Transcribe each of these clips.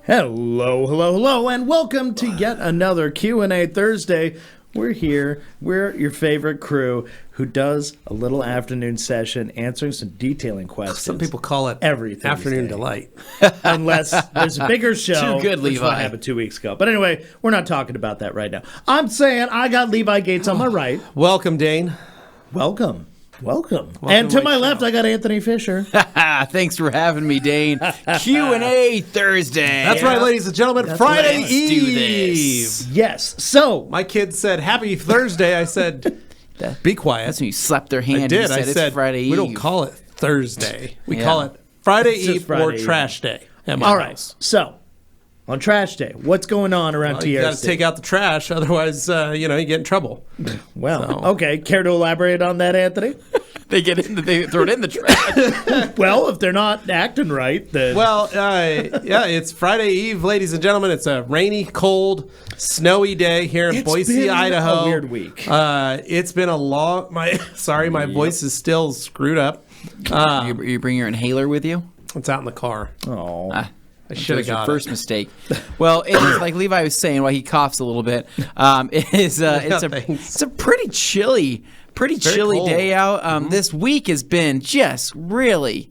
Hello, and welcome to yet another Q&A Thursday. We're here. We're your favorite crew who does a little afternoon session answering some detailing questions. Some people call it every afternoon delight. Unless there's a bigger show. Too good, Levi. Which happened 2 weeks ago. But anyway, we're not talking about that right now. I'm saying I got Levi Gates on my right. Welcome, Dane. Welcome. And to my left, I got Anthony Fisher. Thanks for having me, Dane. Q&A Thursday. That's right, ladies and gentlemen. Friday Let's Eve. do this. Yes. So My kids said, Happy Thursday. I said, be quiet. That's when you slapped their hand. I did. And you said, it's Friday Eve. We don't call it Thursday. We Yeah. call it Friday It's just Eve Friday or Eve. Trash Day. At my all right. house. So on Trash Day, what's going on around TRC? You got to take out the trash, otherwise, you get in trouble. Well, okay. Care to elaborate on that, Anthony? They throw it in the trash. Well, if they're not acting right, then... Well, yeah, it's Friday Eve, ladies and gentlemen. It's a rainy, cold, snowy day here in Boise, been Idaho. a weird week. It's been a long... My voice is still screwed up. You bring your inhaler with you? It's out in the car. Oh. I should have Your got first it. mistake. Well, it is like Levi was saying while he coughs a little bit. It's a pretty chilly cold. day out. This week has been just really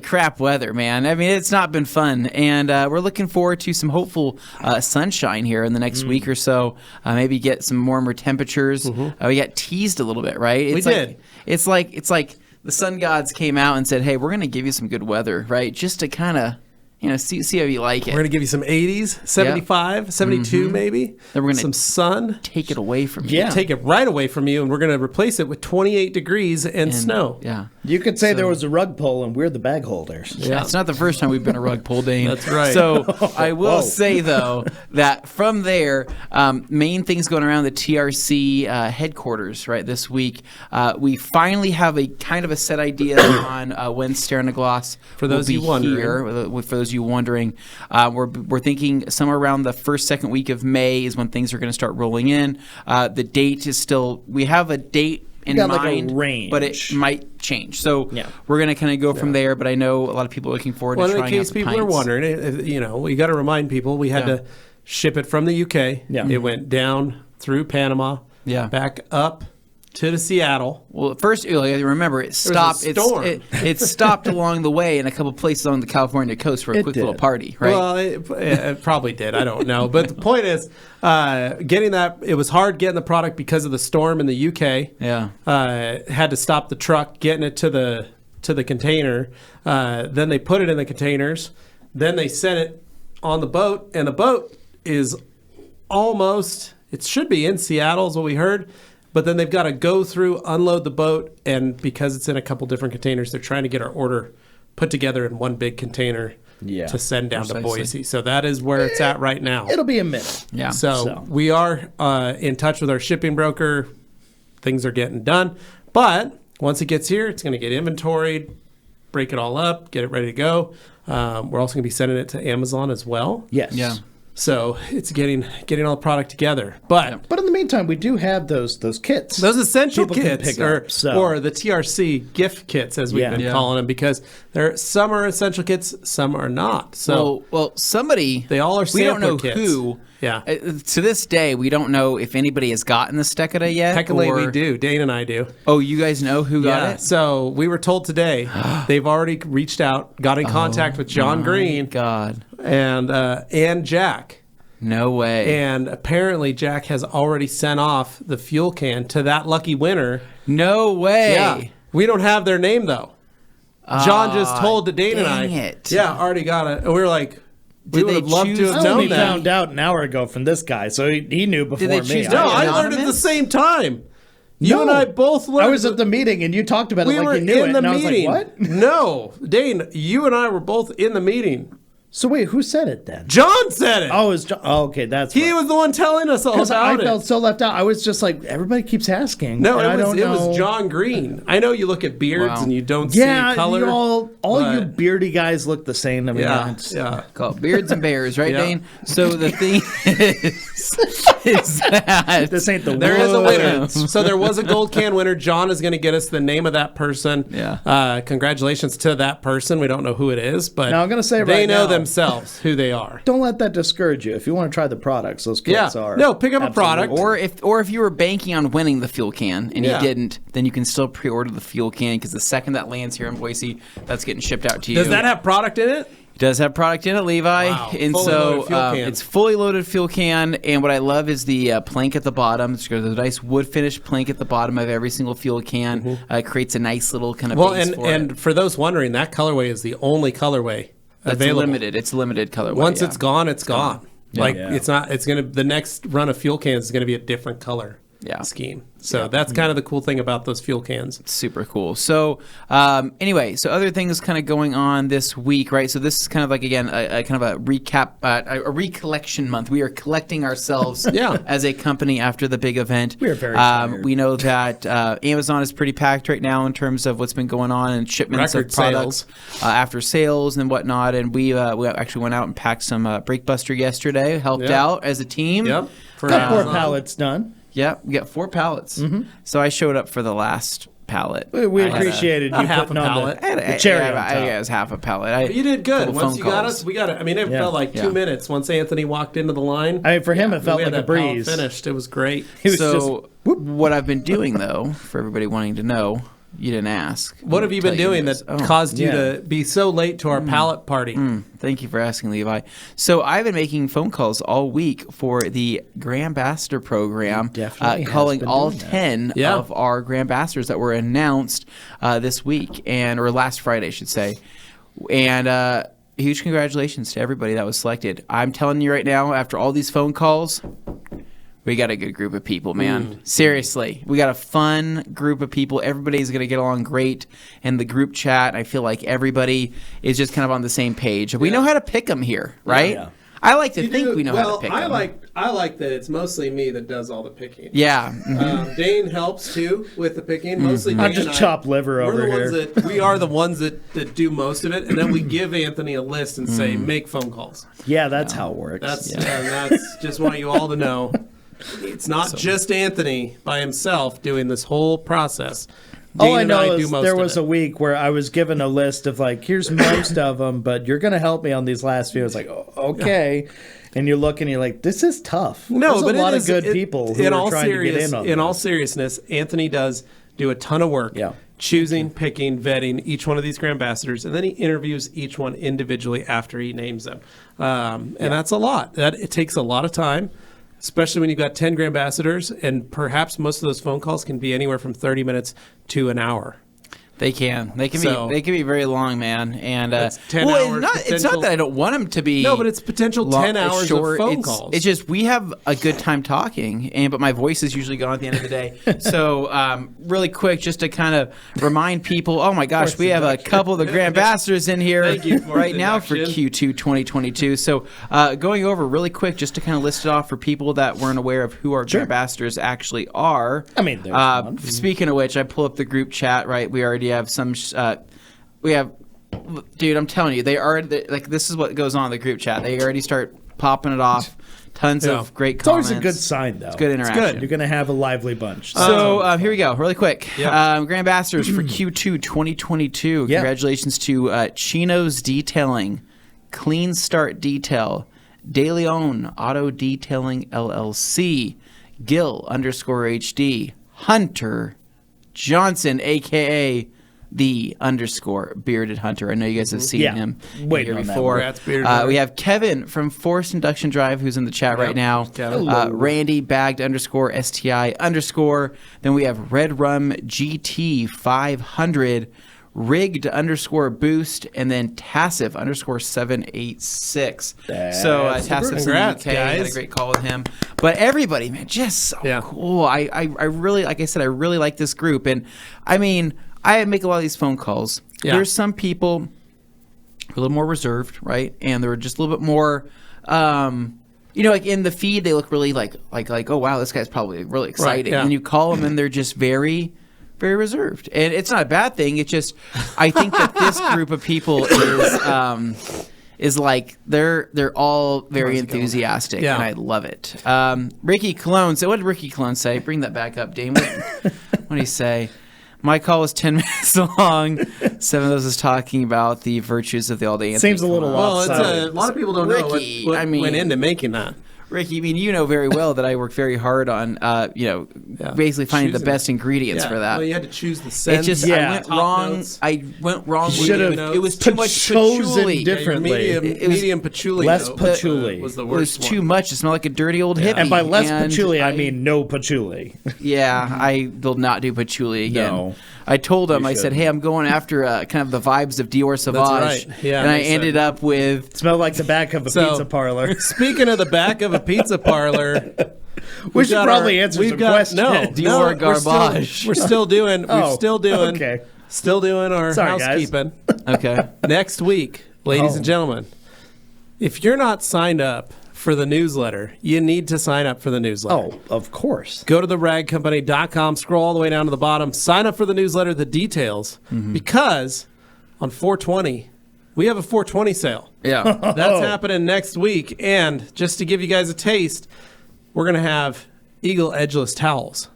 crap weather, man. I mean, it's not been fun, and we're looking forward to some hopeful sunshine here in the next week or so. Maybe get some warmer temperatures. We got teased a little bit, right? We did. It's like the sun gods came out and said, "Hey, we're going to give you some good weather, right? Just to kind of." See how you like it. We're going to give you some 80s, 75, 72 maybe. Then we're gonna some sun. Take it away from you. Yeah. Take it right away from you, and we're going to replace it with 28 degrees and snow. Yeah. You could say there was a rug pull and we're the bag holders. Yeah, it's not the first time we've been a rug pull, Dane. That's right. So I will say, though, that from there, main things going around the TRC headquarters, right, this week, we finally have a kind of a set idea on when Sterna-Gloss For those will you be wondering. here. For those of you wondering, we're thinking somewhere around the second week of May is when things are going to start rolling in. The date is still, we have a date in got mind, like a range. but it might change. So Yeah. we're going to kind of go from there, but I know a lot of people are looking forward Well, to in trying case out the people are pints. wondering, we got to remind people we had to ship it from the UK. Yeah. It went down through Panama, back up to Seattle. Well, at first, remember, it stopped. a storm. It stopped along the way in a couple places on the California coast for a quick little did. party, right? Well, it probably did. I don't know. But the point is, getting that, it was hard getting the product because of the storm in the UK. Yeah. Had to stop the truck, getting it to the container. Then they put it in the containers. Then they sent it on the boat, and the boat is almost, it should be in Seattle is what we heard. But then they've got to go through, unload the boat, and because it's in a couple different containers, they're trying to get our order put together in one big container to send down to Boise. So that is where it's at right now. It'll be a minute. Yeah. So we are in touch with our shipping broker. Things are getting done. But once it gets here, it's going to get inventoried, break it all up, get it ready to go. We're also going to be sending it to Amazon as well. Yes. Yeah. So it's getting all the product together. But But in the meantime, we do have those kits. those essential People can kits, pick up, so. or the TRC gift kits, as we've been calling them, because some are essential kits, some are not. So well, somebody. they all are We don't sampler know kits. who. Yeah. To this day, we don't know if anybody has gotten the Stecada yet. Technically, or... we do. Dane and I do. Oh, you guys know who got it? So we were told today they've already reached out, got in contact with John Green God. and Jack. No way. And apparently Jack has already sent off the fuel can to that lucky winner. No way. Yeah. We don't have their name, though. John just told the Dane and I. dang it. Yeah, already got it. And we were like, we Did would they have loved to choose have I known only that. found out an hour ago from this guy, so he knew before they me. choose No, I I learned it at the anonymous? same time. You and I both learned. I was at the meeting, and you talked about it We like were you knew in it, the and I was meeting. like, what? No, Dane, you and I were both in the meeting. So wait, who said it then? John said it. Oh, it was John. Oh, okay, that's He was the one telling us all because I about it. felt so left out. I was just like, everybody keeps asking. No, and I it don't know. was John Green. I know you look at beards Wow. and you don't Yeah, see color. you all but- you beardy guys look the same. I mean, Yeah, it's- yeah. Called Beards and Bears, right, Yeah. Dane? So the thing is that This ain't the There is a Whoa. winner. So there was a gold can winner. John is going to get us the name of that person. Yeah. Congratulations to that person. We don't know who it is, but Now, I'm gonna say they right know now- themselves who they are. Don't let that discourage you. If you want to try the products, those kits are. No, pick up a product. Or if you were banking on winning the fuel can and Yeah. you didn't, then you can still pre-order the fuel can because the second that lands here in Boise, that's getting shipped out to you. Does that have product in it? It does have product in it, Levi. Wow. And Fully so loaded fuel can. it's fully loaded fuel can. And what I love is the plank at the bottom. It's got a nice wood finish plank at the bottom of every single fuel can. It creates a nice little kind of base for it. and for those wondering, that colorway is the only colorway That's available. limited. It's limited colorway. Once yeah. it's gone, it's gone. Like Yeah. it's not. It's gonna. The next run of fuel cans is gonna be a different color scheme. So that's kind of the cool thing about those fuel cans. Super cool. So anyway, so other things kind of going on this week, right? So this is kind of like, again, a kind of a recap, a recollection month. We are collecting ourselves as a company after the big event. We are very tired. We know that Amazon is pretty packed right now in terms of what's been going on and shipments Record of products after sales and whatnot. And we actually went out and packed some Breakbuster yesterday, helped out as a team. Yep. For Got 4 Amazon. pallets done. Yeah, we got 4 pallets. So I showed up for the last pallet. We I had a- appreciated you half putting a on pallet. the cherry on top. it was half a pallet. But you did good. couple Once phone you got calls. us, we got it. I mean, it Yeah. felt like 2 minutes once Anthony walked into the line. I mean, for him, it felt we had like a that pallet breeze. finished. It was great. He was So just, what I've been doing, though, for everybody wanting to know, you didn't ask. What have you been doing that caused you Yeah. to be so late to our pallet party? Thank you for asking, Levi. So I've been making phone calls all week for the Grand Ambassador program, definitely has calling been all doing that. 10 Yeah. of our Grand Ambassadors that were announced this week, or last Friday, I should say. And huge congratulations to everybody that was selected. I'm telling you right now, after all these phone calls, we got a good group of people, man. Seriously. We got a fun group of people. Everybody's going to get along great in the group chat. I feel like everybody is just kind of on the same page. We know how to pick them here, right? Yeah. I like to think we know how to pick I them. like that it's mostly me that does all the picking. Yeah. Dane helps too with the picking. Mostly I Dane just and chop liver we're over the here. ones that we are the ones that do most of it, and then we give Anthony a list and say make phone calls. Yeah, that's how it works. That's just want you all to know. It's not just Anthony by himself doing this whole process. All Dane I and know do is most there of was it. a week where I was given a list of like, here's most of them, but you're going to help me on these last few. It's like, oh, okay. And you look and you're like, this is tough. No, There's but a lot it of is- good it- people who in are all trying to get serious- in on In all this. seriousness, Anthony does do a ton of work. Yeah. Choosing, picking, vetting each one of these Grand Ambassadors, and then he interviews each one individually after he names them. And that's a lot. It takes a lot of time, especially when you've got 10 Grand Ambassadors, and perhaps most of those phone calls can be anywhere from 30 minutes to an hour. They can. They can So- be very long, man. And That's 10 well, hours it's not potential- that I don't want them to be. No, but it's potential 10 it's hours short. of phone It's- calls. It's just we have a good time talking, but my voice is usually gone at the end of the day. So really quick, just to kind of remind people, oh my gosh, we have a couple of the Grand Ambassadors in here Thank you for right the now for introduction. Q2 2022. So going over really quick, just to kind of list it off for people that weren't aware of who our Grand Ambassadors actually are. I mean, there's one. Speaking of which, I pull up the group chat, right? We already have some... Dude, I'm telling you, they are like this is what goes on in the group chat. They already start popping it off. Tons of great It's comments. always a good sign, though. It's good interaction. You're going to have a lively bunch. So here we go, really quick. Yeah. Grand Ambassadors for Q2 2022. Yeah. Congratulations to Chino's Detailing, Clean Start Detail, De Leon Auto Detailing LLC, Gil _HD, Hunter Johnson, aka the _bearded hunter. I know you guys have seen Yeah. him Waiting here on that before. one. Congrats, Bearded Hunter. We have Kevin from Forced Induction Drive, who's in the chat right now. Kevin. Randy bagged _STI_. Then we have Red Rum GT 500, rigged _boost, and then Tassif _786. So That's Tassif's in the Congrats, UK. I had a guys. great call with him. But everybody, man, just so cool. I really, like I said, I really like this group. And I mean, I make a lot of these phone calls. Yeah. There's some people who are a little more reserved, right? And they're just a little bit more, like in the feed, they look really like, oh wow, this guy's probably really exciting. yeah. And you call them, and they're just very, very reserved. And it's not a bad thing. It's just, I think that this group of people is like they're all very enthusiastic, Yeah. and I love it. Ricky Cologne. So what did Ricky Cologne say? Bring that back up, Dane. What did he say? My call was 10 minutes long. 7 of those is talking about the virtues of the all-day Anthony. Seems a little Well, lopsided. a lot of people don't know Ricky, what I mean- went into making that. Ricky, I mean, you know very well that I work very hard on, basically finding the Choosing best ingredients Yeah. for that. Well, you had to choose the It scent. just Yeah. I went Top wrong. notes. I went wrong. with Should've it. It was too much chosen patchouli. differently. Medium patchouli. Less note patchouli. was the It was worst too one. much. It smelled like a dirty old hippie. And by less And patchouli, I mean no patchouli. Yeah, I will not do patchouli again. No. I told him, I said, shouldn't. hey, I'm going after kind of the vibes of Dior Sauvage. right. Yeah, and I they said- ended up with, Smelled like the back of a So- pizza parlor. Speaking of the back of a pizza parlor, We should probably answer some questions. No, Dior garbage. We're still doing. Oh, Okay. Still doing our Sorry, guys. housekeeping. okay. Next week, ladies Oh. and gentlemen, if you're not signed up for the newsletter, you need to sign up for the newsletter. Oh, of course. Go to theragcompany.com, scroll all the way down to the bottom, sign up for the newsletter, the details, because on 420, we have a 420 sale. Yeah. That's happening next week. And just to give you guys a taste, we're going to have Eagle Edgeless towels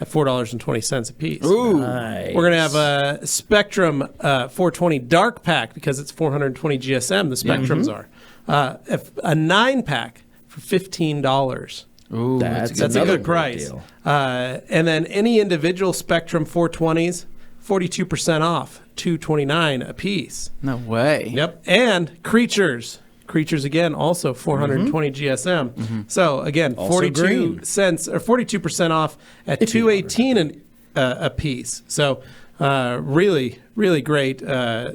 at $4.20 a piece. Ooh. Nice. We're going to have a Spectrum 420 Dark Pack because it's 420 GSM, the Spectrums are. A 9-pack for $15. Ooh, That's That's a another good great price. deal. And then any individual Spectrum 420s, 42% off, $229 a piece. no way. Yep. And Creatures. Creatures again, also 420 GSM. So again, Also 42 green. cents or 42% off at $218 a piece. So really, really great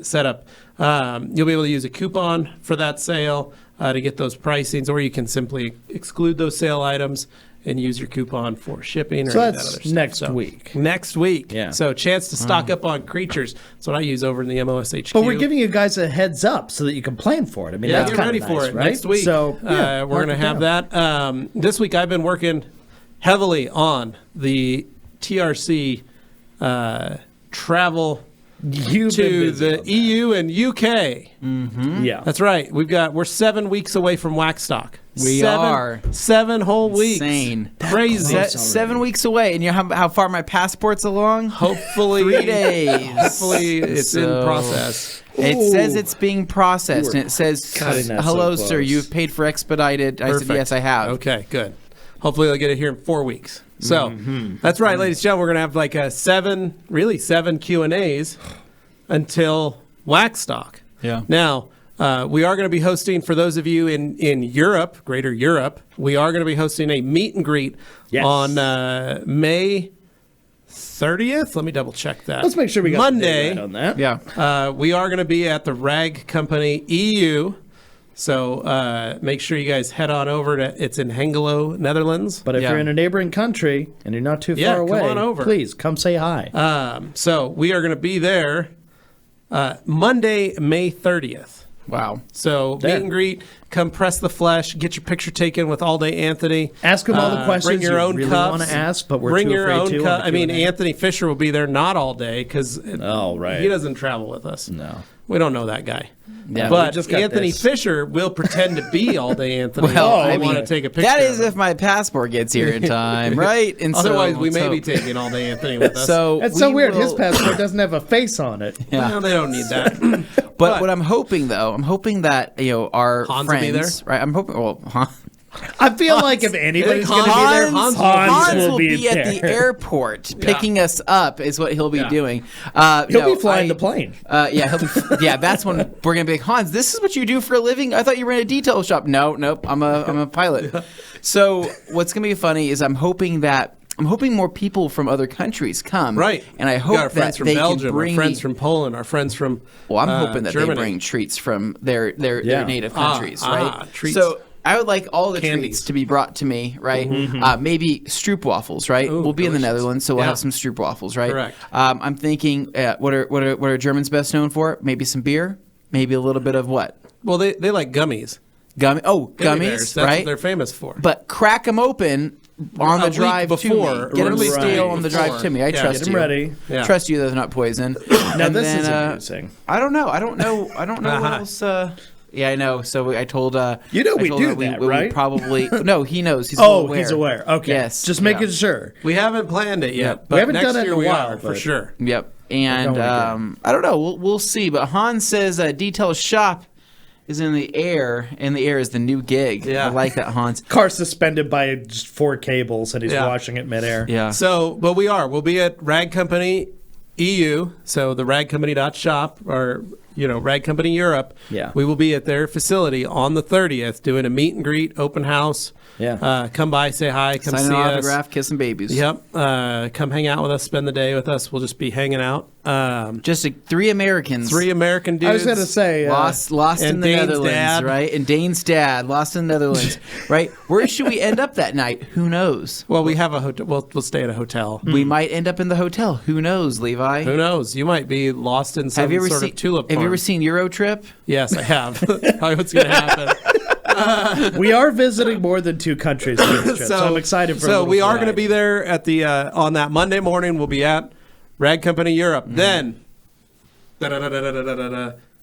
setup. You'll be able to use a coupon for that sale to get those pricings, or you can simply exclude those sale items and use your coupon for shipping. Or So any of that's that other stuff. next So, week. Next week. Yeah. So chance to stock up on Creatures. That's what I use over in the MOSHQ. But we're giving you guys a heads up so that you can plan for it. I mean, Yeah, that's get kind ready of for nice, it right? next week. So yeah, we're going to have that. This week I've been working heavily on the TRC travel You've to been busy the on EU and UK. that. Yeah. That's right. We're 7 weeks away from Waxstock. We are. 7 whole weeks. Insane. Crazy. close. 7 weeks away, and you know how far my passport's along? Hopefully 3 days. Hopefully it's in So- process. It Ooh. says it's being processed, and it says, cutting that hello, so sir, close. you've paid for expedited. I said, Perfect. yes, I have. Okay, good. Hopefully they'll get it here in 4 weeks. So that's right, ladies and gentlemen. We're going to have like a 7 Q&As until Waxstock. Yeah. Now, we are going to be hosting, for those of you in Europe, Greater Europe, we are going to be hosting a meet and greet Yes. on May 30th. Let me double check that. Let's make sure we got Monday. the date right on that. Yeah. We are going to be at the Rag Company EU. So make sure you guys head on over to, it's in Hengelo, Netherlands. But if Yeah. you're in a neighboring country and you're not too Yeah, far come away, on over. please come say hi. So we are going to be there Monday, May 30th. Wow. So There. meet and greet, come press the flesh, get your picture taken with All Day Anthony. Ask him all the questions Bring your you own really cups. want to ask, but we're bring too your afraid own to. cup. on I the mean, Q&A. Anthony Fisher will be there not all day because Oh, right. he doesn't travel with us. No. We don't know that guy. Yeah, but we just got Anthony this. Fisher will pretend to be All Day Anthony. Well, I I want to mean, take a picture. That is of him. if my passport gets here in time, right? And Otherwise, so, we may so- be taking All Day Anthony with us. So That's so we weird. His will- passport doesn't have a face on it. Yeah. Well, they don't need that. But what I'm hoping, though, I'm hoping that our Hans will be friends, right? I'm hoping. Well, I feel like if anybody's going to be Hans- there, Hans Hans, will will be at there. the airport picking us up. Is what he'll be Yeah. doing. He'll be flying the plane. Yeah, he'll be, yeah. That's when we're gonna be like, Hans, this is what you do for a living. I thought you were in a detail shop. Nope. I'm a pilot. So what's gonna be funny is I'm hoping more people from other countries come. Right. And I We hope got our friends that from they Belgium, can bring our friends from Poland, our friends from Well, I'm hoping that Germany. they bring treats from their Yeah. native countries, right? treats. So I would like all the Candies. treats to be brought to me, right? Maybe Stroop waffles, right? Ooh, We'll be in the delicious. Netherlands, so we'll Yeah. have some Stroop waffles, right? Correct. I'm thinking, what are Germans best known for? Maybe some beer, maybe a little bit of what? Well, they like gummies. Gummy. Oh, Gummy bears. gummies, That's right? what they're famous for. But crack them open on A the week drive before, to me. or Get them at least a stale week on the before. drive to me. I Yeah. trust Get 'em you. ready. Yeah. Trust you that they're not poison. Now And this then, is amusing. I don't know what Uh-huh. else. Yeah, I know. So I told You know I we told do her that, we right? probably no. He knows. He's Oh, aware. he's aware. Okay. Yes. Just making sure. We haven't planned it yet, but We haven't next done it in year a we while, are for but- sure. Yep. And going again. I don't know. We'll see. But Hans says Detail Shop is in the air. In the air is the new gig. Yeah. I like that, Hans. Car suspended by just 4 cables, and he's Yeah. washing it midair. Yeah. So, but we'll be at Rag Company EU, so the ragcompany.shop, or Rag Company Europe. Yeah. We will be at their facility on the 30th doing a meet and greet, open house. Yeah. Come by, say hi, come Sign see an us. autograph, kissing babies. Yep. Come hang out with us, spend the day with us. We'll just be hanging out. Just 3 Americans. 3 American dudes. I was going to say, Lost in and the Dane's Netherlands, dad. right? And Dane's dad lost in the Netherlands, right? Where should we end up that night? Who knows? Well, we have a hotel. We'll stay at a hotel. We might end up in the hotel. Who knows, Levi? Who knows? You might be lost in some Have you ever sort seen of tulip Have you farm. ever seen Euro Trip? Yes, I have. Probably what's going to happen. we are visiting more than 2 countries on this trip, so I'm excited for a So little we are going to variety. be there at the on that Monday morning. We'll be at Rag Company Europe. Then,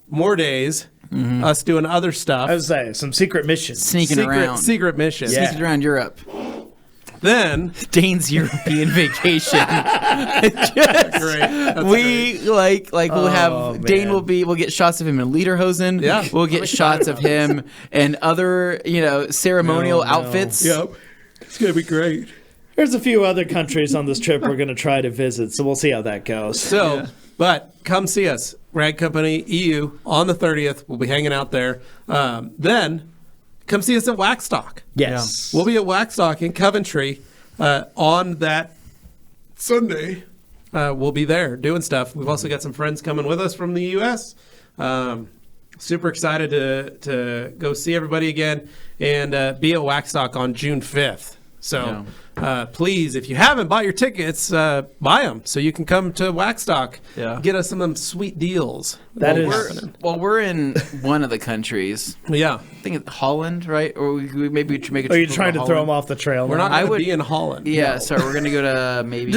more days, us doing other stuff. I was saying, some secret missions. Sneaking around. Secret mission. Yeah. Sneaking around Europe. Then, Dane's European vacation. great. That's we like we'll have man. Dane we'll get shots of him in lederhosen. Yeah. We'll get shots of him and other ceremonial outfits. Yep. It's going to be great. There's a few other countries on this trip we're going to try to visit, so we'll see how that goes. So, but come see us, Rag Company EU, on the 30th. We'll be hanging out there. Then, come see us at Waxstock. Yes. We'll be at Waxstock in Coventry on that Sunday. We'll be there doing stuff. We've also got some friends coming with us from the U.S. Super excited to go see everybody again and be at Waxstock on June 5th. So please, if you haven't bought your tickets, buy them so you can come to Waxstock. Yeah. Get us some of them sweet deals. That while is- we're happening. Well, we're in one of the countries. Yeah. I think it's Holland, right? Or maybe we should make a Are you trip trying over to throw Holland. them off the trail? We're now? not I going to would- be in Holland. Yeah, sorry, we're gonna go to maybe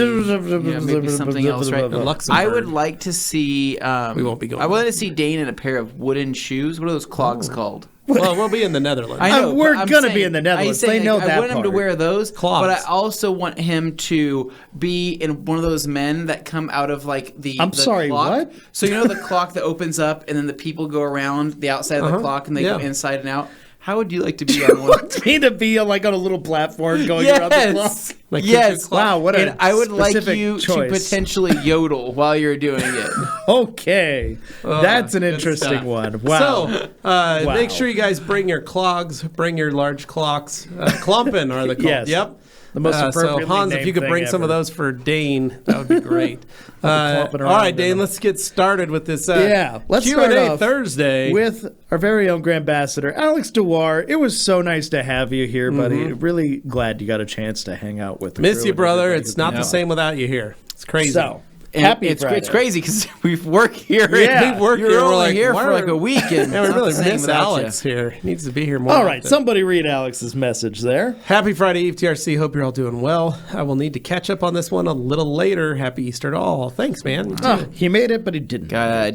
something else, right? Luxembourg. I would like to see. We won't be going I would like to see Dane in a pair of wooden shoes. What are those clogs called? Well, we'll be in the Netherlands. I know, we're but I'm gonna be saying- in the Netherlands. I'm saying, They know I that want him to part. wear those, Clogs. but I also want him to be in one of those men that come out of like the. I'm the sorry, clock. what? So the clock that opens up and then the people go around the outside of the clock and they go Yeah. inside and out. How would you like to be on one? Want me to be like on a little platform going around the clock? Yes. Like Yes. cuckoo clock. Wow, what a And I would like specific you choice. to potentially yodel while you're doing it. Okay, that's an good interesting stuff. one. Wow. So, make sure you guys bring your clogs, bring your large clocks. Klumpen are the called. Yes. Yep. The most So appropriately Hans, if named you could thing bring some of ever. those for Dane, that would be great. All clumping around right, in Dane, them. let's get started with this. Yeah, let's Q&A start off Thursday with our very own Grand Ambassador, Alex Dewar. It was so nice to have you here, buddy. Really glad you got a chance to hang out with the Miss crew you, and brother. everybody It's who's not been the out. same without you here. It's crazy. So, And happy it's Friday. crazy because we've worked here. Yeah. We've worked You're here. We're only like, here why for like are- a week, and Yeah, we it's not really the same miss without Alex you. here. He needs to be here more. All right, often. somebody read Alex's message there. Happy Friday Eve, TRC. Hope you're all doing well. I will need to catch up on this one a little later. Happy Easter to all. Thanks, man. You too. Oh, he made it, but he didn't.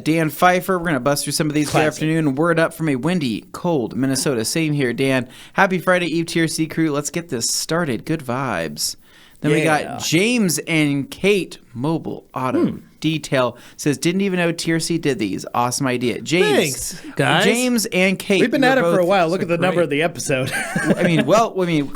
Dan Pfeiffer, we're going to bust through some of these Classic. this afternoon. Word up from a windy, cold Minnesota. Same here, Dan. Happy Friday Eve, TRC crew. Let's get this started. Good vibes. Then we Yeah. got James and Kate, Mobile Auto Detail. Says, didn't even know TRC did these. Awesome idea. James. Thanks, guys. James and Kate. We've been you're at it for a both- while. Look at the number great. of the episode.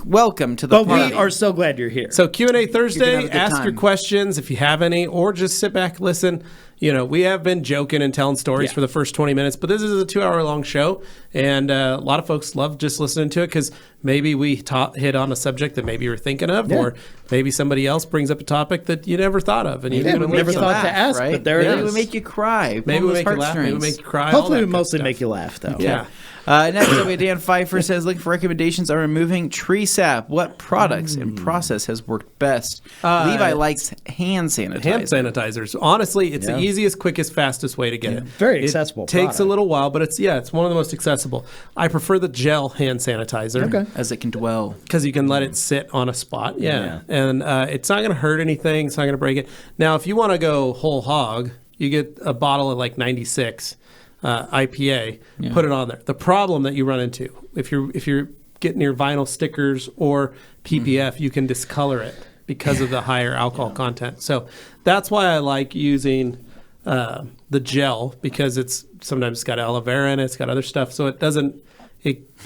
welcome to the But party. we are so glad you're here. So Q&A You're Thursday, gonna have a good ask your time. questions if you have any, or just sit back, listen. You know, we have been joking and telling stories Yeah. for the first 20 minutes, but this is a 2-hour long show, and a lot of folks love just listening to it because maybe we hit on a subject that maybe you're thinking of, Yeah. or maybe somebody else brings up a topic that you never thought of, and you Yeah, didn't we never listen. thought to ask, but there it Maybe is. we make you cry. Maybe Pull we those make you laugh, maybe we heartstrings. make you cry. all Hopefully, that we good mostly stuff. make you laugh, though. Yeah. Next up, we have Dan Pfeiffer says, looking for recommendations on removing tree sap. What products and process has worked best? Levi likes hand sanitizer. Hand sanitizers. Honestly, it's the Yeah. easiest, quickest, fastest way to get it. Very accessible It takes product. a little while, but it's one of the most accessible. I prefer the gel hand sanitizer. Okay. As it can dwell. Because you can let it sit on a spot. Yeah. And it's not going to hurt anything. It's not going to break it. Now, if you want to go whole hog, you get a bottle of like 96. IPA, put it on there. The problem that you run into, if you're getting your vinyl stickers or PPF, you can discolor it because of the higher alcohol content. So that's why I like using the gel, because it's sometimes got aloe vera in it, it's got other stuff, so it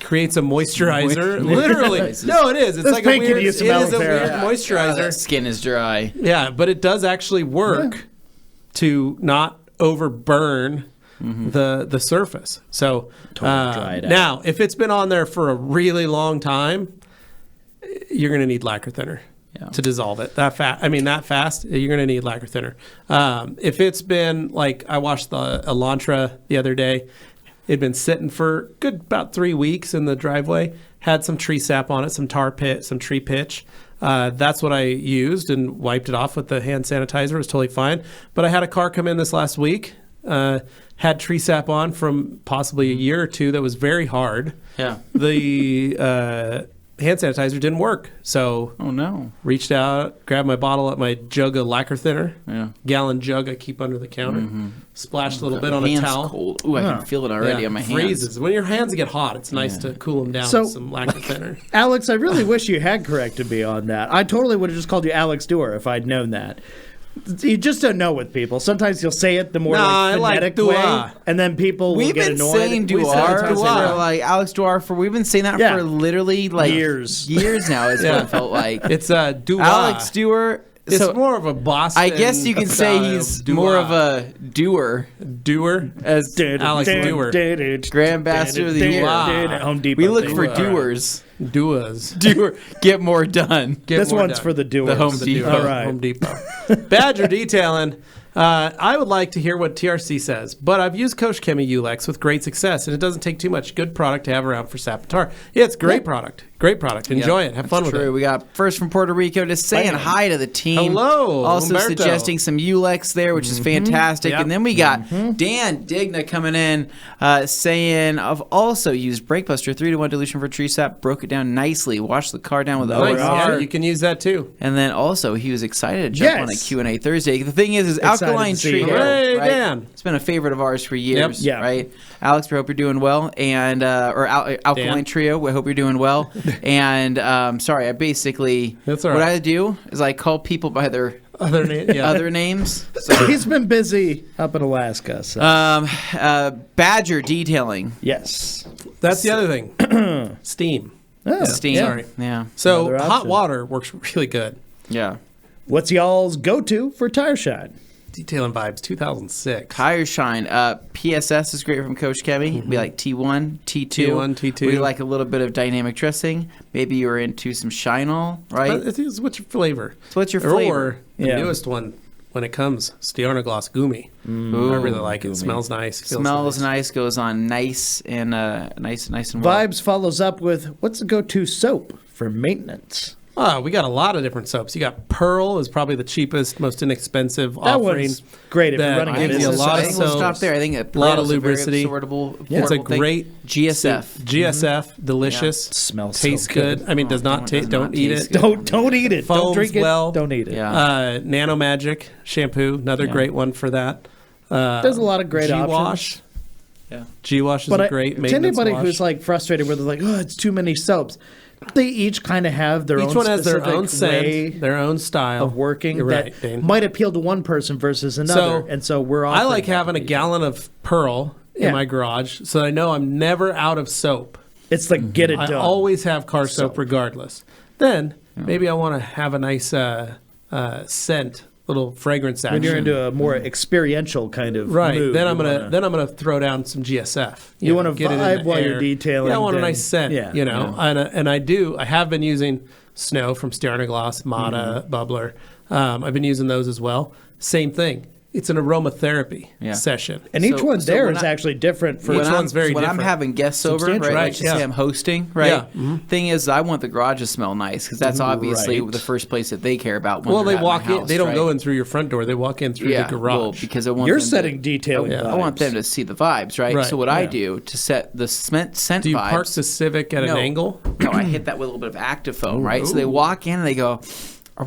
creates a moisturizer. Literally, no, it is. It's like a weird moisturizer. That skin is dry. Yeah, but it does actually work to not overburn the surface. So dry it out. now, if it's been on there for a really long time, you're going to need lacquer thinner to dissolve it. That fast, you're going to need lacquer thinner. If it's been, like, I washed the Elantra the other day, it'd been sitting for about 3 weeks in the driveway, had some tree sap on it, some tar pit, some tree pitch. That's what I used and wiped it off with the hand sanitizer. It was totally fine. But I had a car come in this last week, had tree sap on from possibly a year or two that was very hard. Yeah. The hand sanitizer didn't work. So reached out, grabbed my bottle at my jug of lacquer thinner, gallon jug I keep under the counter, splashed a little bit on a towel. Cold. Ooh, I can feel it already on my hands. Freezes. When your hands get hot, it's nice to cool them down with some lacquer thinner. Alex, I really wish you had corrected me on that. I totally would have just called you Alex Dewar if I'd known that. You just don't know with people. Sometimes you'll say it the more phonetic way, and then people will get annoyed. We've been saying Dewar, like Alex Dewar, we've been saying that for literally like years now. Is what it felt like. It's Dewar. Alex Dewar. It's more of a Boston. I guess you can say he's more of a doer. Doer? As Alex Dewar. Grand Ambassador of the Year. Home Depot. We look for doers. Doer. Get more done. This one's for the doers. The Home Depot. All right. Home Depot. Badger Detailing. I would like to hear what TRC says, but I've used Coach Chemi Ulex with great success, and it doesn't take too much. Good product to have around for Saboteur. Yeah, it's great product. Great product. Enjoy it. Have fun with it. We got first from Puerto Rico, just saying hi to the team. Hello, also Humberto. Suggesting some Ulex there, which is fantastic. Yep. And then we got Dan Digna coming in, saying I've also used Brakebuster 3-to-1 dilution for tree sap, broke it down nicely, washed the car down with OR. Yeah, you can use that too. And then also he was excited to jump on a Q&A Thursday. The thing is Alkaline Trio, Hooray, right? Dan. It's been a favorite of ours for years, right? Alex, we hope you're doing well, and Alkaline Trio, we hope you're doing well. And sorry, I basically That's all right. what I do is I call people by their other names. So he's been busy up in Alaska. So. Badger Detailing. Yes, that's the other thing. Steam. Oh, Steam. Sorry. Yeah. So Another hot option. water works really good. Yeah. What's y'all's go-to for tire shine? Detailing Vibes 2006. Tire Shine. PSS is great from Coach Kemi. We like T1, T2. T1, T2. We like a little bit of dynamic dressing. Maybe you're into some Shine All, right? It's what's your flavor? So what's your flavor? Or the newest one, when it comes, Stiarna Gloss Gumi. I really like it. It smells nice. Smells nice. Goes on nice and nice and well. Vibes follows up with, what's the go-to soap for maintenance? Oh, we got a lot of different soaps. You got Pearl is probably the cheapest, most inexpensive That offering. one's great if you're that running a gives you a business. lot I of think we'll soaps. stop there. I think a lot of Pearl's a very lubricity. affordable It's a thing. great GSF. GSF, delicious. Smells tastes so good. I mean, does not taste. Don't eat taste it. good. Don't eat it. Don't Foams drink it. well. Don't eat it. Yeah. Nano Magic shampoo, another great one for that. There's a lot of great G-Wash. options. Yeah. G-Wash is But a great to maintenance anybody wash. who's like frustrated where they're like, oh, it's too many soaps. They each kind of have their own Each one has their specific own way scent, their own style of working You're that right, Dane. might appeal to one person versus another. And so we're all I like having a gallon of Pearl in my garage, so I know I'm never out of soap. It's like get it I done. always have car soap regardless. Then maybe I want to have a nice scent, little fragrance action. when you're into a more experiential kind of mood, then I'm you gonna wanna- throw down some GSF. You wanna get it in vibe the while you're air. detailing, Yeah, I want a then- nice scent. yeah. You know, and I have been using Snow from Stiarna Gloss, Mata, Bubbler. I've been using those as well. Same thing. It's an aromatherapy session. And each one there when is actually different for Each one's very when I'm different. having guests over, right? Substantial. Like just say I'm hosting, right? Yeah. Mm-hmm. Thing is, I want the garage to smell nice because that's obviously Right. the first place that they care about. When Well, they're they at walk my in. house, They don't right? go in through your front door. They walk in through the garage. Well, because I want you're them setting to, detailing I want vibes. them to see the vibes, right? Right. So what I do to set the scent Do you vibes. park the Civic at an No. angle? No, I hit that with a little bit of Actifoam, right? So they walk in and they go, Are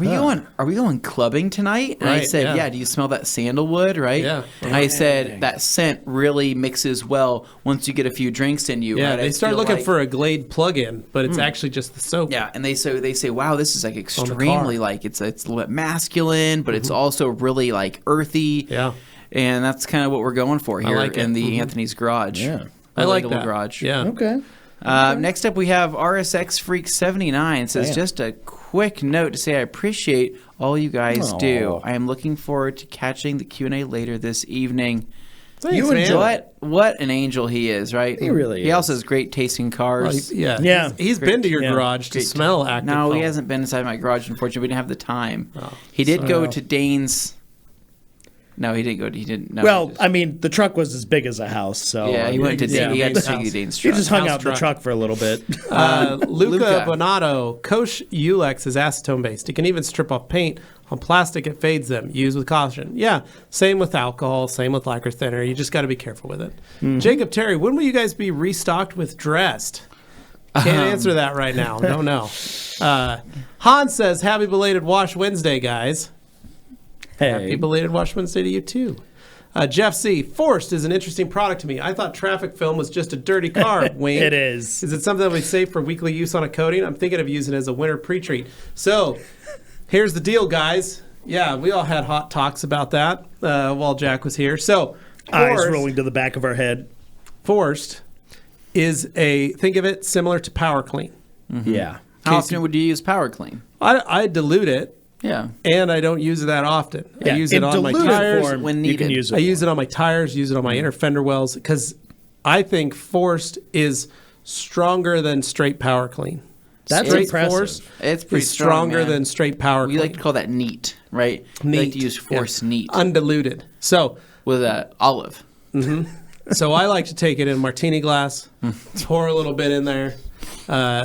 we going clubbing tonight? And I said, yeah. Do you smell that sandalwood? Right? Yeah. I said that scent really mixes well once you get a few drinks in you. Yeah. Right? They start looking for a Glade plug-in, but it's actually just the soap. Yeah, and they say, wow, this is like extremely like it's a little bit masculine, but it's also really like earthy. Yeah. And that's kind of what we're going for here in the Anthony's garage. Yeah. I like that. Garage. Yeah. Okay. Next up, we have RSX Freak 79. It says, just a quick note to say I appreciate all you guys do. I am looking forward to catching the Q&A later this evening. Thanks, You man. enjoy what an angel he is, right? He really is. He also has great taste in cars. Yeah. He's been to your garage to smell active. No, he hasn't been inside my garage. Unfortunately, we didn't have the time. He did go to Dane's. No, he didn't go. He didn't. No, Well, I mean, the truck was as big as a house, so yeah, he went to Dane. He got to Dane's see Dane's He truck. just hung House out in the truck. truck for a little bit. Luca Bonato, Koch Ulex is acetone based. It can even strip off paint. On plastic, it fades them. Use with caution. Yeah, same with alcohol, same with lacquer thinner. You just got to be careful with it. Jacob Terry, when will you guys be restocked with Dressed? Can't answer that right now. Don't know. Hans says, happy belated Wash Wednesday, guys. Happy belated Wash Wednesday to you, too. Jeff C. Forced is an interesting product to me. I thought traffic film was just a dirty car. Wink. It is. Is it something that we save for weekly use on a coating? I'm thinking of using it as a winter pre-treat. So, here's the deal, guys. Yeah, we all had hot talks about that while Jack was here. So, Eyes rolling to the back of our head. Forced is think of it similar to Power Clean. Yeah. How often would you use Power Clean? I dilute it. Yeah. And I don't use it that often. Yeah, I use it on my tires. Form, when you can needed. use it. I use it on my tires, use it on my inner fender wells, because I think Forced is stronger than straight Power Clean. That's Straight impressive. Forced It's pretty is stronger strong, man. than straight Power We Clean. like to call that neat, right? We like to use Force neat Undiluted. So, with olive. so I like to take it in martini glass, pour a little bit in there.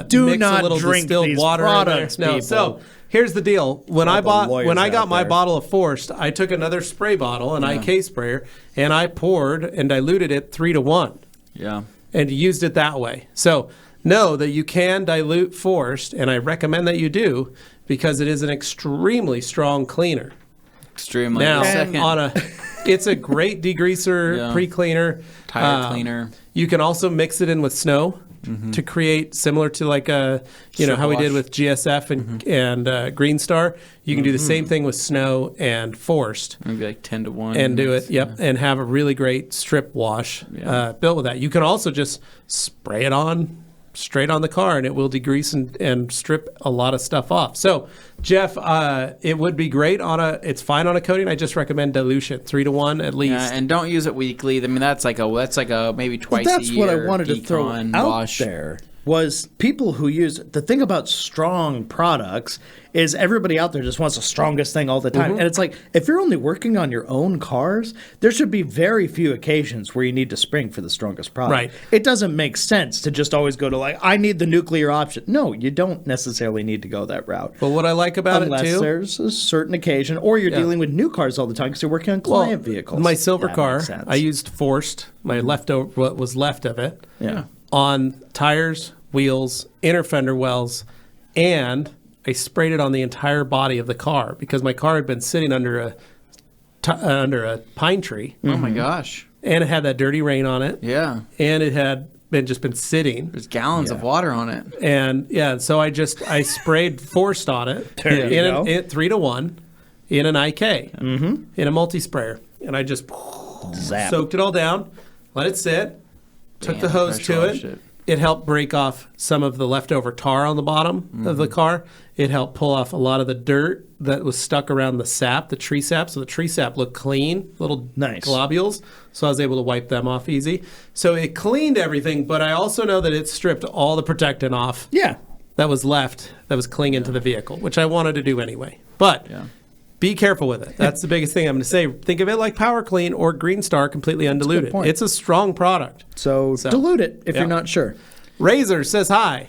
Do mix not a little drink distilled these water products, in there. No, people. so here's the deal. When I got my there. bottle of Forced, I took another spray bottle, an IK sprayer, and I poured and diluted it 3-to-1. Yeah. And used it that way. So know that you can dilute Forced, and I recommend that you do, because it is an extremely strong cleaner. Extremely. Now, Second. it's a great degreaser, Yeah. pre-cleaner. Tire cleaner. You can also mix it in with snow to create similar to like how we did with GSF and Green Star. You can do the same thing with snow and Forced. Maybe like 10-to-1. And do it, and have a really great strip wash built with that. You can also just spray it on straight on the car, and it will degrease and strip a lot of stuff off. So, Jeff, it would be great it's fine on a coating. I just recommend dilution, 3-to-1 at least. Yeah, and don't use it weekly. I mean, that's like a maybe twice a year. That's what I wanted to throw decon out wash. there. Was people who use the thing about strong products is everybody out there just wants the strongest thing all the time. And it's like, if you're only working on your own cars, there should be very few occasions where you need to spring for the strongest product. Right. It doesn't make sense to just always go to like, I need the nuclear option. No, you don't necessarily need to go that route. But what I like about Unless it too, there's a certain occasion, or you're dealing with new cars all the time because you're working on client vehicles. my silver That car, makes sense. I used Forced, my leftover, what was left of it, Yeah. on tires, wheels, inner fender wells, and I sprayed it on the entire body of the car because my car had been sitting under a pine tree, Oh my gosh. and it had that dirty rain on it, Yeah. and it had just been sitting. There's gallons of water on it. And so I sprayed Forced on it There you go. in 3-to-1 in an IK, in a multi sprayer, and I just Zap. soaked it all down, let it sit, took the Damn, hose pressure to washed it. It helped break off some of the leftover tar on the bottom of the car. It helped pull off a lot of the dirt that was stuck around the sap, the tree sap. So the tree sap looked clean, little Nice. globules. So I was able to wipe them off easy. So it cleaned everything, but I also know that it stripped all the protectant off Yeah. that was left, that was clinging to the vehicle, which I wanted to do anyway. But be careful with it. That's the biggest thing I'm going to say. Think of it like Power Clean or Green Star, completely undiluted. point. It's a strong product. So dilute it if you're not sure. Razor says hi.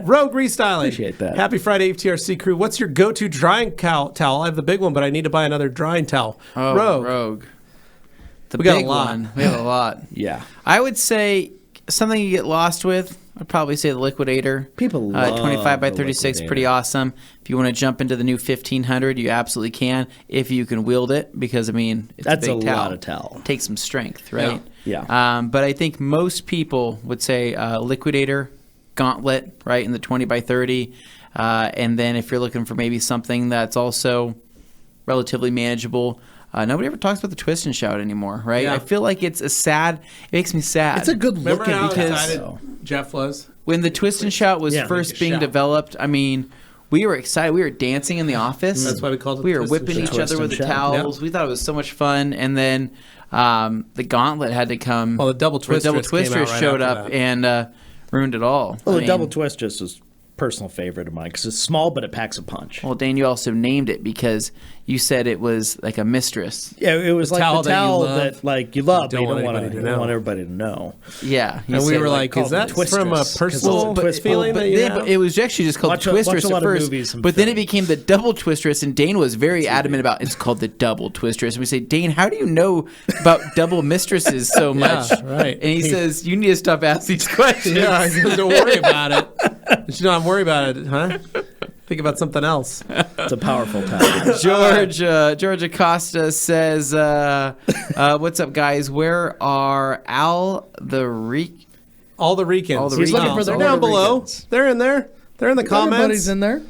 Rogue Restyling. Appreciate that. Happy Friday, FTRC crew. What's your go-to drying towel? I have the big one, but I need to buy another drying towel. Oh, Rogue. The We got a big lot. one. We have a lot. Yeah. I would say something you get lost with, I'd probably say the Liquidator. People love 25 by the 36, Liquidator. pretty awesome. If you want to jump into the new 1500, you absolutely can if you can wield it, because I mean it's That's a big a towel. lot of towel. It takes some strength, right? Yeah. But I think most people would say Liquidator, Gauntlet, right, in the 20 by 30, and then if you're looking for maybe something that's also relatively manageable. Nobody ever talks about the twist and shout anymore, right? Yeah. I feel like it makes me sad. It's a good Remember looking how towel. excited Jeff was? When the twist and shout was Yeah. first Make a being shout. developed, I mean, we were excited. We were dancing in the office. That's why we called it We were twist and whipping shout. each other with the Twist and shout. towels. We thought it was so much fun. And then the Gauntlet had to come. Well, the double The twisters double came twisters out right showed after up that. and ruined it all. Well, I the mean, double twist just is personal favorite of mine because it's small, but it packs a punch. Well, Dane, you also named it because you said it was like a mistress. Yeah, it was like towel the that you towel love, that like you love, but you don't want anybody to know. everybody to know. Yeah. you And we said, were like, called is that Twisters, from a 'cause personal it's a twist feeling ball, that you Then, have? it was actually just called Watch the a- watch Twisters a lot at of first, movies and but then it film. became the Double Twisters, and Dane was very adamant about it's called the Double Twisters. And we say, Dane, how do you know about double mistresses so much? right. And he says, you need to stop asking these questions. Yeah, don't worry about it. But you know, I'm worried about it, huh? Think about something else. It's a powerful towel. George Acosta says, what's up, guys? Where are All the Ricans. All the He's looking for They're the down Puerto below. Ricans. They're in there. They're in the Everybody's comments. in there.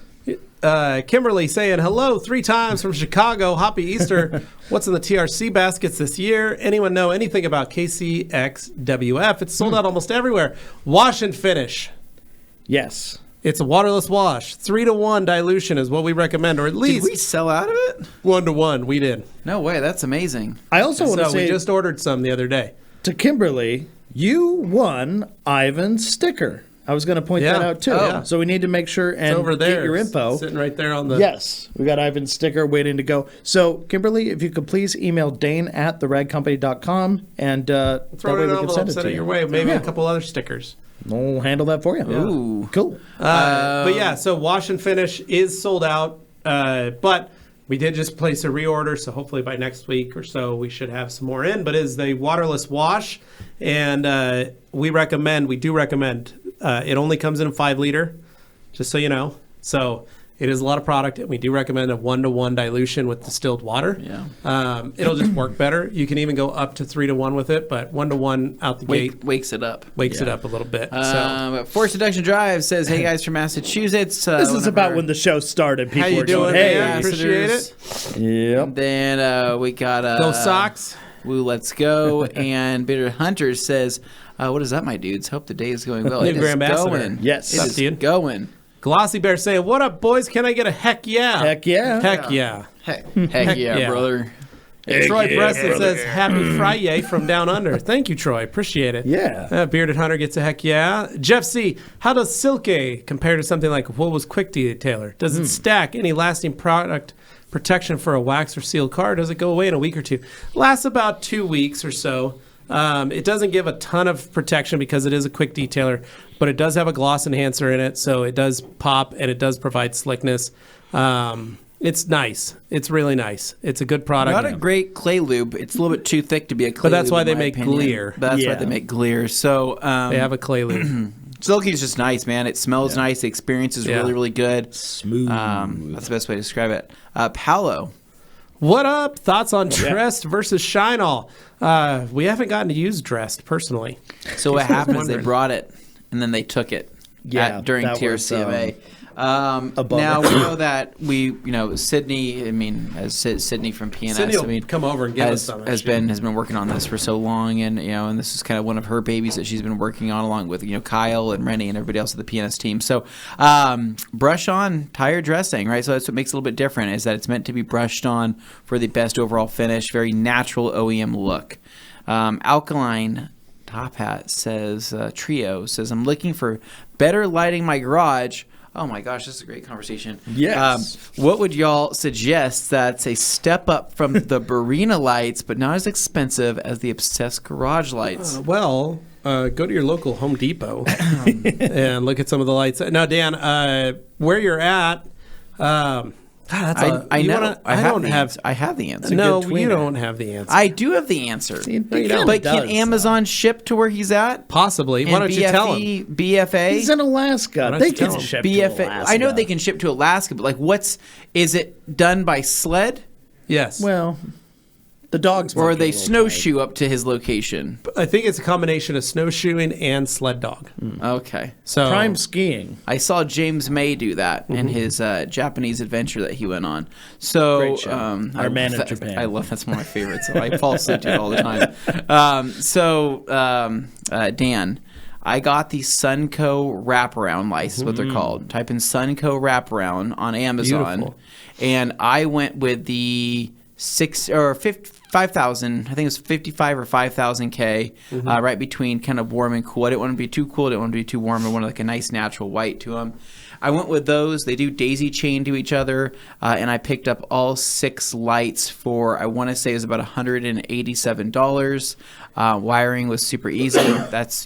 Kimberly saying hello 3 times from Chicago. Happy Easter. What's in the TRC baskets this year? Anyone know anything about KCXWF? It's sold out almost everywhere. Wash and finish. Yes. It's a waterless wash. 3-to-1 dilution is what we recommend, or at Did least we sell out of it? 1-to-1. We did. No way. That's amazing. I also want to So we say just ordered some the other day. to Kimberly, you won Ivan's sticker. I was going to point that Yeah. out too. Oh, yeah. So we need to make sure and It's over there. get your info. Sitting right there on the. Yes, we got Ivan's sticker waiting to go. So, Kimberly, if you could please email Dane@theragcompany.com and that Throw way it in we an can envelope, send it send to it you. your way. Maybe Yeah. a couple other stickers. We'll handle that for you. Ooh. Cool. But yeah, so wash and finish is sold out. But we did just place a reorder, so hopefully by next week or so we should have some more in. But it is the waterless wash, and we do recommend. It only comes in a 5-liter, just so you know. So it is a lot of product, and we do recommend a 1-to-1 dilution with distilled water. Yeah. It'll just work better. You can even go up to 3-to-1 with it, but 1-to-1 out the gate Wakes it up. wakes it up a little bit. So. But Force Seduction Drive says, "Hey guys from Massachusetts." This is about when the show started. People How you were going, doing, hey. man? Appreciate it. Yep. Then we got Go Sox. Woo, let's go. And Bitter Hunter says, "What is up, my dudes? Hope the day is going well. New It is Ambassador. going. Yes. it What's is up, dude? going. Glossy Bear saying, "What up, boys? Can I get a heck yeah? Heck yeah. Heck yeah." Heck yeah, yeah. brother." Troy yeah, Preston brother. says, "Happy Friday from down under." Thank you, Troy. Appreciate it. Yeah. Bearded Hunter gets a heck yeah. Jeff C. How does Silke compare to something like what was Quick Detailer? Does it stack any lasting product protection for a wax or sealed car? Does it go away in a week or two? Lasts about 2 weeks or so. It doesn't give a ton of protection because it is a quick detailer, but it does have a gloss enhancer in it, so it does pop and it does provide slickness. It's nice. It's really nice. It's a good product. Not a great clay lube. It's a little bit too thick to be a clay But that's lube, why in they my make opinion. Glear. That's why Yeah. they make Glear. So They have a clay lube. Silky's just nice, man. It smells nice. The experience is Yeah. really, really good. Smooth. That's the best way to describe it. Paolo. What up? Thoughts on Dressed versus Shine All? We haven't gotten to use Dressed personally. So what happened is they wondering. brought it and then they took it during that was, TRCMA. bummer. Now we know that Sydney. I mean, as Sydney from PNS, Sydney will I mean, come over and give us has, some. has been working on this for so long, and and this is kind of one of her babies that she's been working on along with Kyle and Rennie and everybody else at the PNS team. So brush on tire dressing, right? So that's what makes it a little bit different, is that it's meant to be brushed on for the best overall finish, very natural OEM look. Alkaline Top Hat says, Trio says, I'm looking for better lighting my garage. Oh my gosh, this is a great conversation. Yes. What would y'all suggest that's a step up from the Barina lights, but not as expensive as the Obsessed garage lights? Go to your local Home Depot and look at some of the lights. Now, Dan, where you're at, I know. I have the answer. No, you don't have the answer. I do have the answer. But can Amazon ship to where he's at? Possibly. Why don't you tell him? BFA? He's in Alaska. They can ship to Alaska. I know they can ship to Alaska, but is it done by sled? Yes. Well, the dogs. Or they snowshoe up to his location? I think it's a combination of snowshoeing and sled dog. Okay. So prime skiing. I saw James May do that in his Japanese adventure that he went on. So great show. Our Man in Japan. I love that's one of my favorites. So I fall asleep to it all the time. Dan, I got the Sunco wraparound lights, what they're called. Type in Sunco wraparound on Amazon, Beautiful. and I went with the 5,000. I think it was 55 or 5,000 K, right between kind of warm and cool. I didn't want to be too cool. I didn't want to be too warm. I wanted like a nice natural white to them. I went with those. They do daisy chain to each other, and I picked up all 6 lights for, I want to say it was about $187. Wiring was super easy.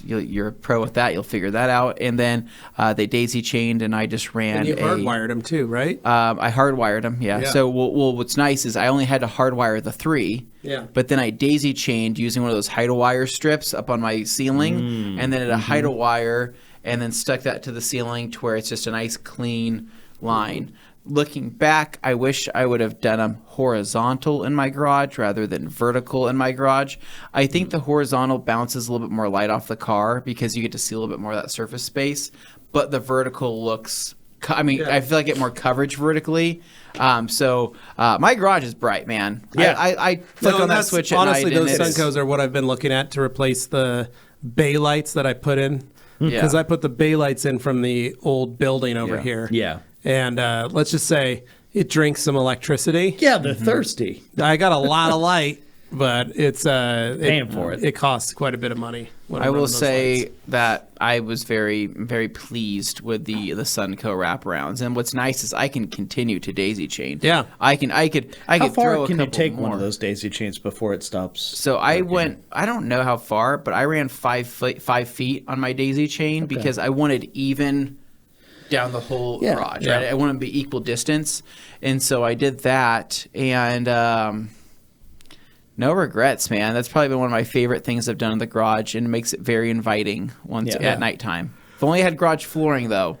You're a pro with that. You'll figure that out. And then they daisy chained, and I just ran. And you hardwired them too, right? I hardwired them, yeah. So what's nice is I only had to hardwire the 3. Yeah. But then I daisy chained using one of those hide-a-wire strips up on my ceiling, and then at a hide-a-wire, and then stuck that to the ceiling to where it's just a nice clean line. Looking back, I wish I would have done them horizontal in my garage rather than vertical in my garage. I think the horizontal bounces a little bit more light off the car because you get to see a little bit more of that surface space. But the vertical looks, I feel like I get more coverage vertically. So my garage is bright, man. Yeah. I flick on that switch at honestly, night. Honestly, those Suncos are what I've been looking at to replace the bay lights that I put in. Because I put the bay lights in from the old building over here. Yeah. And let's just say it drinks some electricity. Yeah, they're thirsty. I got a lot of light, but it's paying for it. It costs quite a bit of money. I will say that I was very, very pleased with the Sunco wraparounds, and what's nice is I can continue to daisy chain. Yeah, I could How throw far a can you couple take more. one of those daisy chains before it stops? So I went. I don't know how far, but I ran 5 feet on my daisy chain because I wanted even down the whole garage. Right? I wanted to be equal distance, and so I did that, and no regrets, man. That's probably been one of my favorite things I've done in the garage, and it makes it very inviting at nighttime. If only I had garage flooring, though.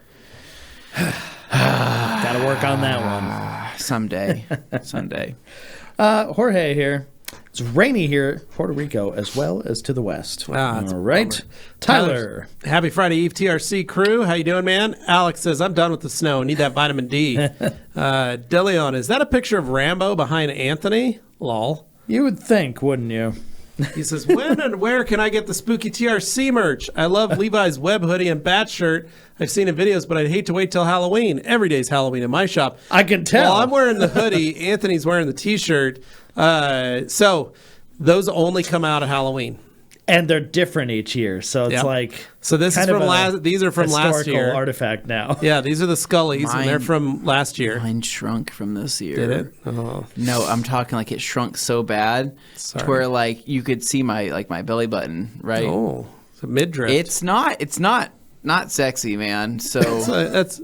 Got to work on that one. Someday. Jorge here. It's rainy here in Puerto Rico as well as to the west. Wow, all right. Tyler. Happy Friday Eve, TRC crew. How you doing, man? Alex says, I'm done with the snow. Need that vitamin D. DeLeon, is that a picture of Rambo behind Anthony? Lol. You would think, wouldn't you? He says, when and where can I get the spooky TRC merch? I love Levi's web hoodie and bat shirt. I've seen in videos, but I'd hate to wait till Halloween. Every day's Halloween in my shop. I can tell. Well, I'm wearing the hoodie. Anthony's wearing the T-shirt. So those only come out at Halloween. And they're different each year, so it's like so. This is from last. These are from last year. Historical artifact now. Yeah, these are the Scullies, and they're from last year. Mine shrunk from this year. Did it? Oh. No, I'm talking like it shrunk so bad to where like you could see my belly button, right? Oh, it's a midriff. It's not sexy, man. So that's.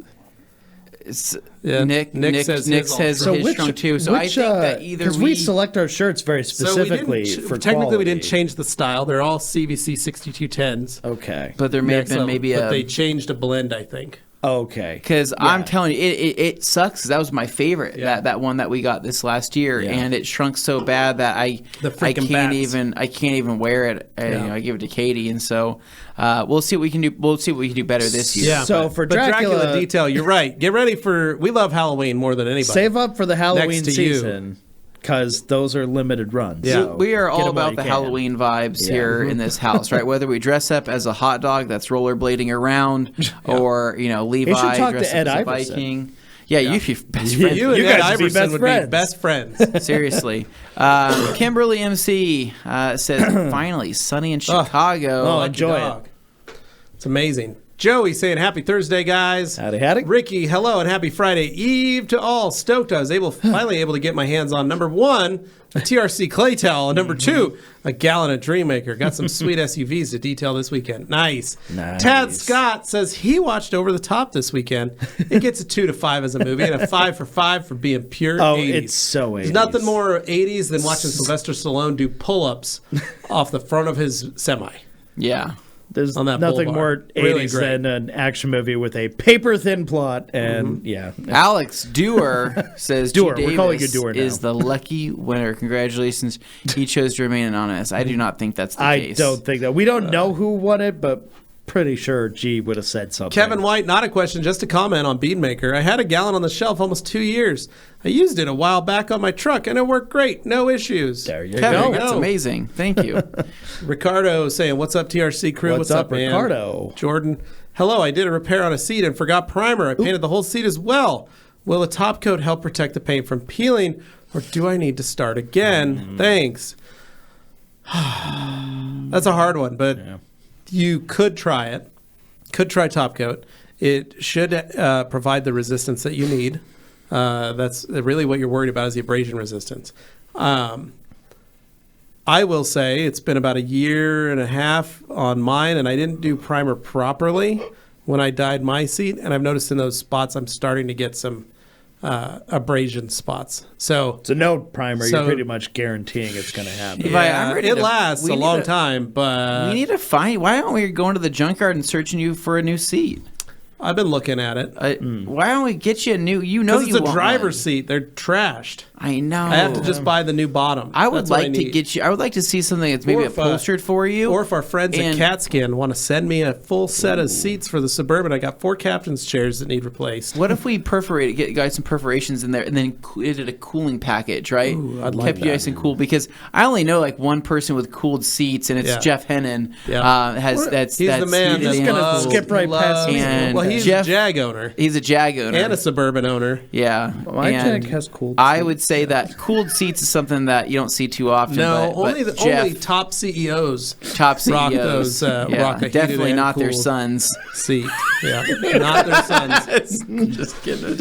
Nick says his shrunk too. So I think that either because we select our shirts very specifically for technically we didn't change the style. They're all CVC 6210s. Okay, but there may have been but they changed a blend, I think. Okay, because I'm telling you, it sucks. 'Cause that was my favorite. That one that we got this last year, and it shrunk so bad that I can't even wear it. I give it to Katie, and so we'll see what we can do. We'll see what we can do better this year. Yeah. So for Dracula detail, you're right. Get ready for. We love Halloween more than anybody. Save up for the Halloween season. Because those are limited runs. Yeah. So we are all about the Halloween vibes here in this house, right? Whether we dress up as a hot dog that's rollerblading around, or Levi dressed up as a Viking. Yeah, you'd be best friends. You and Ed Iverson would be best friends. Seriously. Kimberly MC says, finally, sunny in Chicago. Enjoy it. It's amazing. Joey saying happy Thursday, guys. Howdy. Ricky, hello and happy Friday Eve to all. Stoked I was finally able to get my hands on number 1, a TRC clay towel, and number 2, a gallon of Dreammaker. Got some sweet SUVs to detail this weekend. Nice. Tad Scott says he watched Over the Top this weekend. It gets a 2 to 5 as a movie and a 5 for 5 for being pure 80s. It's so 80s. There's nothing more 80s than watching Sylvester Stallone do pull-ups off the front of his semi. Yeah. There's on that nothing boulevard. more 80s Really than an action movie with a paper-thin plot, and Alex Dewar says Dewar, G. we're calling you Davis Dewar now. is the lucky winner. Congratulations. He chose to remain anonymous. I do not think that's the case. I don't think that. We don't know who won it, but pretty sure G would have said something. Kevin White, not a question, just a comment on Beanmaker. I had a gallon on the shelf almost 2 years. I used it a while back on my truck, and it worked great. No issues. There you Kevin, go. that's amazing. Thank you. Ricardo saying, what's up, TRC crew? What's up, man? Ricardo? Jordan, hello. I did a repair on a seat and forgot primer. I painted the whole seat as well. Will a top coat help protect the paint from peeling, or do I need to start again? Thanks. That's a hard one, but you could try it. Could try top coat. It should provide the resistance that you need. That's really what you're worried about is the abrasion resistance. I will say it's been about 1.5 years on mine, and I didn't do primer properly when I dyed my seat, and I've noticed in those spots I'm starting to get some abrasion spots. So no primer, you're pretty much guaranteeing it's going to happen. Yeah, it lasts a long time, but we need to find. Why aren't we going to the junkyard and searching you for a new seat? I've been looking at it. Why don't we get you a new? Because it's a driver's seat. They're trashed. I know. I have to just buy the new bottom. I would like to get you. I would like to see something that's maybe upholstered for you. Or if our friends at Catskin want to send me a full set of seats for the Suburban, I got 4 captain's chairs that need replaced. What if we perforated, get guys some perforations in there, and then did a cooling package, right? Ooh, I'd Kept you nice and cool, because I only know like one person with cooled seats, and it's Jeff Hennon. Yeah. He's the man. He's just gonna skip right past me. Well, he's a Jag owner. He's a Jag owner and a Suburban owner. Yeah, my Jag has cooled. I would say that cooled seats is something that you don't see too often. No, but only top CEOs. Rock those. Rock a definitely not their sons. Seat. Yeah, not their sons. Just kidding.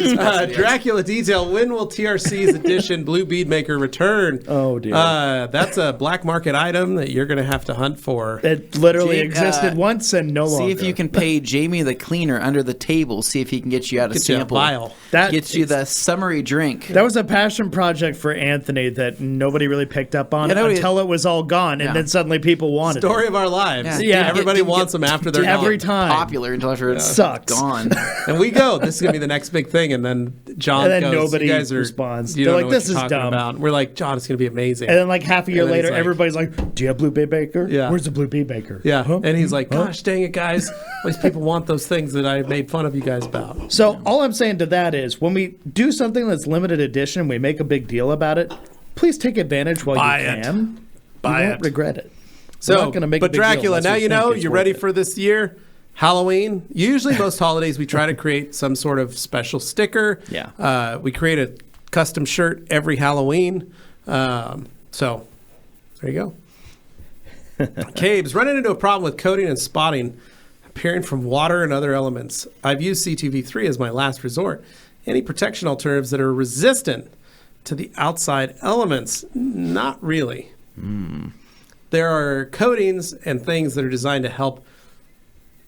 Dracula Detail. When will TRC's edition Blue Beadmaker return? Oh dear. That's a black market item that you're going to have to hunt for. It literally existed once and no longer. See if you can pay Jamie the cleaner under the table. See if he can get you out a sample. That gets you the summary drink. That was a passion project for Anthony that nobody really picked up on until it was all gone, and then suddenly people wanted it. Story of our lives. Yeah. Everybody wants them after they're every time popular until it's sucks. Gone. And we go. This is gonna be the next big thing, and then John and then goes. Nobody you guys responds. You They're don't like, know "This what is you're dumb." talking about. We're like, John, it's gonna be amazing. And then like half a year later, like, everybody's like, "Do you have Blue Beadmaker? Yeah. Where's the Blue Beadmaker?" Yeah. Huh? And he's like, "Gosh, dang it, guys! All these people want those things that I made fun of you guys about." So all I'm saying to that is, when we do something that's limited edition, we make a big deal about it. Please take advantage while you can. Buy you won't regret it. So, but Dracula, now you know you're ready it. for this year. Halloween. Usually, most holidays we try to create some sort of special sticker. Yeah. We create a custom shirt every Halloween. So there you go. Cabes, running into a problem with coating and spotting appearing from water and other elements. I've used CTV3 as my last resort. Any protection alternatives that are resistant to the outside elements? Not really. There are coatings and things that are designed to help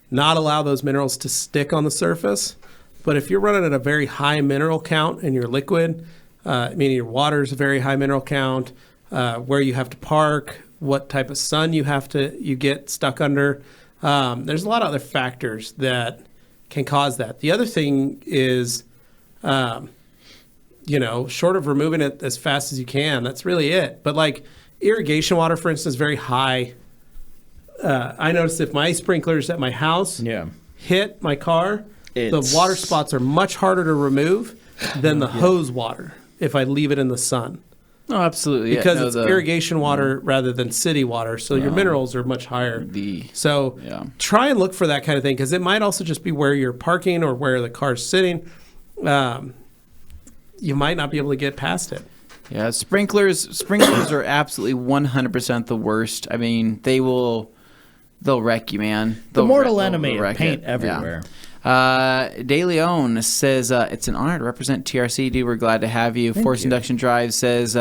not allow those minerals to stick on the surface. But if you're running at a very high mineral count in your liquid, meaning your water is a very high mineral count, where you have to park, what type of sun you get stuck under, there's a lot of other factors that can cause that. The other thing is, short of removing it as fast as you can, that's really it. But like irrigation water, for instance, is very high. I noticed if my sprinklers at my house hit my car, the water spots are much harder to remove than the hose water if I leave it in the sun. Oh, absolutely. Because it's irrigation water rather than city water, so your minerals are much higher. Try and look for that kind of thing, because it might also just be where you're parking or where the car's sitting. You might not be able to get past it. Yeah, sprinklers are absolutely 100% the worst. I mean, they will They'll wreck you, man. The mortal enemy of paint everywhere. Yeah. De Leon says, it's an honor to represent TRC, dude. We're glad to have you. Force Induction Drive says,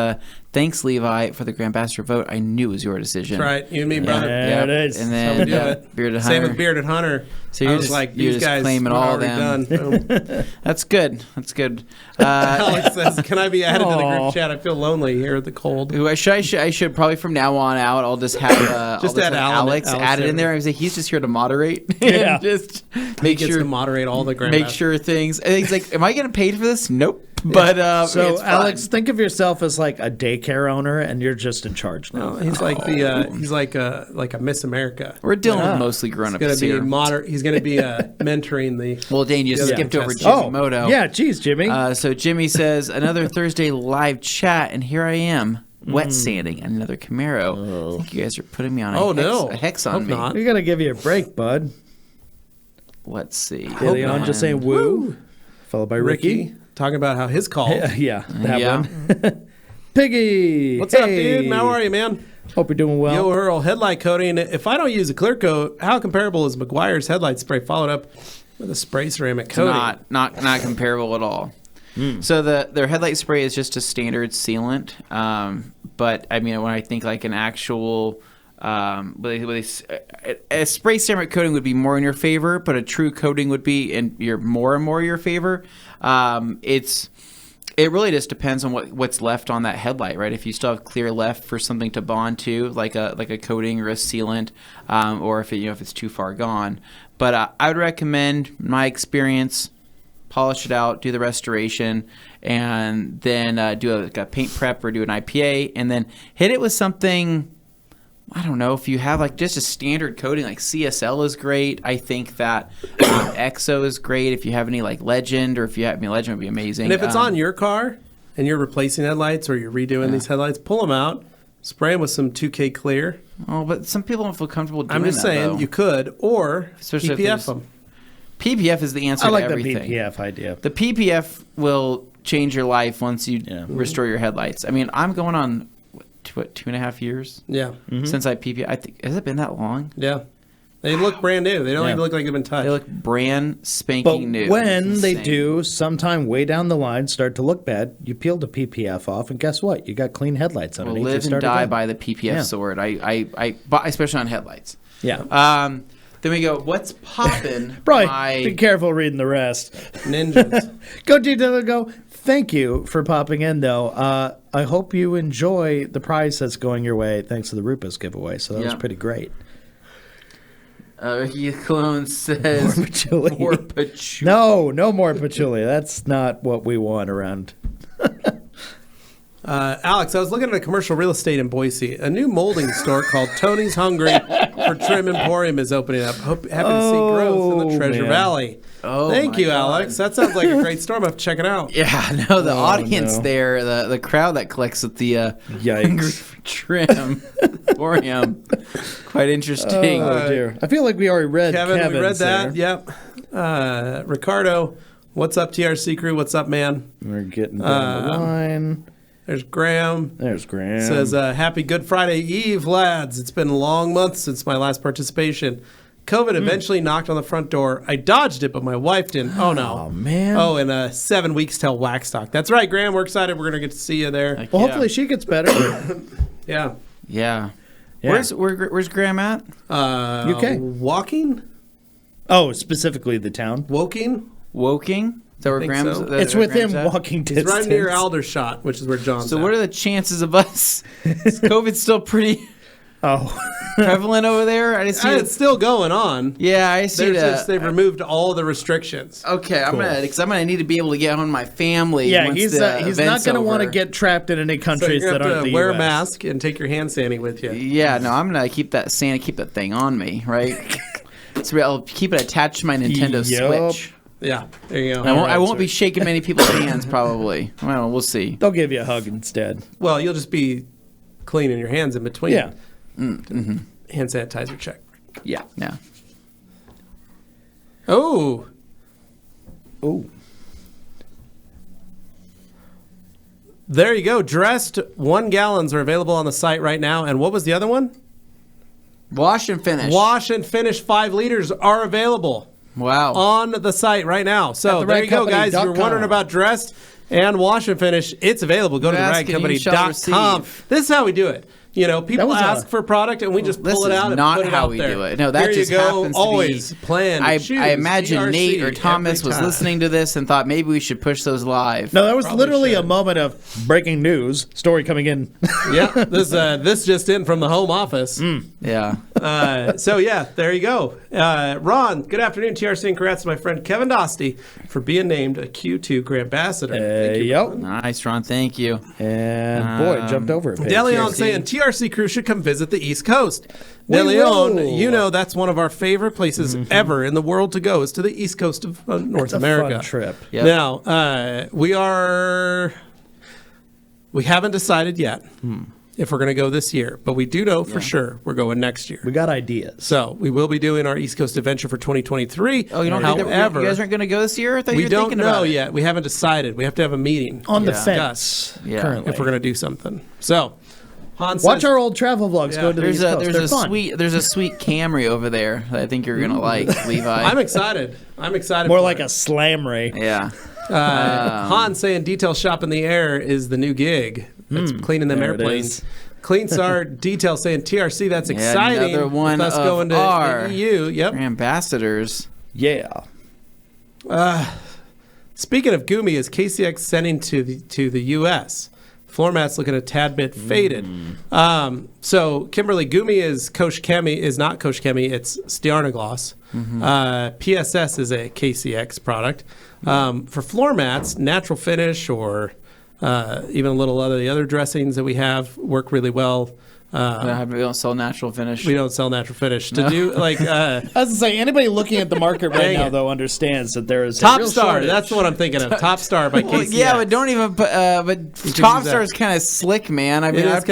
thanks, Levi, for the Grandmaster vote. I knew it was your decision. That's right. You and me, brother. Yeah, it is. And then Bearded Hunter. Same with Bearded Hunter. So you're these guys claiming all of them. Done. That's good. That's good. Alex says, can I be added to the group chat? I feel lonely here at the cold. I should probably from now on out, I'll just have add Alex added in there. I say he's just here to moderate. Yeah. Just make sure to moderate all the Grandmaster. Make sure things. And he's like, am I getting paid for this? Nope. But so Alex, think of yourself as like a daycare owner, and you're just in charge now. No, he's like he's like a Miss America. We're dealing with mostly grown-ups here. He's going to be mentoring the. Well, Dane, you skipped over Jimmy Moto. Yeah, geez, Jimmy. So Jimmy says another Thursday live chat, and here I am. Wet sanding another Camaro. I think you guys are putting me on a hex on me. We got to give you a break, bud. Let's see. Leon just saying woo. Followed by Ricky. Talking about how his call. Yeah, that one. Piggy. What's up, dude? How are you, man? Hope you're doing well. Yo, Earl, headlight coating. If I don't use a clear coat, how comparable is McGuire's headlight spray followed up with a spray ceramic coating? Not comparable at all. So their headlight spray is just a standard sealant. But I mean, when I think like an actual a spray ceramic coating would be more in your favor, but a true coating would be in more and more your favor. It really just depends on what's left on that headlight, right? If you still have clear left for something to bond to, like a coating or a sealant, or if it's too far gone. But I would recommend, in my experience, polish it out, do the restoration, and then do a paint prep or do an IPA, and then hit it with something. I don't know, if you have like just a standard coating, like CSL is great. I think that EXO is great. If you have any like Legend, or if you have Legend would be amazing. And if it's on your car and you're replacing headlights or you're redoing these headlights, pull them out, spray them with some 2K clear. Oh, but some people don't feel comfortable doing that. I'm just saying though. You could, or especially PPF them. PPF is the answer to everything. I like the PPF idea. The PPF will change your life once you restore your headlights. I mean, I'm going on 2.5 years? Yeah. Since I PPF. I think, has it been that long? Yeah. They look brand new. They don't even look like they've been touched. They look brand spanking new. When they do, sometime way down the line, start to look bad, you peel the PPF off, and guess what? You got clean headlights underneath. Live and die by the PPF sword. I especially on headlights. Yeah. Then we go, what's poppin'? Be careful reading the rest. Ninjas. Go, G. Go. Thank you for popping in, though. I hope you enjoy the prize that's going your way thanks to the Rupus giveaway. So that was pretty great. Ricky Clone says more patchouli. More patchouli. No more patchouli. That's not what we want around. Alex, I was looking at a commercial real estate in Boise. A new molding store called Tony's Hungry for Trim Emporium is opening up. Happy to see growth in the Treasure Valley. Thank you, God. Alex. That sounds like a great store. I'm going to have to check it out. Yeah, no, the audience there, the crowd that collects at the Hungry for Trim Emporium. Quite interesting. Oh, dear. I feel like we already read Kevin's we read that. There. Yep. Ricardo, what's up, TRC crew? What's up, man? We're getting down the line. There's Graham. Says, happy Good Friday Eve, lads. It's been a long month since my last participation. COVID eventually knocked on the front door. I dodged it, but my wife didn't. Oh, no. Oh, man. Oh, and 7 weeks till Waxstock. That's right, Graham. We're excited. We're going to get to see you there. Well, hopefully she gets better. Yeah. Where's Graham at? UK. Walking? Oh, specifically the town. Woking? Is that where Graham's? So. It's within walking distance. It's right near Aldershot, which is where John's So what are the chances of us? Is COVID still pretty prevalent over there? I didn't see it's still going on. Yeah, I see that. They've removed all the restrictions. Okay, I'm gonna need to be able to get home to my family. Yeah, once he's not gonna want to get trapped in any countries that aren't the wear US. a mask and take your hand sanitizer with you. Yeah, no, I'm gonna keep that thing on me, right? So I'll keep it attached to my Nintendo Switch. Yeah, there you go. I won't be shaking many people's hands, probably. Well, we'll see. They'll give you a hug instead. Well, you'll just be cleaning your hands in between. Yeah. Mm-hmm. Hand sanitizer check. Yeah. Oh. There you go. Dressed 1 gallons are available on the site right now. And what was the other one? Wash and finish. Wash and finish 5 liters are available. Wow. On the site right now. So there you go, guys. If you're wondering about Dressed and Wash and Finish, it's available. Go to theragcompany.com. This is how we do it. You know, people ask for a product and we just pull it out and put it out there. This is not how we do it. No, that just happens always to be. Planned. I imagine DRC Nate or Thomas was listening to this and thought maybe we should push those live. No, that was literally a moment of breaking news, story coming in. Yeah, this just in from the home office. Yeah. So, yeah, there you go. Ron, good afternoon, TRC, and congrats to my friend Kevin Dostie for being named a Q2 Grand Ambassador. Thank you, Ron. Nice, Ron. Thank you. And, boy, jumped over it. DeLeon saying TRC crew should come visit the East Coast. DeLeon, you know that's one of our favorite places ever in the world to go is to the East Coast of North America. Fun trip. Yep. Now, we haven't decided yet if we're going to go this year, but we do know for sure we're going next year. We got ideas. So we will be doing our East Coast adventure for 2023. Oh, you don't think that you guys aren't going to go this year? I thought you were thinking about it. We don't know yet. We haven't decided. We have to have a meeting on the fence currently if we're going to do something. So watch our old travel vlogs. Go to the East Coast. There's a sweet Camry over there that I think you're gonna like, Levi. I'm excited. More like a Slamry. Yeah. Han saying detail shop in the air is the new gig. That's cleaning them airplanes. Clean Star Detail saying TRC. That's exciting. Another one with us of going to our the EU. Yep. ambassadors. Yeah. Speaking of Gumi, is KCX sending to the US? Floor mat's looking a tad bit faded. So Kimberly, Gumi is not Coach Chemi. It's Stiarnagloss. PSS is a KCX product. For floor mats, natural finish or even a little the other dressings that we have work really well. We don't sell natural finish. We don't sell natural finish. To do like I was gonna say anybody looking at the market right now though understands that there is Top Star. That's what I'm thinking of. Top Star by KCX. Yeah, but don't even put. But Top Star is kind of slick, man. I mean, I'd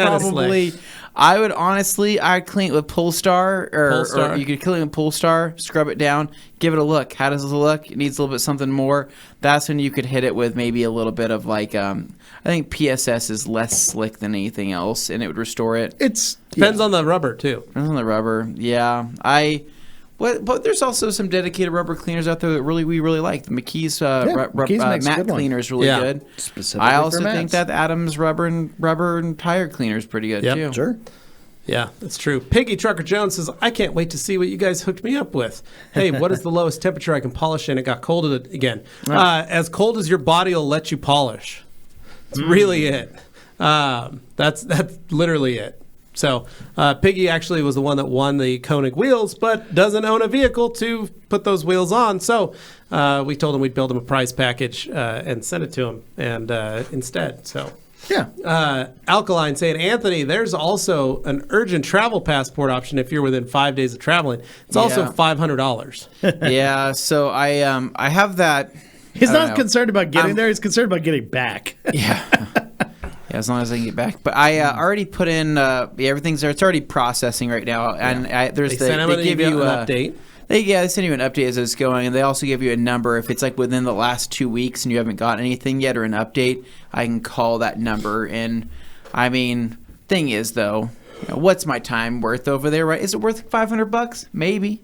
clean it with Polestar, or you could clean it with Polestar, scrub it down, give it a look. How does it look? It needs a little bit something more. That's when you could hit it with maybe a little bit of like, I think PSS is less slick than anything else, and it would restore it. It depends on the rubber too. Depends on the rubber, yeah. But there's also some dedicated rubber cleaners out there that we really like. The McKee's, matte cleaner is really good. I also think that Adams rubber and tire cleaner is pretty good too. Sure. Yeah, that's true. Piggy Trucker Jones says, I can't wait to see what you guys hooked me up with. Hey, what is the lowest temperature I can polish in? It got cold again. As cold as your body will let you polish. That's really it. That's literally it. So Piggy actually was the one that won the Koenig wheels, but doesn't own a vehicle to put those wheels on. So we told him we'd build him a prize package and send it to him and instead. So yeah. Alkaline saying, Anthony, there's also an urgent travel passport option if you're within 5 days of traveling. It's also $500. Yeah. So I have that. He's not concerned about getting there. He's concerned about getting back. Yeah. Yeah, as long as I can get back. But I already put in everything's there. It's already processing right now. And they give you an update. They send you an update as it's going, and they also give you a number. If it's like within the last 2 weeks and you haven't got anything yet or an update, I can call that number. And I mean, thing is though, what's my time worth over there? Right? Is it worth $500? Maybe.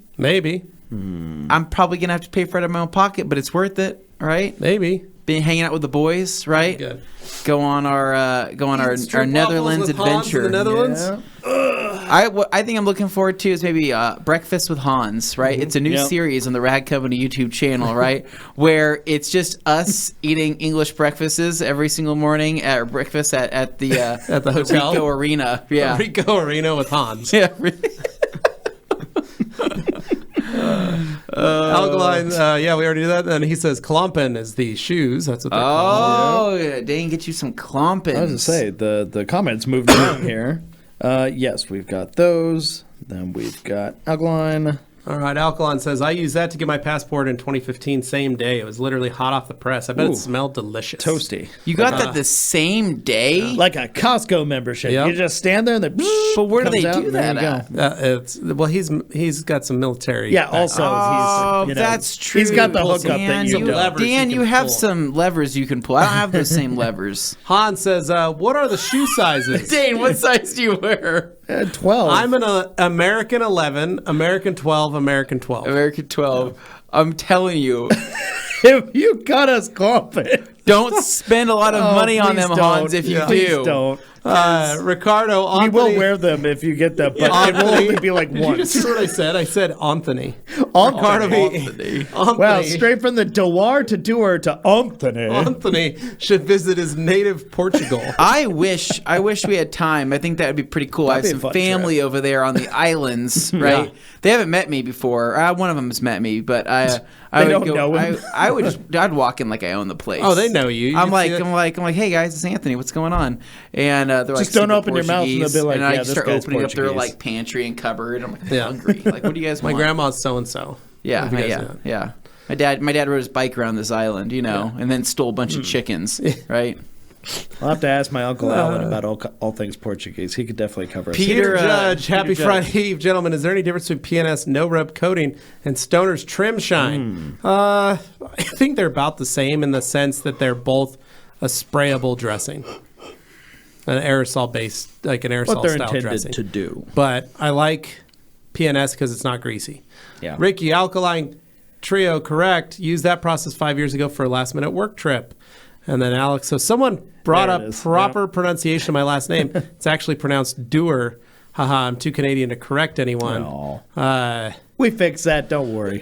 I'm probably gonna have to pay for it out of my own pocket, but it's worth it, right? Maybe. Been hanging out with the boys, right? Good. Go on our Netherlands adventure. The Netherlands. Yeah. I think I'm looking forward to is maybe breakfast with Hans, right? It's a new series on the Rag Company YouTube channel, right? Where it's just us eating English breakfasts every single morning at breakfast at the at the hotel Rico Arena. Yeah, Rico Arena with Hans. Yeah. Really. Alkaline, we already did that. And he says Klompen is the shoes. That's what they're called. Oh, Dane, get you some Klompens. I was going to say, the comments moved around here. Yes, we've got those. Then we've got Alkaline. All right, Alkaline says, I used that to get my passport in 2015, same day. It was literally hot off the press. I bet it smelled delicious. Toasty. You got that the same day? Like a Costco membership. Yep. You just stand there and but where do they do that at? He's got some military. Yeah, also. That's true. He's got the hookup that you don't. Dan, you have some levers you can pull. I don't have those same levers. Han says, what are the shoe sizes? Dane, what size do you wear? 12. I'm an American 11, American 12, American 12. American 12. I'm telling you. If you got us confident. Don't spend a lot of money on them, Hans, if you do. Please don't. Ricardo, Anthony. You will wear them if you get them, but it will only be like Did you once. just hear what I said? I said Anthony. Anthony. Wow, straight from the Doer to Doer to Anthony. Anthony should visit his native Portugal. I wish we had time. I think that would be pretty cool. I have some family over there on the islands, right? Yeah. They haven't met me before. One of them has met me, but I don't would go. know him. I'd walk in like I own the place. Oh, they know you. I'm like, hey guys, it's Anthony. What's going on? And they're like, Just don't open your mouth and they'll be like, and I yeah, this start guy's opening up their Portuguese. like pantry and cupboard. I'm like, I'm hungry. Like, what do you guys My want? grandma's so and so. Yeah. My dad rode his bike around this island, and then stole a bunch of chickens, right? I'll have to ask my Uncle Alan about all things Portuguese. He could definitely cover us. Peter Judge, happy Friday Eve, gentlemen. Is there any difference between PNS no rub coating and Stoner's trim shine? I think they're about the same in the sense that they're both a sprayable dressing, an aerosol based, like an aerosol What they're style intended dressing. to do. But I like PNS because it's not greasy. Yeah. Ricky, Alkaline Trio, correct. Used that process 5 years ago for a last minute work trip. And then Alex, so someone brought There it up is. proper pronunciation of my last name. It's actually pronounced Doer. Haha, I'm too Canadian to correct anyone. No. We fixed that. Don't worry.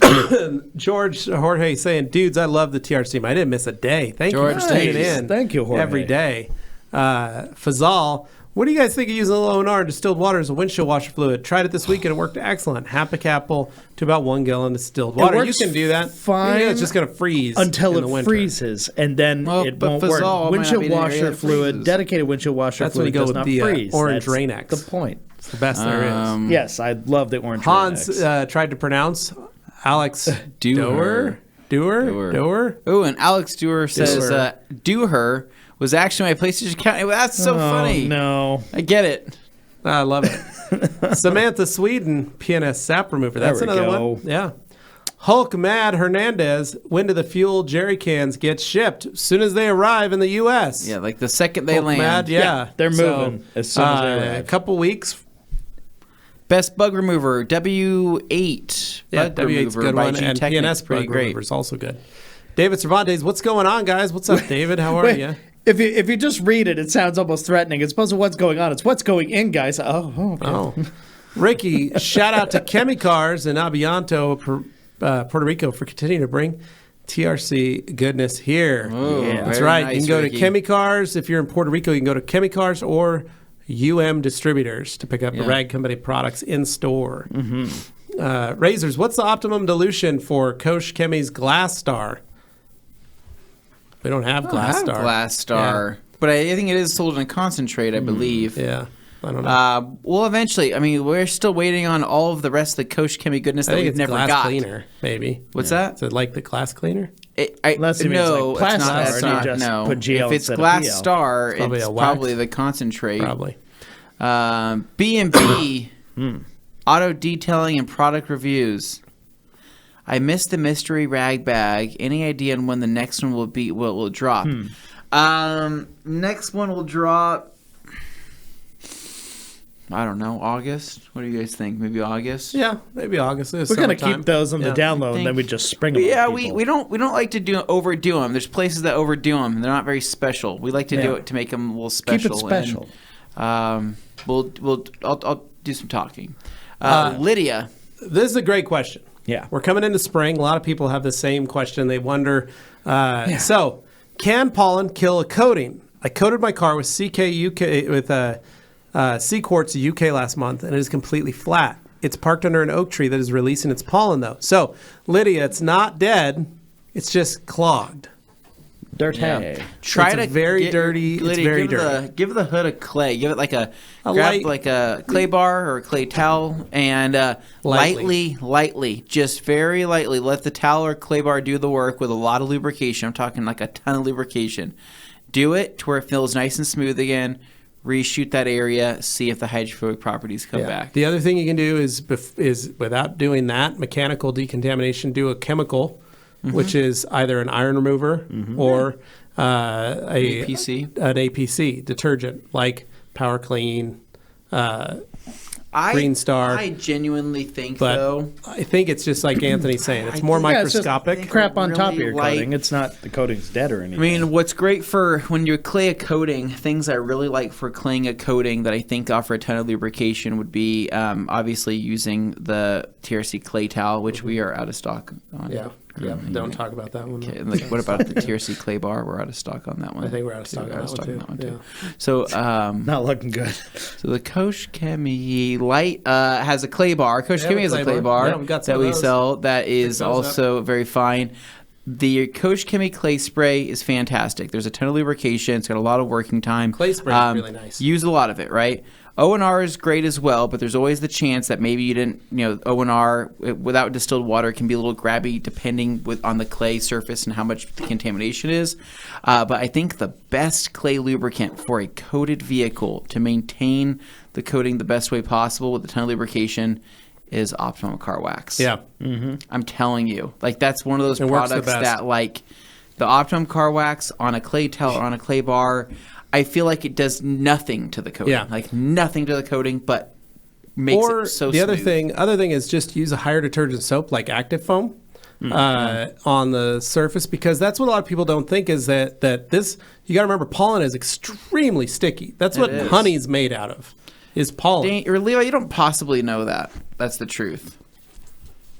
George Jorge saying, dudes, I love the TRC team. I didn't miss a day. Thank George, you for staying nice. in. Thank you, Jorge. Every day. Fazal, what do you guys think of using a low NR and distilled water as a windshield washer fluid? Tried it this week and it worked excellent. Half a capful to about 1 gallon distilled water. You works can do that. fine Yeah, it's just going to freeze until in the it winter. freezes, and then it but won't Fazal work. might not Windshield be in an area washer that fluid, freezes. dedicated windshield washer That's when you fluid go does with not the freeze. orange That's Rain-X. the point. It's the best there is. Yes, I love the orange Hans Rain-X. tried to pronounce Alex Doer. Doer. Oh, and Alex Doer says, Doer. "Do her" was actually my PlayStation account. That's so funny. No. I get it. I love it. Samantha Sweden, PNS sap remover. That's There we another go. one. Yeah. Hulk Mad Hernandez, when do the fuel jerry cans get shipped? As soon as they arrive in the U.S. Yeah, like the second they Hulk land. Mad, yeah. they're moving as soon as they A arrive. couple weeks. Best bug remover, W8. Yeah, Bug W8's a remover good by one. And G-Technics, PNS pretty bug great. remover is also good. David Cervantes, what's going on, guys? What's up, David? How are Wait, you? If you just read it, it sounds almost threatening. It's supposed to what's going on. It's what's going in, guys. Oh, okay. Oh. Ricky, shout out to Chemicars in Abianto, Puerto Rico for continuing to bring TRC goodness here. Yeah, That's very right. nice, you can go Ricky. to Chemicars. If you're in Puerto Rico, you can go to Chemicars or Distributors to pick up the Rag Company products in store. Razors, what's the optimum dilution for Koch Chemi's Glass Star? We don't have Glass Star. Glass Star. But I think it is sold in a concentrate, I believe. Yeah. I don't know. Well, eventually. I mean, we're still waiting on all of the rest of the Koch Chemi goodness I that think we've it's never glass got. cleaner, maybe. What's that? Is it like the glass cleaner? Unless you mean it's No, like it's not. Glass It's Star, not. you just No. put GL If it's instead of Glass PL. Star, It's probably it's a wax. probably the concentrate. Probably. B&B, auto detailing and product reviews. I missed the mystery rag bag. Any idea on when the next one will drop? Next one will drop. I don't know. August. What do you guys think? Maybe August. Yeah, maybe August. We're gonna keep those on the down low, and then we just spring them. Yeah, on people. we don't like to overdo them. There's places that overdo them. They're not very special. We like to do it to make them a little special. Keep it special. And, I'll do some talking. Lydia. This is a great question. Yeah. We're coming into spring. A lot of people have the same question. They wonder, so can pollen kill a coating? I coated my car with C Quartz UK last month, and it is completely flat. It's parked under an oak tree that is releasing its pollen, though. So, Lydia, it's not dead. It's just clogged. Dirty. Try It's to very dirty. Lydia, It's very give dirty. give the hood a clay. Give it like grab light- like a clay bar or a clay towel and lightly, just very lightly, let the towel or clay bar do the work with a lot of lubrication. I'm talking like a ton of lubrication. Do it to where it feels nice and smooth again. Reshoot that area. See if the hydrophobic properties come back. The other thing you can do is without doing that mechanical decontamination, do a chemical, which is either an iron remover or an APC detergent like Power Clean, Green Star. I genuinely think, but though. I think it's just like Anthony's saying. It's more microscopic. It's just crap on top of really your coating. It's not the coating's dead or anything. I mean, what's great for when you clay a coating, things I really like for claying a coating that I think offer a ton of lubrication would be obviously using the TRC clay towel, which we are out of stock on. Yeah. Don't talk about that one. Okay, like, what about the TRC clay bar? We're out of stock on that one. I think we're out of stock on that one too. So, not looking good. So the Koch Chemie Light has a clay bar. Koch Chemie has a clay bar that we sell that is also very fine. The Koch Chemie clay spray is fantastic. There's a ton of lubrication. It's got a lot of working time. Clay spray is really nice. Use a lot of it, right? O&R is great as well, but there's always the chance that maybe you didn't, O&R without distilled water can be a little grabby depending on the clay surface and how much the contamination is. But I think the best clay lubricant for a coated vehicle to maintain the coating the best way possible with a ton of lubrication is Optimum Car Wax. Yeah. Mm-hmm. I'm telling you. Like, that's one of those products that, like, the Optimum Car Wax on a clay towel or on a clay bar, I feel like it does nothing to the coating. Yeah. Like, nothing to the coating, but makes it so the smooth. other thing is just use a higher detergent soap like Active Foam on the surface, because that's what a lot of people don't think is that this, you got to remember, pollen is extremely sticky. That's what honey's made out of, is pollen. Dane, or Levi, you don't possibly know that. That's the truth.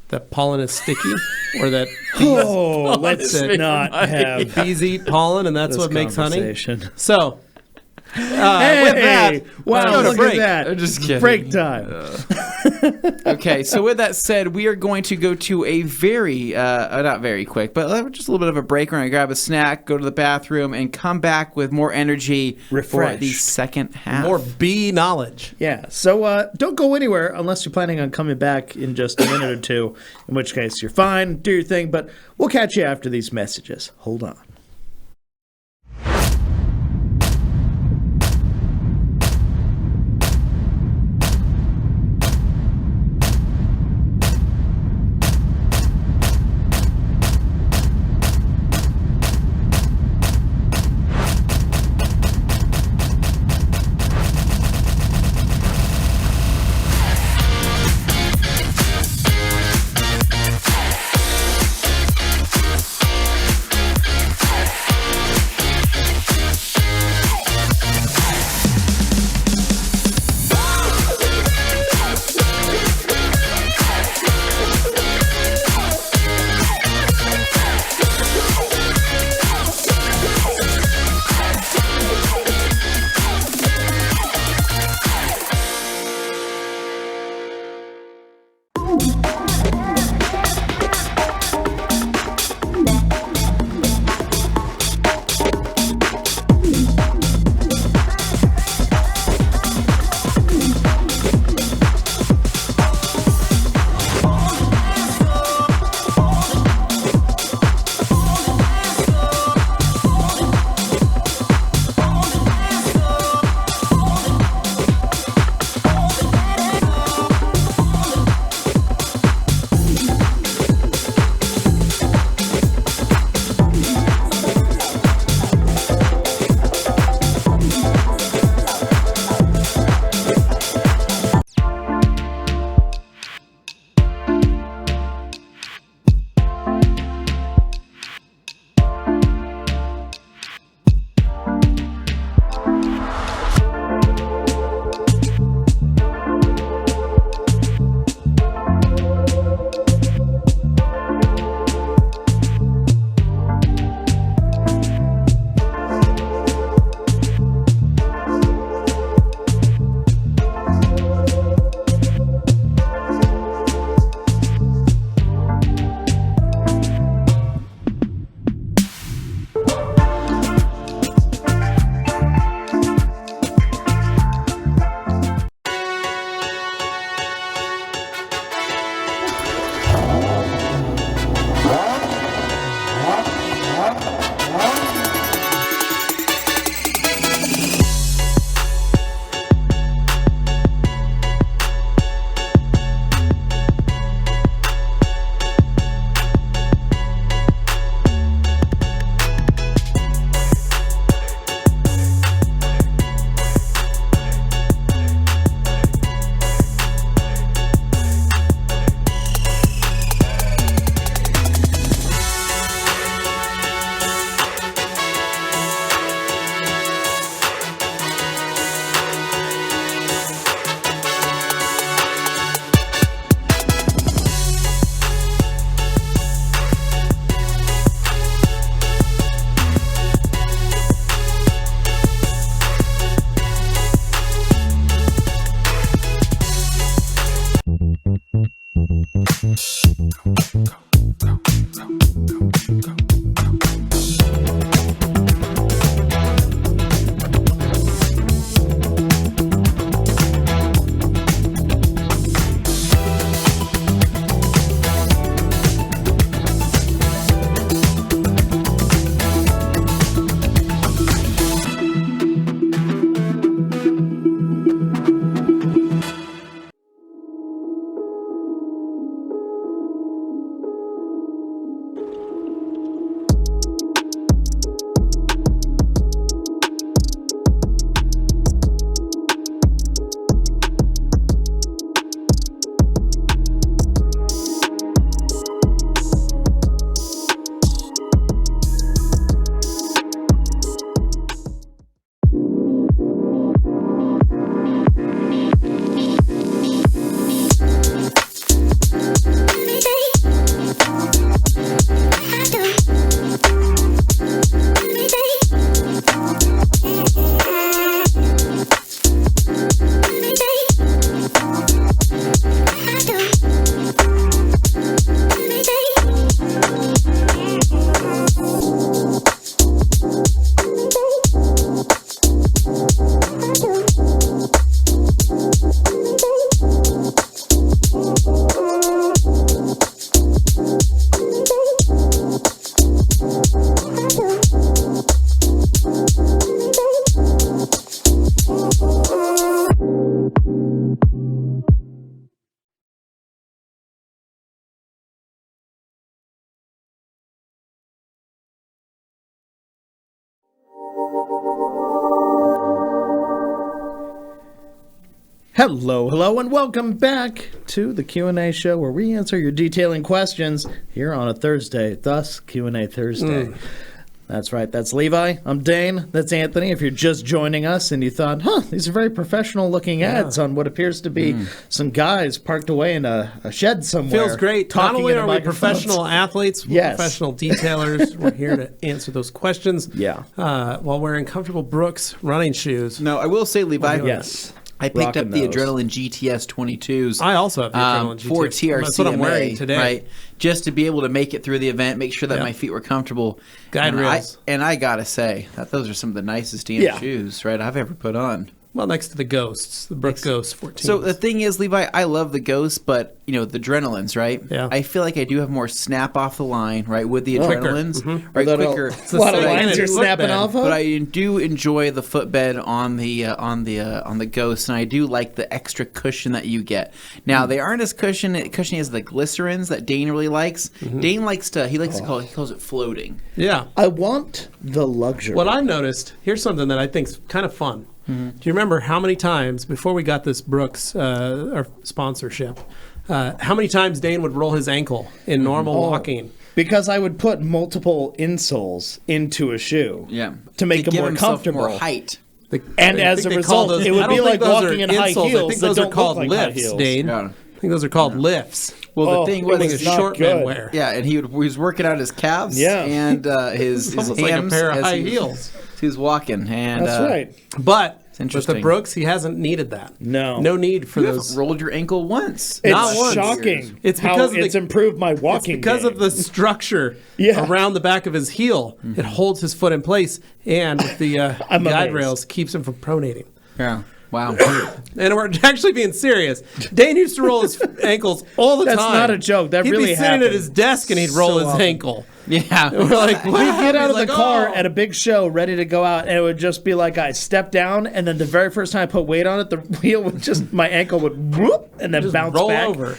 That pollen is sticky, or that let's not have bees eat pollen, and that's what makes honey. So, hey, with that, wow, look at that! I'm just kidding. Break time. Okay, so with that said, we are going to go to a very, not very quick, but just a little bit of a break. We're going to grab a snack, go to the bathroom, and come back with more energy for the second half. More bee knowledge. Yeah, so don't go anywhere unless you're planning on coming back in just a minute or two, in which case you're fine, do your thing, but we'll catch you after these messages. Hold on. Hello, and welcome back to the Q&A show where we answer your detailing questions here on a Thursday, thus Q&A Thursday. That's right, that's Levi. I'm Dane. That's Anthony. If you're just joining us and you thought, these are very professional-looking ads on what appears to be some guys parked away in a shed somewhere. Feels great. Not only are we professional athletes, we're professional detailers. We're here to answer those questions while wearing comfortable Brooks running shoes. No, I will say, Levi. Yes. I picked up the Adrenaline GTS 22s. I also have the Adrenaline GTS. For TRCMA. That's what I'm wearing today. Right? Just to be able to make it through the event, make sure that my feet were comfortable. Guide rails. And I got to say, that those are some of the nicest damn shoes, right, I've ever put on. Well, next to the Ghosts, the Brooks Ghost 14. So the thing is, Levi, I love the Ghosts, but, the Adrenalines, right? Yeah. I feel like I do have more snap off the line, right, with the Adrenalines. Right, quicker. A lot of lines you're snapping off of. But I do enjoy the footbed on the Ghost, and I do like the extra cushion that you get. Now, they aren't as cushiony as the glycerins that Dane really likes. Dane he calls it floating. Yeah. I want the luxury. What I've noticed, here's something that I think's kind of fun. Do you remember how many times, before we got this Brooks our sponsorship, how many times Dane would roll his ankle in normal walking? Because I would put multiple insoles into a shoe to make it more comfortable. More height. And as a result, it would be like walking in high heels. I think those are called lifts, Dane. Yeah. I think those are called lifts. Well, the thing was, a short man wear. Yeah, and he was working out his calves and his almost hams like a pair of high heels. He was walking, and that's right. But with the Brooks, he hasn't needed that. No need for those. Haven't rolled your ankle once. It's Not once. Shocking. It's because it's improved my walking. It's because game. of the structure around the back of his heel. It holds his foot in place, and with the guide rails keeps him from pronating. Yeah. Wow. And we're actually being serious. Dane used to roll his ankles all the time. That's not a joke. That really happened. He'd be sitting at his desk and he'd roll his ankle. Yeah. And we're like, we'd get out of the car at a big show ready to go out, and it would just be like I stepped down, and then the very first time I put weight on it, the wheel would just, my ankle would whoop, and then just bounce roll back. over.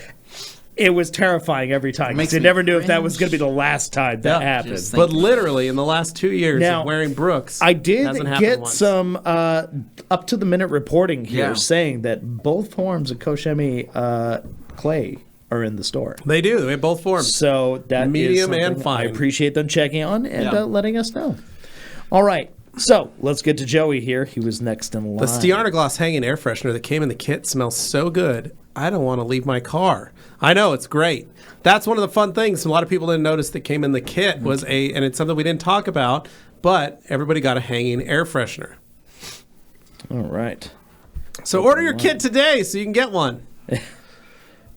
It was terrifying every time because you never knew if that was going to be the last time that happened. But literally, in the last 2 years of wearing Brooks, I did get once. some up-to-the-minute reporting here saying that both forms of Koshemi clay are in the store. They do. They have both forms. So that medium is and fine. I appreciate them checking on and letting us know. All right. So let's get to Joey here. He was next in line. The Stiarnagloss hanging air freshener that came in the kit smells so good. I don't want to leave my car. I know, it's great. That's one of the fun things a lot of people didn't notice that came in the kit and it's something we didn't talk about, but everybody got a hanging air freshener. All right. So order your kit today so you can get one.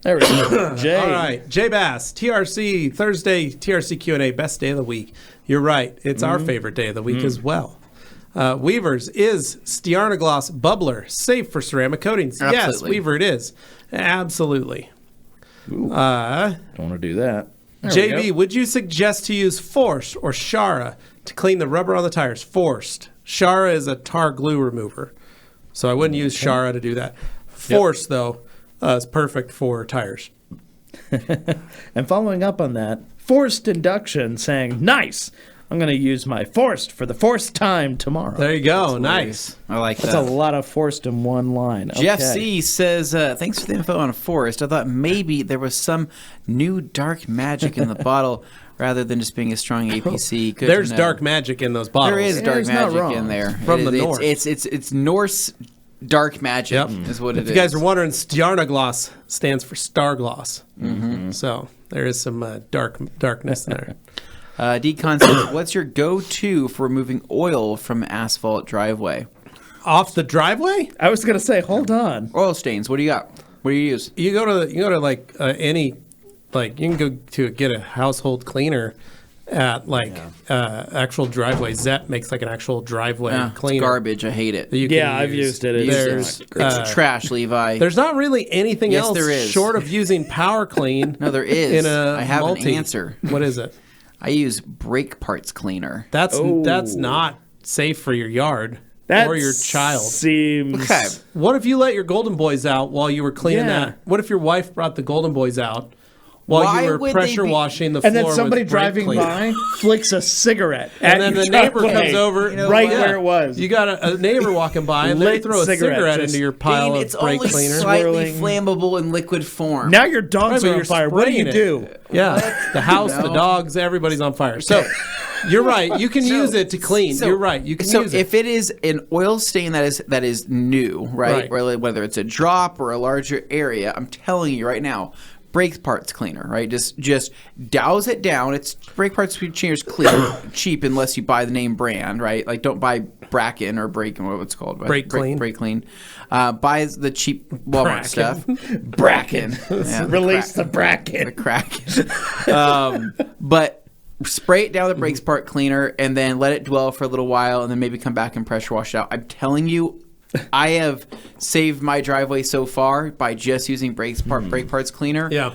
There we go. Jay. All right. Jay Bass, TRC, Thursday, TRC Q&A, best day of the week. You're right. It's our favorite day of the week as well. Weaver's is Stiarnagloss Bubbler, safe for ceramic coatings. Absolutely. Yes, Weaver it is. Absolutely. Don't want to do that. JB, would you suggest to use Forced or Shara to clean the rubber on the tires? Forced. Shara is a tar glue remover, so I wouldn't use Shara to do that. Forced, though, is perfect for tires. And following up on that, Forced Induction saying, nice. I'm going to use my Forced for the first time tomorrow. There you go. Nice. I like that. That's a lot of Forced in one line. Jeff C. says, thanks for the info on Forced. I thought maybe there was some new dark magic in the bottle rather than just being a strong APC. Good There's dark magic in those bottles. There is dark magic in there. From the North. It's Norse dark magic is what it is. If you guys are wondering, Stiarnagloss stands for star gloss. So there is some darkness there. Decon says, what's your go-to for removing oil from asphalt driveway? Off the driveway? I was going to say, hold on. Oil stains. What do you got? What do you use? You go to like any, like you can go to get a household cleaner at actual driveway. Zep makes like an actual driveway cleaner. It's garbage. I hate it. I've used it. It's trash, Levi. There's not really anything else there is. short of using Power Clean. No, there is. I have an answer. What is it? I use brake parts cleaner. That's not safe for your yard or your child. Seems okay. What if you let your Golden Boys out while you were cleaning that? What if your wife brought the Golden Boys out while you were pressure washing the floor. And then somebody with brake driving cleaner. by flicks a cigarette. And then the neighbor comes over where it was. You got a neighbor walking by, and they throw a cigarette into your pile of brake cleaner. It's slightly flammable in liquid form. Now your dogs are on fire. What do you do? Yeah, the house, the dogs, everybody's on fire. So you're right. You can use it to clean. You're right. You can use it. So if it is an oil stain that is new, right? Whether it's a drop or a larger area, I'm telling you right now, brake parts cleaner, right? Just douse it down. It's brake parts cleaner's cheap unless you buy the name brand, right? Like don't buy Bracken or Brake, what it's called, right? Brake Clean. Brake Clean. Buy the cheap Walmart stuff. Bracken. Yeah, Release the Bracken. The Kraken. But spray it down with the brakes part cleaner and then let it dwell for a little while and then maybe come back and pressure wash it out. I'm telling you, I have saved my driveway so far by just using brake parts cleaner. Yeah.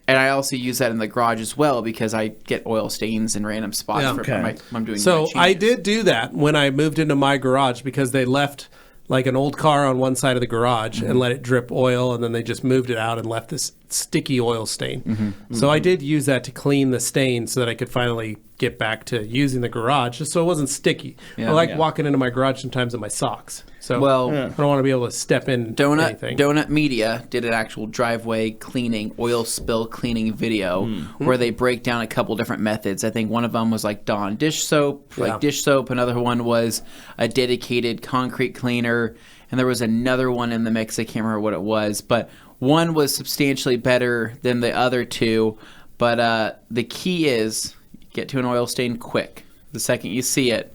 And I also use that in the garage as well because I get oil stains in random spots when I'm doing. So I did do that when I moved into my garage because they left like an old car on one side of the garage and let it drip oil, and then they just moved it out and left this sticky oil stain. So I did use that to clean the stain so that I could finally get back to using the garage just so it wasn't sticky. I like walking into my garage sometimes in my socks. So I don't want to be able to step in anything. Donut Media did an actual driveway cleaning, oil spill cleaning video where they break down a couple different methods. I think one of them was like Dawn dish soap, Another one was a dedicated concrete cleaner. And there was another one in the mix. I can't remember what it was. But one was substantially better than the other two. But the key is get to an oil stain quick. The second you see it,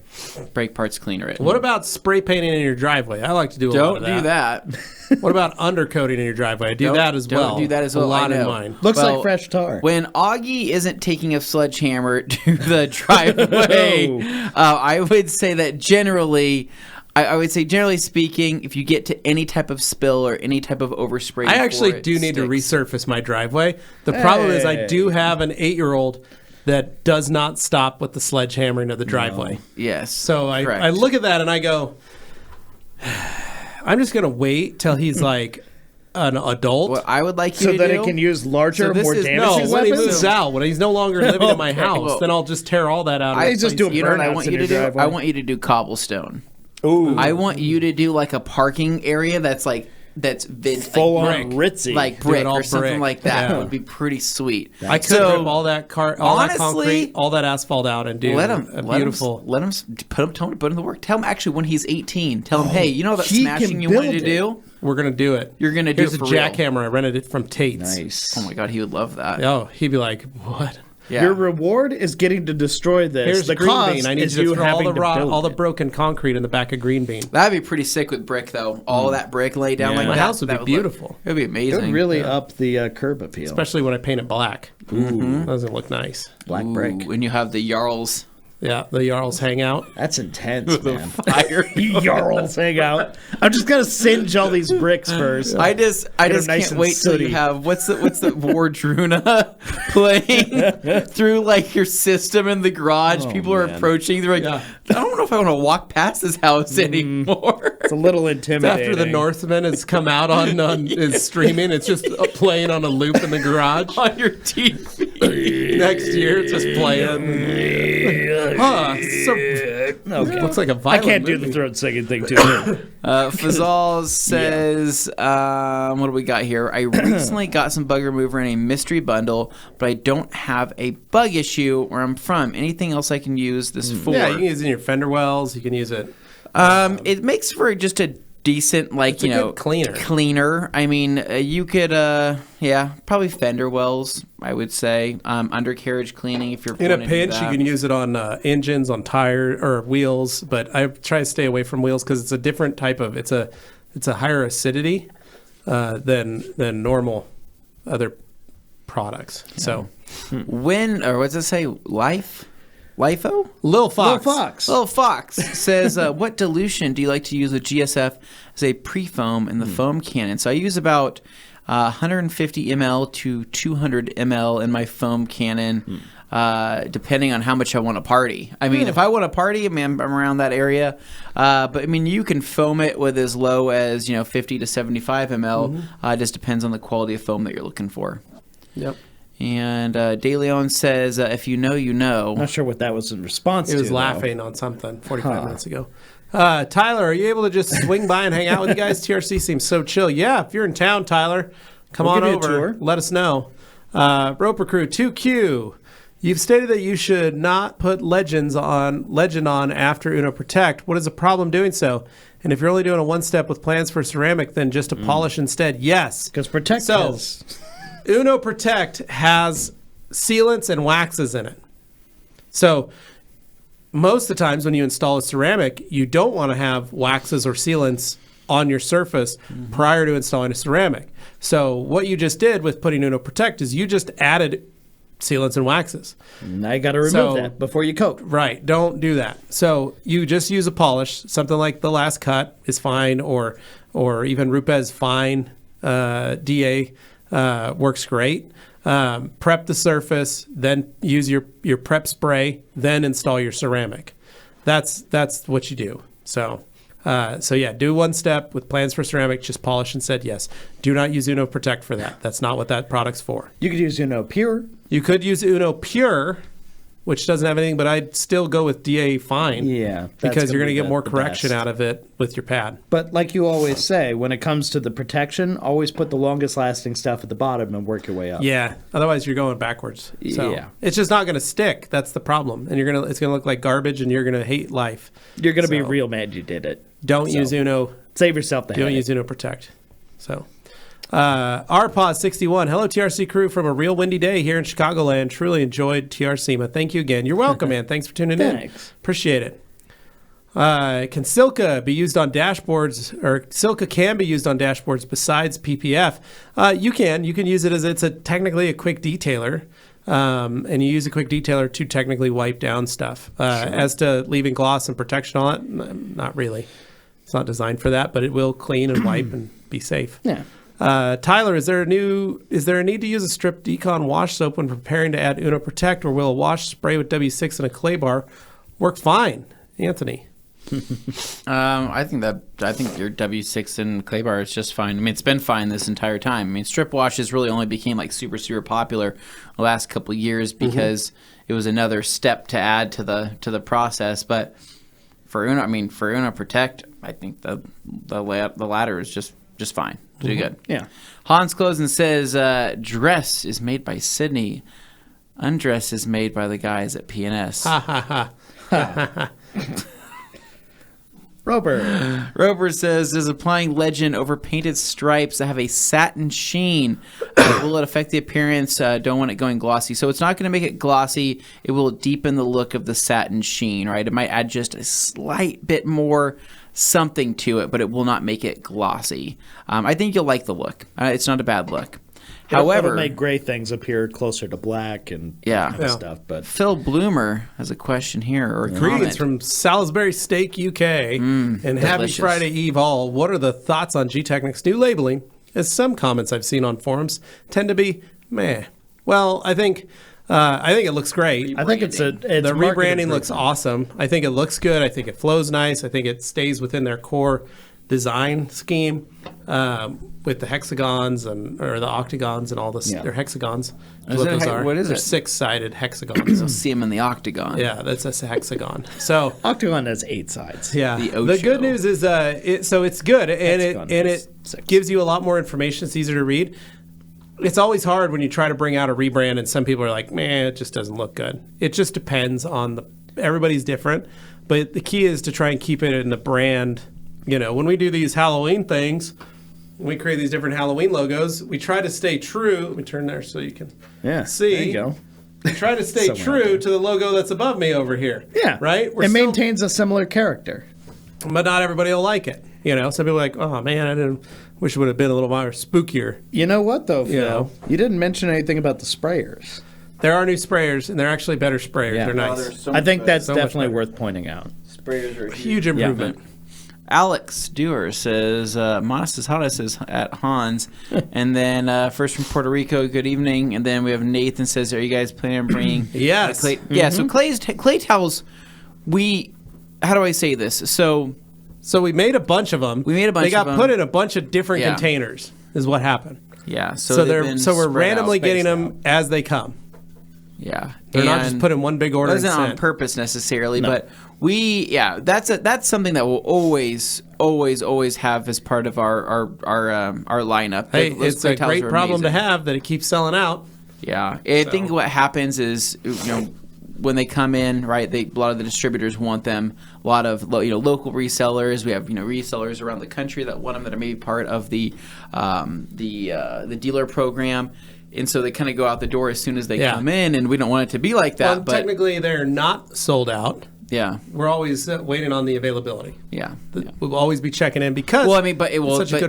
brake parts cleaner it. What about spray painting in your driveway? I like to do a lot of that. Don't do that. What about undercoating in your driveway? I do that as well. Don't do that as well. A lot in mine. Looks like fresh tar. When Augie isn't taking a sledgehammer to the driveway, I would say that generally... I would say, generally speaking, if you get to any type of spill or any type of overspray, I actually do need to resurface my driveway. The problem is I do have an 8-year-old that does not stop with the sledgehammering of the driveway. Yes. So I look at that and I go, I'm just going to wait till he's like an adult. What I would like you to do... So that it can use larger, more damaging weapons? When he moves out, when he's no longer living in my house, then I'll just tear all that out. I just do a burnout. I want you to do. I want you to do cobblestone. Ooh. I want you to do like a parking area that's full on ritzy, like brick or something like that. It would be pretty sweet. I could rip all that that concrete, all that asphalt out and do a beautiful. Let him put him in the work. Tell him actually when he's 18. Tell him, hey, you know that smashing you wanted to do. We're gonna do it. You're gonna do it for real. Here's a jackhammer. I rented it from Tate's. Nice. Oh my god, he would love that. Oh, he'd be like, what? Yeah. Your reward is getting to destroy this. Here's the green bean. I need you to throw all the it. broken concrete in the back of green bean. That'd be pretty sick with brick, though. All that brick laid down like that. My house would be beautiful. It would be amazing. It would really up the curb appeal. Especially when I paint it black. Ooh. Doesn't look nice. Black brick. When you have the Jarls. Yeah, the Jarls hang out. That's intense, man. Fire Jarls hang out. I'm just gonna singe all these bricks first. I just can't wait till you have what's the Wardruna playing through like your system in the garage. People are approaching. They're like, I don't know if I want to walk past this house anymore. It's a little intimidating. After the Northman has come out on is streaming, it's just playing on a loop in the garage on your TV. Next year, it's just playing. Looks like a violent I can't do movie. the throat singing thing too. Fazal says, what do we got here? I recently got some bug remover in a mystery bundle, but I don't have a bug issue where I'm from. Anything else I can use this for? Yeah, you can use it in your fender wells. You can use it. It makes for just a decent, like, good cleaner. I mean, you could, probably fender wells, I would say. Undercarriage cleaning if you're in a pinch. You can use it on engines, on tire or wheels, but I try to stay away from wheels because it's a different type of. It's a higher acidity than normal other products. Yeah. So what's it say? LIFO? Lil Fox says, what dilution do you like to use with GSF as a pre-foam in the foam cannon? So I use about 150 ml to 200 ml in my foam cannon, depending on how much I want to party. I mean, if I want to party, I'm around that area. But I mean, you can foam it with as low as 50 to 75 ml. It just depends on the quality of foam that you're looking for. Yep. And De Leon says, if you know, you know. Not sure what that was in response to. He was laughing on something 45 minutes ago. Tyler, are you able to just swing by and hang out with you guys? TRC seems so chill. Yeah, if you're in town, Tyler, come on over. Let us know. Roper Crew 2Q. You've stated that you should not put legend on after Uno Protect. What is the problem doing so? And if you're only doing a one-step with plans for ceramic, then just a polish instead. Yes. Because Protect has... Uno Protect has sealants and waxes in it. So most of the times when you install a ceramic, you don't want to have waxes or sealants on your surface prior to installing a ceramic. So what you just did with putting Uno Protect is you just added sealants and waxes. Now you got to remove that before you coat. Right. Don't do that. So you just use a polish. Something like the last cut is fine, or even Rupes Fine DA works great. Prep the surface, then use your prep spray, then install your ceramic. That's what you do. So yeah, do one step with plans for ceramic, just polish and said yes. Do not use Uno Protect for that. That's not what that product's for. You could use Uno Pure. You could use Uno Pure, which doesn't have anything, but I'd still go with DA Fine. Yeah. Because you're going to get more correction out of it with your pad. But like you always say, when it comes to the protection, always put the longest lasting stuff at the bottom and work your way up. Yeah. Otherwise, you're going backwards. So yeah. It's just not going to stick. That's the problem. And it's going to look like garbage, and you're going to hate life. You're going to be real mad you did it. Don't use Uno. Save yourself the headache. Don't use Uno Protect. So... RPOD61. Hello, TRC crew from a real windy day here in Chicagoland. Truly enjoyed TRC. Thank you again. You're welcome, man. Thanks for tuning in. Appreciate it. Can Silca be used on dashboards, or Silca can be used on dashboards besides PPF? You can. You can use it as technically a quick detailer. And you use a quick detailer to technically wipe down stuff. Sure. As to leaving gloss and protection on it, not really. It's not designed for that, but it will clean and wipe and be safe. Yeah. Tyler, is there a need to use a strip decon wash soap when preparing to add Uno Protect, or will a wash spray with W6 and a clay bar work fine? Anthony. I think your W6 and clay bar is just fine. I mean, it's been fine this entire time. I mean, strip washes really only became like super popular the last couple of years because it was another step to add to the process. But for Uno Protect, I think the ladder is just fine. Do good. Yeah. Hans Closen says, dress is made by Sydney. Undress is made by the guys at PNS. Ha ha ha. Roper says, is applying legend over painted stripes that have a satin sheen. Will it affect the appearance? Don't want it going glossy. So it's not going to make it glossy. It will deepen the look of the satin sheen, right? It might add just a slight bit more something to it, but it will not make it glossy. I think you'll like the look. It's not a bad look. However, it'll make gray things appear closer to black and kind of stuff. But Phil Bloomer has a question here, or a greetings from Salisbury Steak, UK, and delicious. Happy Friday Eve all. What are the thoughts on G-Technic's new labeling? As some comments I've seen on forums tend to be meh. Well, I think it looks great. I think the rebranding looks awesome. I think it looks good. I think it flows nice. I think it stays within their core design scheme with the hexagons or the octagons and all this. They're hexagons. What is it? They're 6-sided hexagons. You'll see them in the octagon. Yeah, that's a hexagon. So octagon has 8 sides. Yeah. The good news is it's good and it gives you a lot more information. It's easier to read. It's always hard when you try to bring out a rebrand and some people are like, man, it just doesn't look good. It just depends on everybody's different. But the key is to try and keep it in the brand. You know, when we do these Halloween things, we create these different Halloween logos, we try to stay true. Let me turn there so you can see. There you go. We try to stay true to the logo that's above me over here. Yeah. Right? It maintains a similar character. But not everybody will like it. You know, some people are like, oh, man, wish it would have been a little more spookier. You know what, though, Phil? You didn't mention anything about the sprayers. There are new sprayers, and they're actually better sprayers. Yeah. They're nice. I think that's definitely worth pointing out. Sprayers are huge improvement. Yeah. Alex Dewar says, Modestus Hottest is at Hans. And then first from Puerto Rico, good evening. And then we have Nathan says, are you guys planning on bringing yes. clay? Yeah, so clay towels, how do I say this? So we made a bunch of them. They got put in a bunch of different containers is what happened. Yeah. So we're randomly getting them as they come. Yeah. They're not just put in one big order. It wasn't on purpose necessarily, but that's something that we'll always have as part of our lineup. Hey, it's a great problem to have that it keeps selling out. Yeah. I think what happens is, when they come in, right, a lot of the distributors want them. A lot of local resellers. We have resellers around the country that want them, that are maybe part of the dealer program. And so they kind of go out the door as soon as they come in, and we don't want it to be like that. Well, technically, they're not sold out. Yeah, we're always waiting on the availability. Yeah, we'll always be checking in because. Well, I mean, but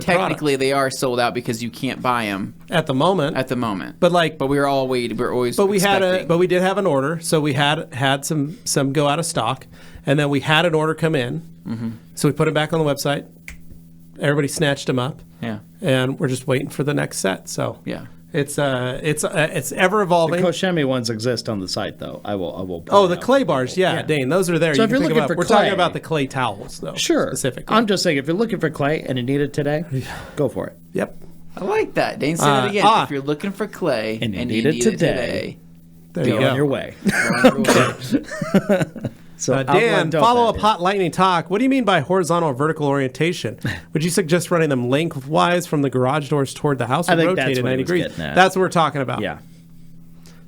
technically they are sold out because you can't buy them at the moment. But we're all waiting. We're always. But we did have an order, so we had some go out of stock, and then we had an order come in. Mm-hmm. So we put it back on the website. Everybody snatched them up. Yeah, and we're just waiting for the next set. So yeah. It's ever evolving. The Koshemi ones exist on the site, though. I will. The clay bars, Dane, those are there. So if you're looking for we're clay, talking about the clay towels, though. Sure. Specifically, I'm just saying, if you're looking for clay and you need it today, go for it. Yep. I like that. Dane, say that again. If you're looking for clay and you need it today, there you go. On your way. So Dan, follow-up hot lightning talk. What do you mean by horizontal or vertical orientation? Would you suggest running them lengthwise from the garage doors toward the house, or rotated 90 degrees? That's what we're talking about. Yeah.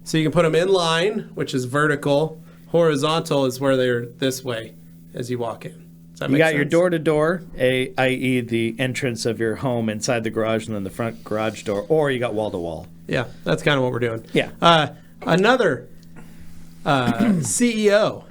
So you can put them in line, which is vertical. Horizontal is where they're this way as you walk in. Does that make sense? You got your door-to-door, i.e. the entrance of your home inside the garage, and then the front garage door, or you got wall-to-wall. Yeah, that's kind of what we're doing. Yeah. Another CEO,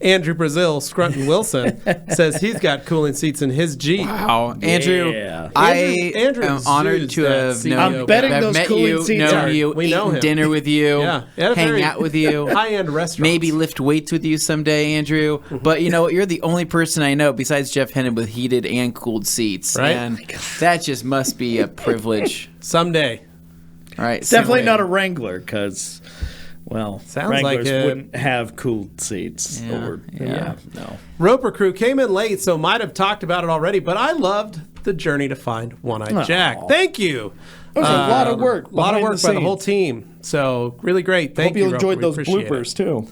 Andrew Brazil Scrunton Wilson, says he's got cooling seats in his Jeep. Wow, Andrew! Yeah. I am honored to have met you, we know him. Dinner with you, hang out with you, high-end restaurants, maybe lift weights with you someday, Andrew. But you know what? You're the only person I know besides Jeff Hennon with heated and cooled seats, right? And that just must be a privilege. Someday, all right? It's definitely not a Wrangler, because. Well, sounds Wranglers like wouldn't have cooled seats. No. Roper Crew came in late, so might have talked about it already, but I loved the journey to find One-Eyed Jack. Thank you. It was a lot of work. A lot of work by the whole team. So really great. Thank you. Hope you enjoyed those bloopers too.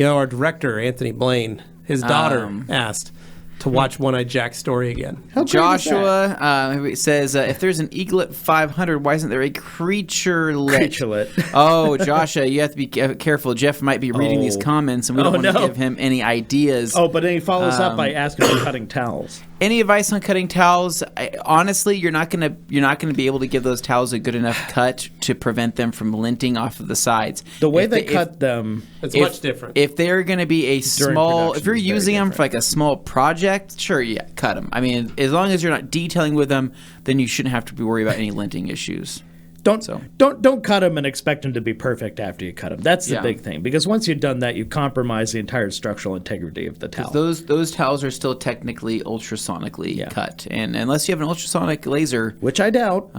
Our director, Anthony Blaine, his daughter asked to watch One-Eyed Jack's story again. Joshua says, if there's an Eaglet 500, why isn't there a Creaturelet? Oh, Joshua, you have to be careful. Jeff might be reading these comments, and we don't want to give him any ideas. Oh, but then he follows up by asking for cutting towels. Any advice on cutting towels? Honestly, you're not gonna be able to give those towels a good enough cut to prevent them from linting off of the sides. The way they cut them, it's much different. If they're going to be a small, if you're using them for like a small project, sure, cut them. I mean, as long as you're not detailing with them, then you shouldn't have to be worried about any linting issues. Don't cut them and expect them to be perfect after you cut them. That's the big thing, because once you've done that, you compromise the entire structural integrity of the towel. Those towels are still technically ultrasonically cut, and unless you have an ultrasonic laser, which I doubt,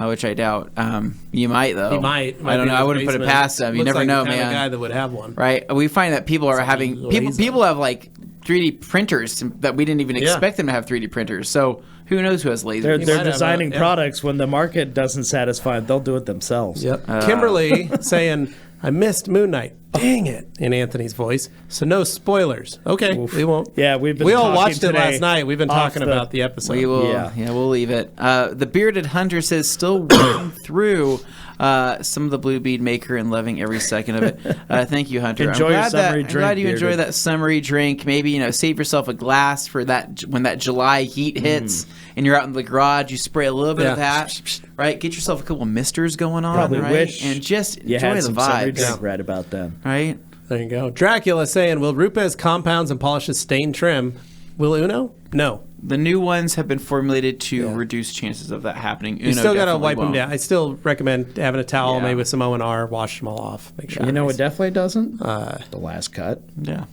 you might though. You might. I don't know. I wouldn't put it past them. You never know, man. Looks like the guy that would have one, right? We find that people are having people have like 3D printers that we didn't even expect them to have 3D printers. So who knows who has lasers? They're designing products when the market doesn't satisfy. They'll do it themselves. Yep. Kimberly saying, "I missed Moon Knight. Dang it!" in Anthony's voice. So no spoilers. Okay, we won't. Yeah, we all watched it last night. We've been talking about the episode. We will. Yeah, we'll leave it. The Bearded Hunter says still working through some of the Blue Bead Maker and loving every second of it. Thank you, Hunter. Enjoy your summery drink. I'm glad you enjoy that summery drink. Maybe save yourself a glass for that when that July heat hits and you're out in the garage. You spray a little bit of that. Right, get yourself a couple of misters going on. Probably right, wish and just you enjoy had the some vibes. Drink right about then. Right. There you go. Dracula saying, "Will Rupes compounds and polishes stain trim? Will Uno? No. The new ones have been formulated to reduce chances of that happening. You still got to wipe them down. I still recommend having a towel, maybe with some O&R, wash them all off. Make sure. You know what definitely doesn't? The last cut. Yeah.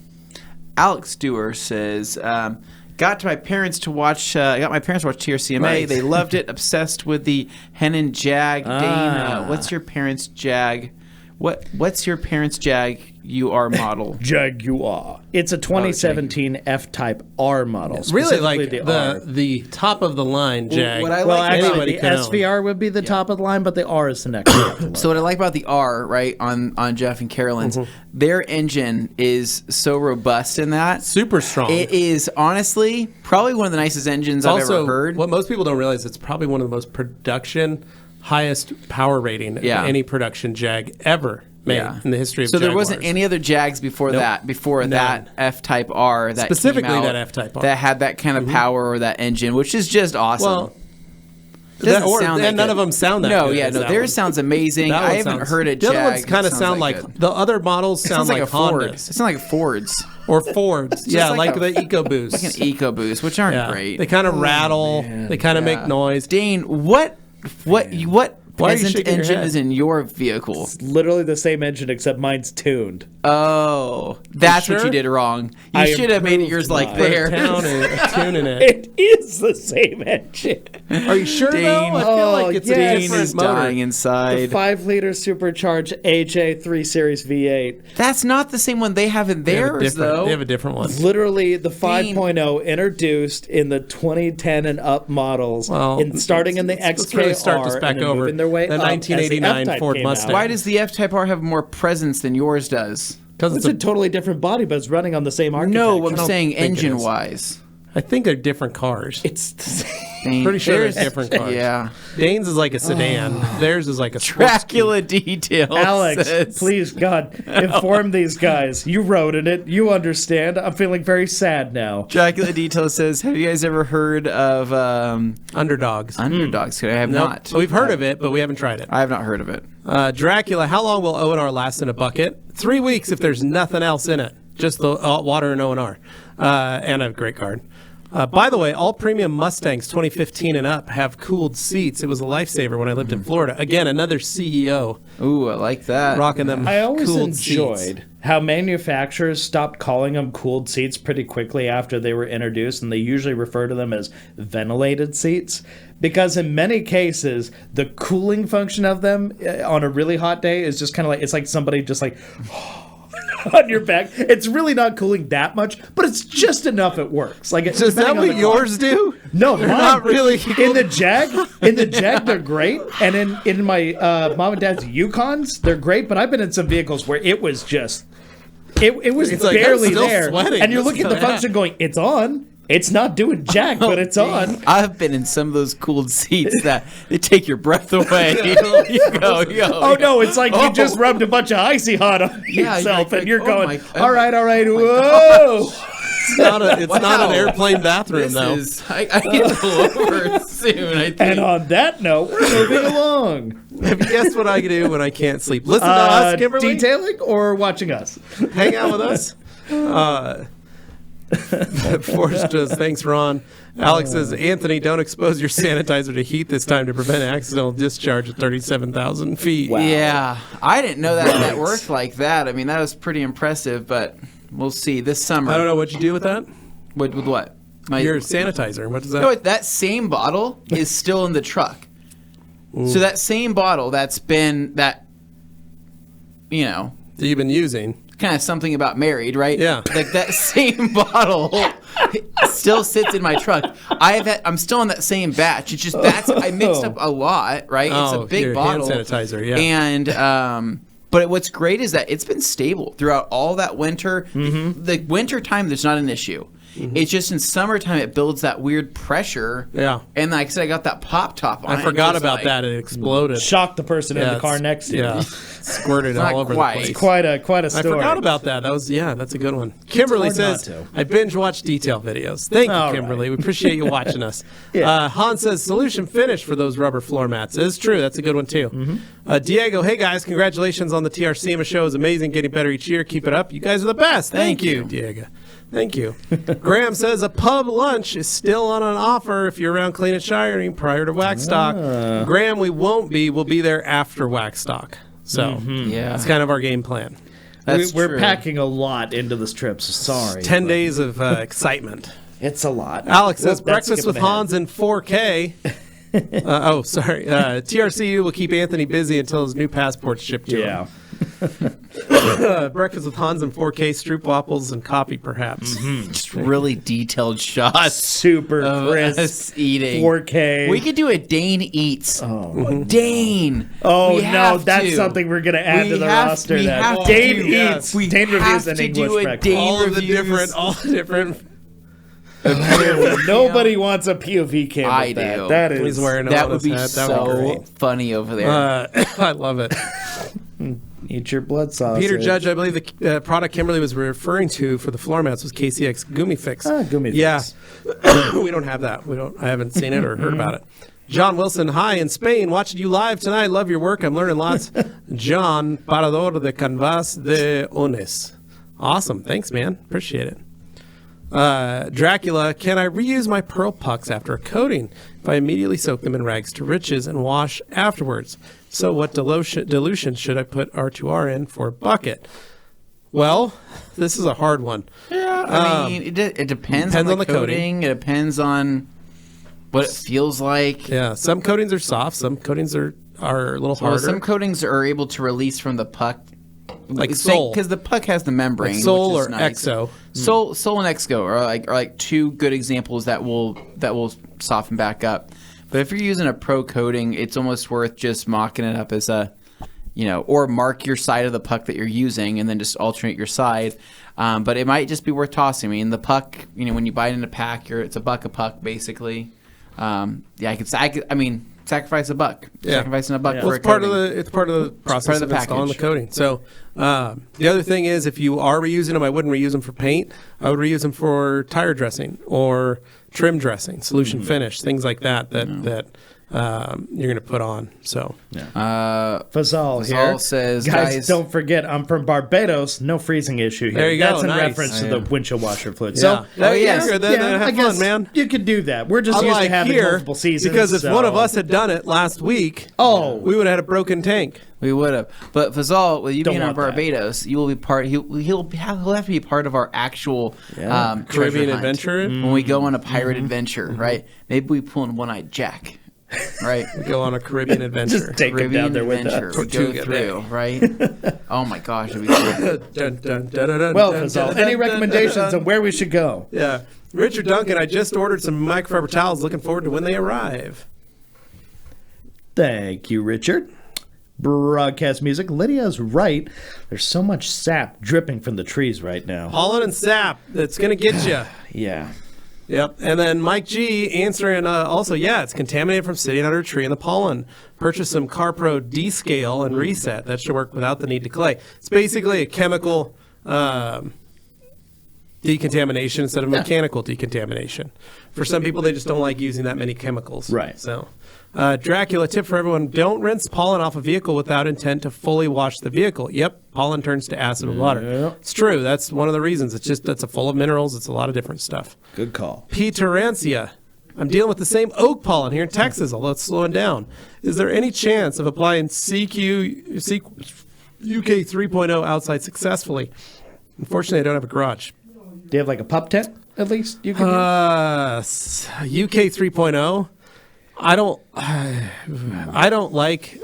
Alex Dewar says, got my parents to watch TRCMA. Nice. They loved it. Obsessed with the Hennon Jag. Dane, what's your parents' Jag? What's your parents' Jag Jaguar model? Jaguar. It's a 2017 F-Type R model. It's really like R. the top of the line Jag. What I Well, like actually, the SVR would be the top of the line, but the R is the next one. So what I like about the R, right, on Jeff and Carolyn's, their engine is so robust in that. Super strong. It is honestly probably one of the nicest engines I've ever heard. What most people don't realize, it's probably one of the most highest power rating of any production Jag ever made in the history of So Jaguars. there wasn't any other Jags before that, that F-Type R that specifically came out that F-Type R that had that kind of power or that engine, which is just awesome. Well, none of them sound that good. No, theirs sounds amazing. I haven't heard a Jag. The other ones kind of sound like the other models sound like Hondas. It sounds like Fords. Or Fords. Yeah, like the EcoBoost. Like an EcoBoost, which aren't great. They kind of rattle. They kind of make noise. Dane, what present engine is in your vehicle? It's literally the same engine except mine's tuned. Oh, that's what you did wrong. You should have made it yours like there. Tuning it. It is the same engine. Are you sure, Dane, though? I feel like it's a Dane different is motor. dying inside. The 5-liter supercharged AJ 3 Series V8. That's not the same one they have in theirs, though. They have a different one. Literally, the 5.0 introduced in the 2010 and up models, starting in the XKR. Let's really start this back over. Their way the up 1989 Ford Mustang. Why does the F-Type R have more presence than yours does? Because it's a totally different body, but it's running on the same architecture. No, I'm saying engine-wise. I think they're different cars. It's the same. Pretty sure they're different cars. Yeah. Dane's is like a sedan. Theirs is like a Dracula details. Alex, please, God, inform these guys. You wrote in it. You understand. I'm feeling very sad now. Dracula details says, have you guys ever heard of Underdogs? Underdogs. I have not. We've heard of it, but we haven't tried it. I have not heard of it. Dracula, how long will O&R last in a bucket? 3 weeks if there's nothing else in it. Just the water and O&R. And a great card. By the way, all premium Mustangs 2015 and up have cooled seats. It was a lifesaver when I lived in Florida. Again, another CEO. Ooh, I like that. Rocking them. I always cooled enjoyed seats. how manufacturers stopped calling them cooled seats pretty quickly after they were introduced, and they usually refer to them as ventilated seats. Because in many cases, the cooling function of them on a really hot day is just kind of like, it's like somebody just like on your back. It's really not cooling that much, but it's just enough it works. Like, is that what yours do? No, they're not really in the Jag they're great, and in my mom and dad's Yukons they're great. But I've been in some vehicles where it was just it was barely there, sweating. and you're looking at the function going, it's on. It's not doing jack, but it's on. I've been in some of those cooled seats that they take your breath away. You go, no, it's like you just rubbed a bunch of icy hot on yourself, and you're going, all right, whoa. It's not an airplane bathroom, though. I need to pull over soon, I think. And on that note, we're moving along. Have you guessed what I do when I can't sleep? Listen to us, Kimberly. Detailing or watching us? Hang out with us. Forrest says, thanks, Ron. Alex says, Anthony, don't expose your sanitizer to heat this time to prevent accidental discharge at 37,000 feet. Wow. Yeah, I didn't know that worked like that. I mean, that was pretty impressive, but we'll see this summer. I don't know what you do with that. With what? Your sanitizer. What does that? No, that same bottle is still in the truck. Ooh. So that same bottle that's been that you've been using. Kind of something about married, right? Yeah. Like that same bottle still sits in my truck. I'm still on that same batch. It's just I mixed up a lot, right? It's a big bottle. Hand sanitizer, yeah. And but what's great is that it's been stable throughout all that winter. Mm-hmm. The winter time, there's not an issue. Mm-hmm. It's just in summertime it builds that weird pressure. Yeah. And like I said, I got that pop top on. I forgot about that. It exploded. Shocked the person in the car next to you. Yeah. Squirted all over the place. It's quite a story. I forgot about that. That's a good one. Kimberly says, I binge watch detail videos. Thank you, Kimberly. We appreciate you watching us. Yeah. Han says, solution finished for those rubber floor mats. It's true. That's a good one, too. Mm-hmm. Diego, hey, guys. Congratulations on the TRCMA show. It's amazing. Getting better each year. Keep it up. You guys are the best. Thank you, Diego. Thank you. Graham says a pub lunch is still on an offer if you're around Clean and Shiring prior to Waxstock. Graham, we won't be. We'll be there after Waxstock. So that's kind of our game plan. We're packing a lot into this trip, so sorry. 10 days of excitement. It's a lot. Alex says breakfast with Hans in 4K. TRCU will keep Anthony busy until his new passport's shipped to him. Breakfast with Hans and 4K, stroopwafels and coffee, perhaps. Mm-hmm. Just really detailed shots. Super crisp. Us eating. 4K. We could do a Dane Eats. Oh, Dane. Oh, no, that's something we're going to add to the roster. Dane Eats. Dane reviews an English breakfast. All the different. Nobody wants a POV cam. I with do. That would be so funny over there. I love it. Eat your blood sausage. Peter Judge, I believe the product Kimberly was referring to for the floor mats was KCX Gumi Fix. Gumi Fix. Yeah. We don't have that. I haven't seen it or heard about it. John Wilson, hi, in Spain, watching you live tonight. Love your work. I'm learning lots. John, Parador de Canvas de Ones. Awesome. Thanks, man. Appreciate it. Dracula, can I reuse my pearl pucks after a coating if I immediately soak them in rags to riches and wash afterwards? So what dilution should I put R2R in for a bucket? Well, this is a hard one. Yeah, I mean, it depends on the coating. It depends on what it feels like. Yeah, some coatings are soft. Some coatings are a little harder. Some coatings are able to release from the puck. Like Sol. Because the puck has the membrane. Like Sol which is or nice. Exo. Sol and Exo are like two good examples that will soften back up. But if you're using a pro coating, it's almost worth just mocking it up as or mark your side of the puck that you're using and then just alternate your side. But it might just be worth tossing. I mean, the puck, when you buy it in a pack, it's a buck a puck basically. Sacrifice a buck. Yeah. Sacrificing a buck for a coating. It's part of the process of installing the coating. So the other thing is, if you are reusing them, I wouldn't reuse them for paint. I would reuse them for tire dressing or trim dressing, solution finish, things like that you're going to put on. So, Fazal here says, guys, don't forget, I'm from Barbados. No freezing issue here. There you go. That's in reference to the windshield washer fluid. So, have fun, man. You could do that. We're just used to having multiple seasons. Because if one of us had done it last week, we would have had a broken tank. We would have. But Fazal, with you being on Barbados, you will be part. He'll have to be part of our actual Caribbean adventure when we go on a pirate adventure, right? Maybe we pull in One-Eyed Jack. Right, we go on a Caribbean adventure. Just take him down there with us. We go through, right? Oh my gosh, it'd be cool. Well, Fazal, any recommendations on where we should go? Yeah, Richard Duncan, I just ordered some microfiber towels. Looking forward to when they arrive. Thank you, Richard. Broadcast music. Lydia's right. There's so much sap dripping from the trees right now. Pollen and sap. That's gonna get you. Yeah. Yep. And then Mike G answering it's contaminated from sitting under a tree in the pollen. Purchase some CarPro D-Scale and reset. That should work without the need to clay. It's basically a chemical decontamination instead of mechanical decontamination. For some people, they just don't like using that many chemicals. Right. So, Dracula, tip for everyone, don't rinse pollen off a vehicle without intent to fully wash the vehicle. Yep, pollen turns to acid with water. Yep. It's true. That's one of the reasons. It's full of minerals. It's a lot of different stuff. Good call. P. I'm dealing with the same oak pollen here in Texas, although it's slowing down. Is there any chance of applying UK 3.0 outside successfully? Unfortunately, I don't have a garage. Do you have like a pup tent, at least? You can UK 3.0. I don't like.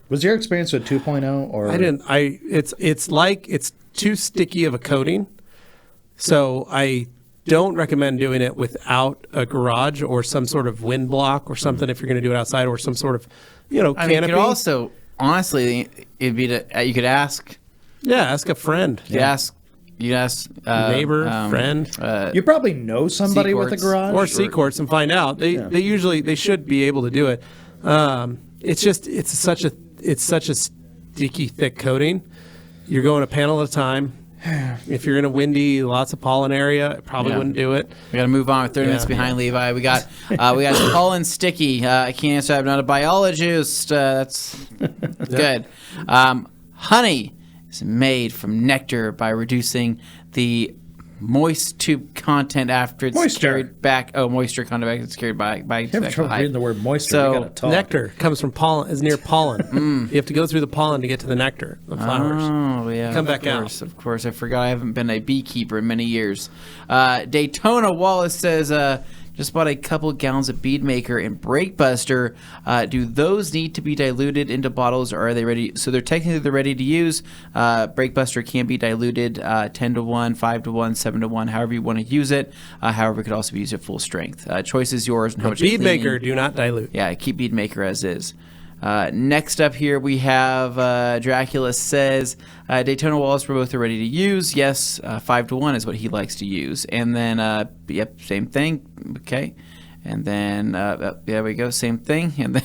Was your experience with 2.0 or? I didn't. It's too sticky of a coating, so I don't recommend doing it without a garage or some sort of wind block or something if you're going to do it outside, or some sort of canopy. You could also, honestly, you could ask. Yeah, ask a friend. You ask neighbor, friend. You probably know somebody with a garage or C-Courts and find out. They should be able to do it. It's such a sticky, thick coating. You're going a panel at a time. If you're in a windy, lots of pollen area, I probably wouldn't do it. We got to move on. We're 30 minutes behind Levi. We got pollen sticky. I can't answer. I'm not a biologist. That's good. Honey is made from nectar by reducing the moist tube content after it's carried back. Oh, moisture content after it's carried by. You have trouble reading the word moisture. So you gotta talk. Nectar comes from pollen. Is near pollen. You have to go through the pollen to get to the nectar, the flowers. Oh yeah, come back out. Of course, I forgot. I haven't been a beekeeper in many years. Daytona Wallace says, Just bought a couple gallons of Bead Maker and Brake Buster. Do those need to be diluted into bottles, or are they ready? So they're ready to use. Brake Buster can be diluted 10 to 1, 5 to 1, 7 to 1, however you want to use it. However, it could also be used at full strength. Choice is yours. And how much Bead Maker, do not dilute. Yeah, keep Bead Maker as is. Next up here we have Dracula says Daytona walls for both are ready to use. Yes, 5 to 1 is what he likes to use. And then, yep, same thing. Okay. And then, there we go, same thing. And then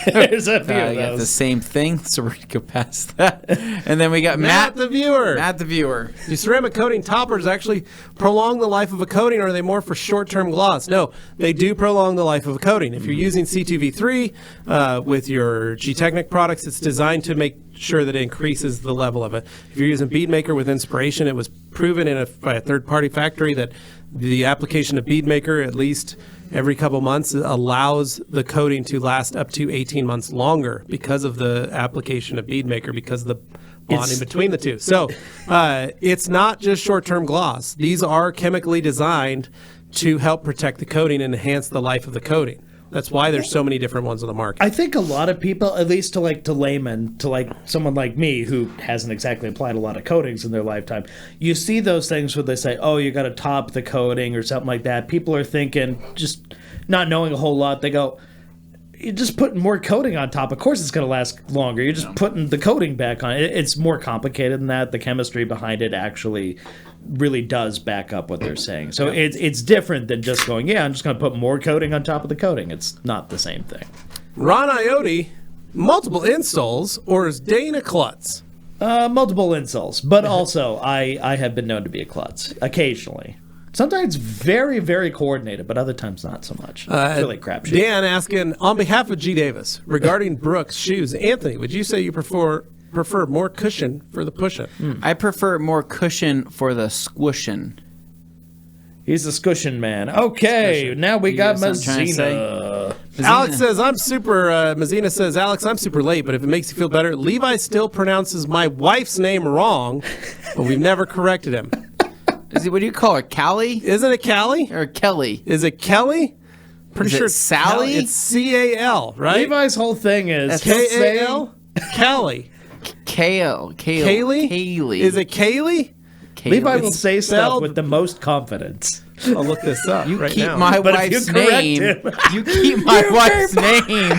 there's a few of got those. the same thing, so we're going to go past that. And then we got Matt the viewer. Matt the viewer. Do ceramic coating toppers actually prolong the life of a coating, or are they more for short-term gloss? No, they do prolong the life of a coating. If you're using C2V3 with your G-Technic products, it's designed to make sure that it increases the level of it. If you're using Bead Maker with Inspiration, it was proven by a third-party factory that the application of Bead Maker, at least every couple months, allows the coating to last up to 18 months longer because of the application of Bead Maker, because of the bonding between the two. So it's not just short-term gloss. These are chemically designed to help protect the coating and enhance the life of the coating. That's why there's so many different ones on the market. I think a lot of people, at least to laymen, to someone like me who hasn't exactly applied a lot of coatings in their lifetime, you see those things where they say, oh, you got to top the coating or something like that. People are thinking, just not knowing a whole lot, they go, you're just putting more coating on top. Of course it's going to last longer. You're just putting the coating back on. It's more complicated than that. The chemistry behind it actually really does back up what they're saying. So it's different than just going, yeah, I'm just going to put more coating on top of the coating. It's not the same thing. Ron Iotti, multiple insoles, or is Dane a klutz? Multiple insoles, but also I have been known to be a klutz occasionally. Sometimes very, very coordinated, but other times not so much. It's really crapshoot. Dan asking, on behalf of G. Davis, regarding Brooks shoes, Anthony, would you say you prefer more cushion for the push-in? I prefer more cushion for the squishin'. He's a squishin' man. Okay, now we got Mazzina. Alex says, Mazzina says, Alex, I'm super late, but if it makes you feel better, Levi still pronounces my wife's name wrong, but we've never corrected him. What do you call her, Callie? Isn't it Callie? Or Kelly? Is it Kelly? Pretty sure it's Sally? It's C-A-L, right? Levi's whole thing is K-A-L? Callie. Kaylee? Kaylee? Is it Kaylee? Levi will say stuff with the most confidence. I'll look this up You right keep now. my wife's name. You keep my wife's name.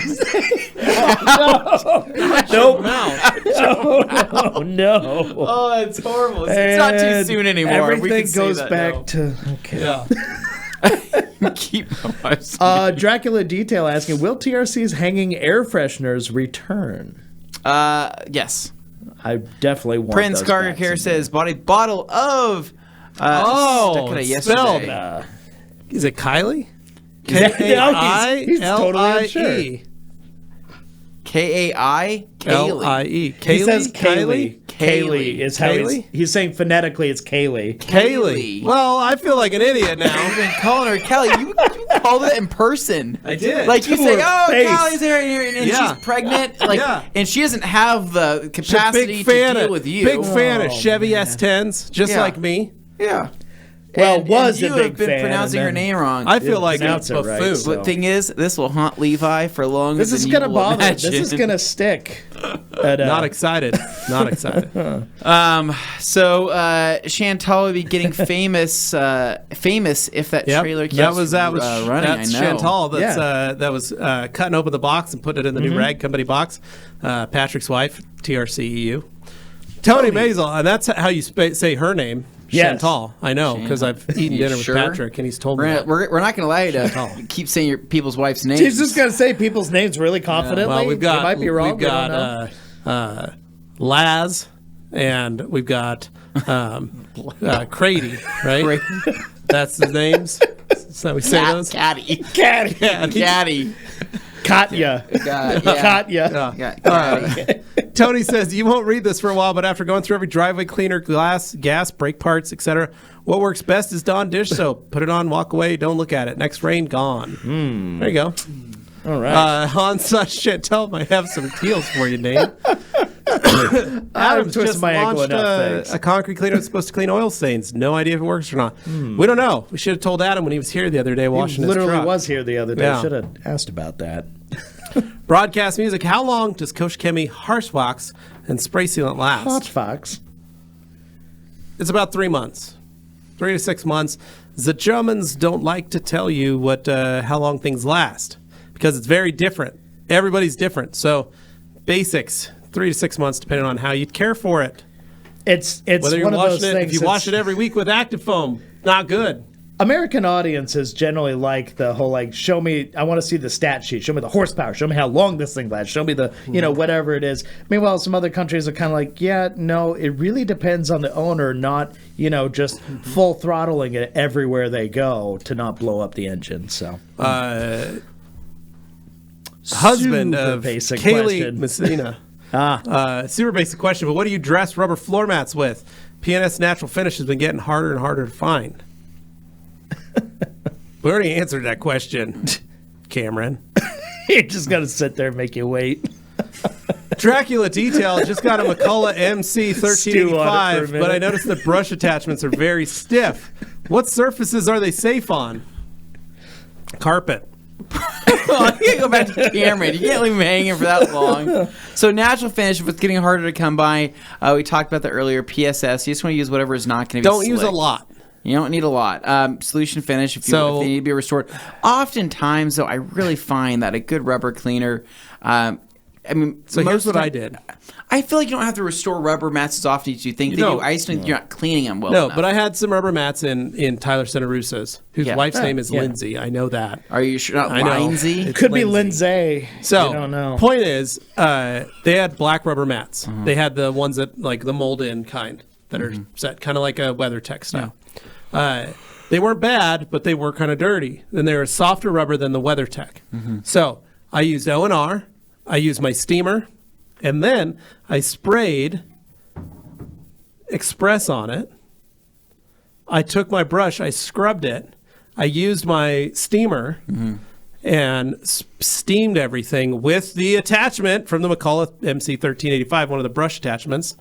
No. Oh, it's horrible. It's not too soon anymore. Everything goes back to okay. Yeah. Keep my wife's name. Dracula Detail asking, will TRC's hanging air fresheners return? Yes. I definitely want Prince those Carter back Care someday. says, bought a bottle of spelled. yesterday. Is it Kylie? He's totally unsure. K-A-I? L-I-E. He says Kylie? Kaylee is how Kaylee? he's saying phonetically it's Kaylee. Kaylee. Well, I feel like an idiot now. You've been calling her Kelly. You called it in person. I did. Like you To say, her oh, face. Callie's here, and Yeah. she's pregnant. Like, Yeah. and she doesn't have the She's a capacity to deal with you. Big fan of Oh, Chevy S10s, just Yeah. like me. Yeah. Well, and was you a big have been fan, pronouncing and her then- name wrong. I feel like a pronounce it right, buffoon. so- But thing is, this will haunt Levi for longer This than is you gonna will bother. imagine. This is gonna stick. But, Not excited. Not excited. So Chantal would be getting famous if that Yep. trailer keeps that was running. that's I know. Chantal. That's Yeah. that was cutting open the box and putting it in the new rag company box. Patrick's wife, TRCEU. Tony Maisel, and that's how you say her name. Yes. Chantal. I know because I've eaten dinner with sure? Patrick and he's told me. that. We're not going to allow you to keep saying your people's wife's names. He's just gonna say people's names really confidently. Well, we've got You might be wrong. We've got Laz, and we've got Crady, right? That's the names. That's how we say those. Caddy. Caddy. Caddy. Katya. Katya. Yeah. Tony says, you won't read this for a while, but after going through every driveway cleaner, glass, gas, brake parts, etc., what works best is Dawn dish soap. Put it on, walk away, don't look at it. Next rain, gone. There you go. All right. On such Chantel might have some deals for you, Dane. Adam's twisted just my ankle launched enough, thanks. a concrete cleaner that's supposed to clean oil stains. No idea if it works or not. We don't know. We should have told Adam when he was here the other day washing his Literally truck. was here the other day. Yeah. Should have asked about that. Broadcast music. How long does Coach Kemi harsh wax and spray sealant last? Hot Fox. It's about 3 months. 3 to 6 months. The Germans don't like to tell you how long things last because it's very different. Everybody's different. So basics, 3 to 6 months, depending on how you care for it. It's whether you're one of those washing it, things. if you wash it every week with active foam, not good. American audiences generally like the whole show me. I want to see the stat sheet. Show me the horsepower. Show me how long this thing lasts. Show me the whatever it is. Meanwhile, some other countries are kind of like, yeah, no, it really depends on the owner, not just full throttling it everywhere they go to not blow up the engine. So, husband super of basic Kaylee question. Messina. Super basic question, but what do you dress rubber floor mats with? PNS Natural Finish has been getting harder and harder to find. We already answered that question, Cameron. You just got to sit there and make you wait. Dracula Detail just got a McCullough MC 1385, but I noticed the brush attachments are very stiff. What surfaces are they safe on? Carpet. I can't go back to Cameron. You can't leave him hanging for that long. So natural finish, if it's getting harder to come by, we talked about that earlier. PSS, you just want to use whatever is not going to be Don't use a lot. You don't need a lot. Solution finish, if they need to be restored. Oftentimes, though, I really find that a good rubber cleaner. Here's what I did. I feel like you don't have to restore rubber mats as often as you think they do. I just think you're not cleaning them well enough. But I had some rubber mats in Tyler Centerusso's, whose wife's name is Lindsay. I know that. Are you sure? Not Lindsay? Could be Lindsay. So, I don't know. Point is, they had black rubber mats. They had the ones that, the mold-in kind that are set, kind of like a WeatherTech style. They weren't bad, but they were kind of dirty. And they were softer rubber than the WeatherTech. So I used O&R. I used my steamer, and then I sprayed Express on it. I took my brush, I scrubbed it. I used my steamer and steamed everything with the attachment from the McCullough MC 1385, one of the brush attachments,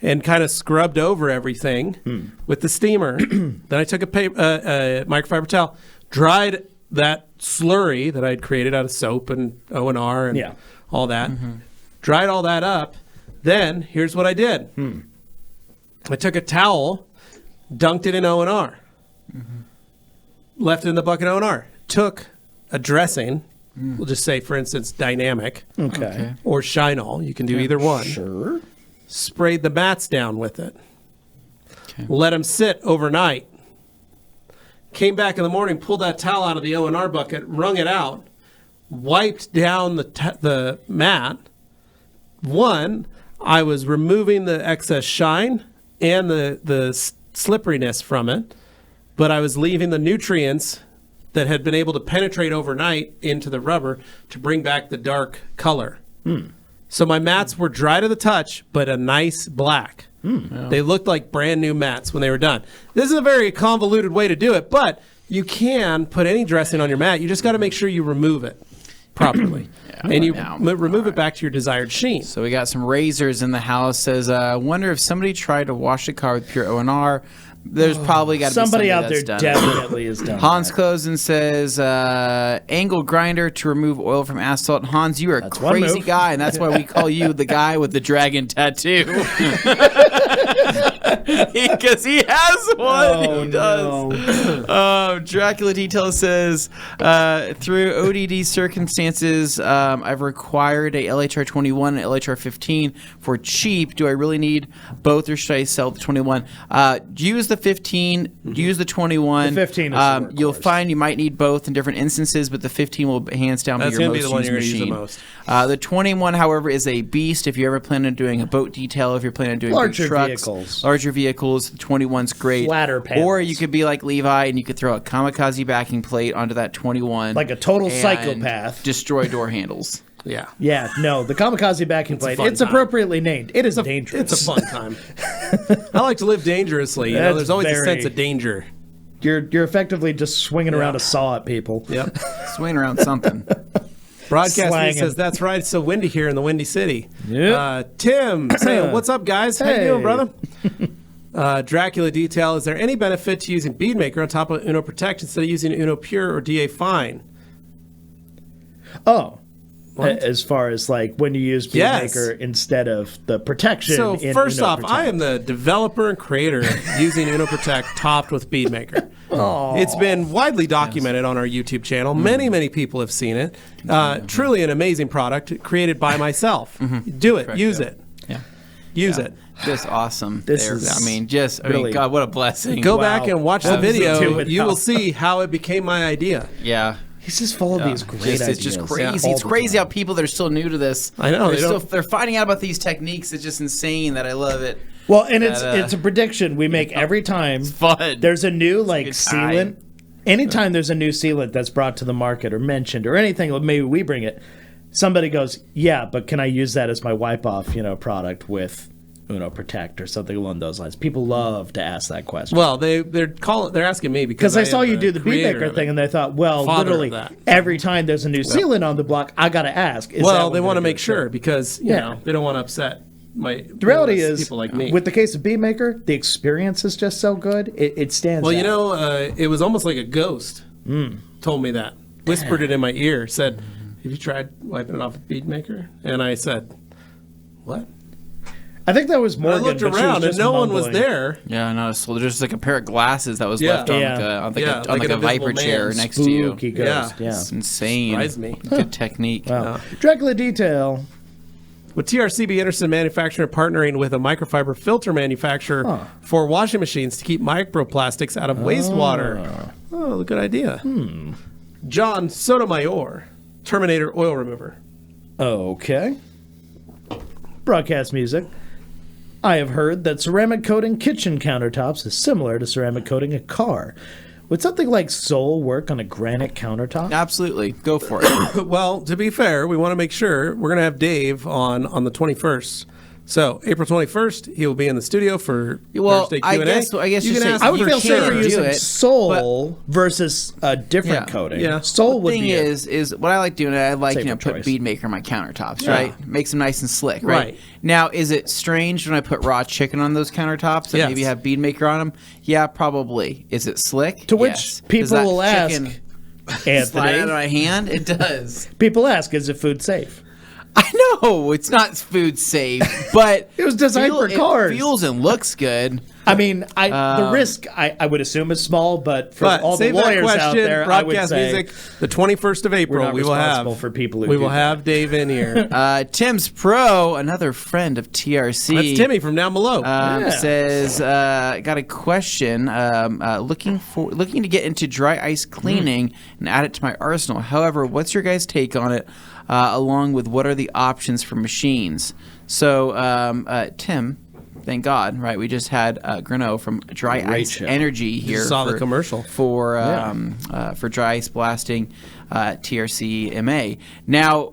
and kind of scrubbed over everything with the steamer. Then I took a microfiber towel, dried that slurry that I'd created out of soap and O&R and all that, dried all that up. Then here's what I did. I took a towel, dunked it in O&R, left it in the bucket of O&R, took a dressing, we'll just say, for instance, Dynamic or Shine-All. You can do either one. Sure. Sprayed the mats down with it. Let them sit overnight. Came back in the morning, pulled that towel out of the O&R bucket, wrung it out, wiped down the mat. One, I was removing the excess shine and the slipperiness from it, but I was leaving the nutrients that had been able to penetrate overnight into the rubber to bring back the dark color. So my mats were dry to the touch, but a nice black. They looked like brand new mats when they were done. This is a very convoluted way to do it, but you can put any dressing on your mat. You just got to make sure you remove it properly. And you remove it back to your desired sheen. So we got some razors in the house. Says, wonder if somebody tried to wash the car with pure O&R. There's probably got to be somebody out there done definitely is done. Hans Closen says, angle grinder to remove oil from asphalt. Hans, you are a crazy guy, and that's why we call you the guy with the dragon tattoo. Because he has one. He does. Dracula Detail says, through ODD circumstances, I've required a LHR 21 and LHR 15 for cheap. Do I really need both, or should I sell the 21? Use the 15, use the 21. The 15 is you'll find you might need both in different instances, but the 15 will hands down be your most used machine. The 21, however, is a beast. If you ever plan on doing a boat detail, if you're planning on doing larger trucks, larger vehicles, the 21's great. Flatter panels. Or you could be like Levi and you could throw a kamikaze backing plate onto that 21. Like a total psychopath. Destroy door handles. Yeah, no, the kamikaze backing plate, it's appropriately named. It is dangerous. It's a fun time. I like to live dangerously. There's always a sense of danger. You're effectively just swinging around a saw at people. Swinging around something. Broadcasting says, that's right, it's so windy here in the Windy City. Yep. Tim saying, what's up, guys? How you doing, brother? Dracula Detail, is there any benefit to using Beadmaker on top of Uno Protect instead of using Uno Pure or DA Fine? Oh. What? As far as like when you use Beadmaker instead of the protection. So first Uno off, Protect. I am the developer and creator using Uno Protect topped with Beadmaker. It's been widely documented on our YouTube channel. Many people have seen it. Truly an amazing product created by myself. Do it. Correct, use it. Yeah. Use it. Just awesome. This is really, God, what a blessing. Go back and watch the video. You will help. see how it became my idea. Yeah. He's just full of these great ideas. It's just crazy. It's crazy how people that are still new to this. I know. They're finding out about these techniques. It's just insane that I love it. Well, and it's a prediction we make every time. It's fun. There's a new like time. sealant. Anytime there's a new sealant that's brought to the market or mentioned or anything, maybe we bring it. Somebody goes, yeah, but can I use that as my wipe off, product with Uno Protect or something along those lines? People love to ask that question. Well, they're asking me because I saw you do the Beadmaker thing, and they thought, well, literally every time there's a new sealant on the block, I got to ask. They want to make sure because you know they don't want to upset the reality is people like me. With the case of Beadmaker, the experience is just so good, it stands. Well, it was almost like a ghost told me that, whispered it in my ear, said, "Have you tried wiping it off with Beadmaker?" And I said, "What?" I think that was Morgan. I looked around and no one was there. Yeah, no, so there's just like a pair of glasses that was left on like a Viper chair next to you. Ghost. Yeah. It's insane. Surprised me. Good technique. Wow. Dracula Detail. Would TRC be interested in manufacturing or partnering with a microfiber filter manufacturer for washing machines to keep microplastics out of wastewater? Oh, good idea. John Sotomayor, Terminator oil remover. Okay. Broadcast music. I have heard that ceramic coating kitchen countertops is similar to ceramic coating a car. Would something like Soul work on a granite countertop? Absolutely. Go for it. Well, to be fair, we want to make sure we're going to have Dave on the 21st. So April 21st, he will be in the studio for Thursday Q&A. I guess you can ask. I would feel safer do using it, Soul versus a different coating. Yeah. Soul would thing be is what I like doing. I like safer put choice. Beadmaker on my countertops, right? Makes them nice and slick, right? Right. Now, is it strange when I put raw chicken on those countertops and maybe have Beadmaker on them? Yeah, probably. Is it slick? To which Yes. people Does that will ask, chicken slide out of Anthony. my hand? It does. People ask, is it food safe? I know it's not food safe, but It was designed for cars. It feels and looks good. I mean, the risk I would assume is small, but for all the save that lawyers question, out there, I would broadcast say music, the 21st of April, we're not we will responsible have for people who we do will that. have Dave in here. Tim's Pro, another friend of TRC. That's Timmy from down below. Says, got a question. Looking to get into dry ice cleaning and add it to my arsenal. However, what's your guys' take on it? Along with what are the options for machines? So, Tim, thank God, right? We just had Grino from Dry Ice Energy here. Saw the commercial for dry ice blasting, TRC MA. Now,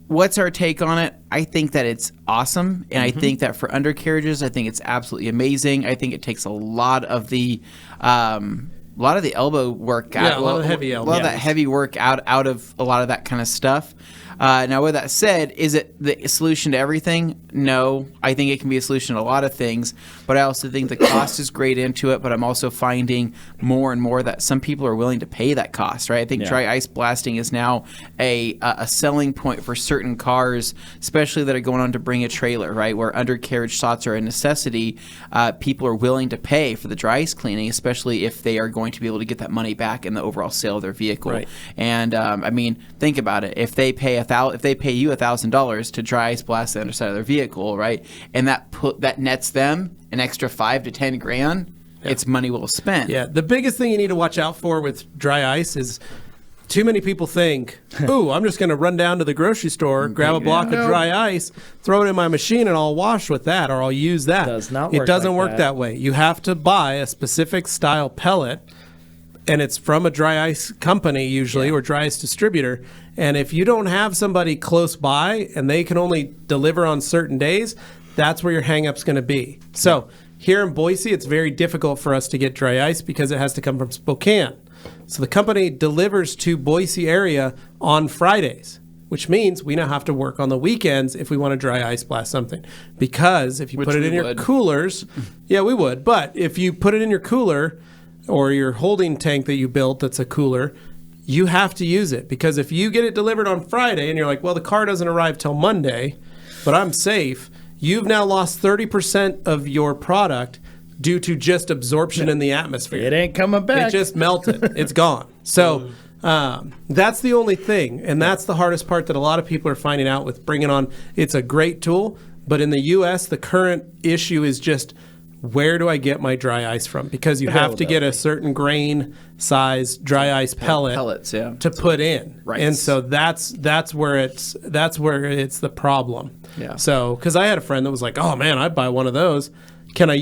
what's our take on it? I think that it's awesome, and I think that for undercarriages, I think it's absolutely amazing. I think it takes a lot of the elbow work out. A lot of heavy elbow. A lot of that heavy work out of a lot of that kind of stuff. Now, with that said, is it the solution to everything? No. I think it can be a solution to a lot of things, but I also think the cost is great into it, but I'm also finding more and more that some people are willing to pay that cost, right? I think dry ice blasting is now a selling point for certain cars, especially that are going on to bring a trailer, right, where undercarriage slots are a necessity. People are willing to pay for the dry ice cleaning, especially if they are going to be able to get that money back in the overall sale of their vehicle. Right. And, I mean, think about it. If they pay you $1,000 to dry ice blast the underside of their vehicle, right, and that nets them an extra $5 to $10 grand, it's money well spent. Yeah, the biggest thing you need to watch out for with dry ice is too many people think, ooh, I'm just going to run down to the grocery store, grab a block of dry ice, throw it in my machine, and I'll wash with that, or I'll use that. It doesn't work that way. You have to buy a specific style pellet, and it's from a dry ice company usually, or dry ice distributor. And if you don't have somebody close by and they can only deliver on certain days, that's where your hang-up's going to be. So here in Boise, it's very difficult for us to get dry ice because it has to come from Spokane. So the company delivers to Boise area on Fridays, which means we now have to work on the weekends if we want to dry ice blast something. Because if you put it in your coolers, yeah, we would. But if you put it in your cooler or your holding tank that you built that's a cooler, you have to use it. Because if you get it delivered on Friday and you're like, well, the car doesn't arrive till Monday, but I'm safe, you've now lost 30% of your product due to just absorption in the atmosphere. It ain't coming back. It just melted. It's gone. So that's the only thing. And that's the hardest part that a lot of people are finding out with bringing on. It's a great tool. But in the U.S., the current issue is just, where do I get my dry ice from? Because you have to get a certain grain size dry ice pellets to put in. Right. And so that's where it's the problem. Yeah. So, because I had a friend that was like, oh man, I'd buy one of those. Can I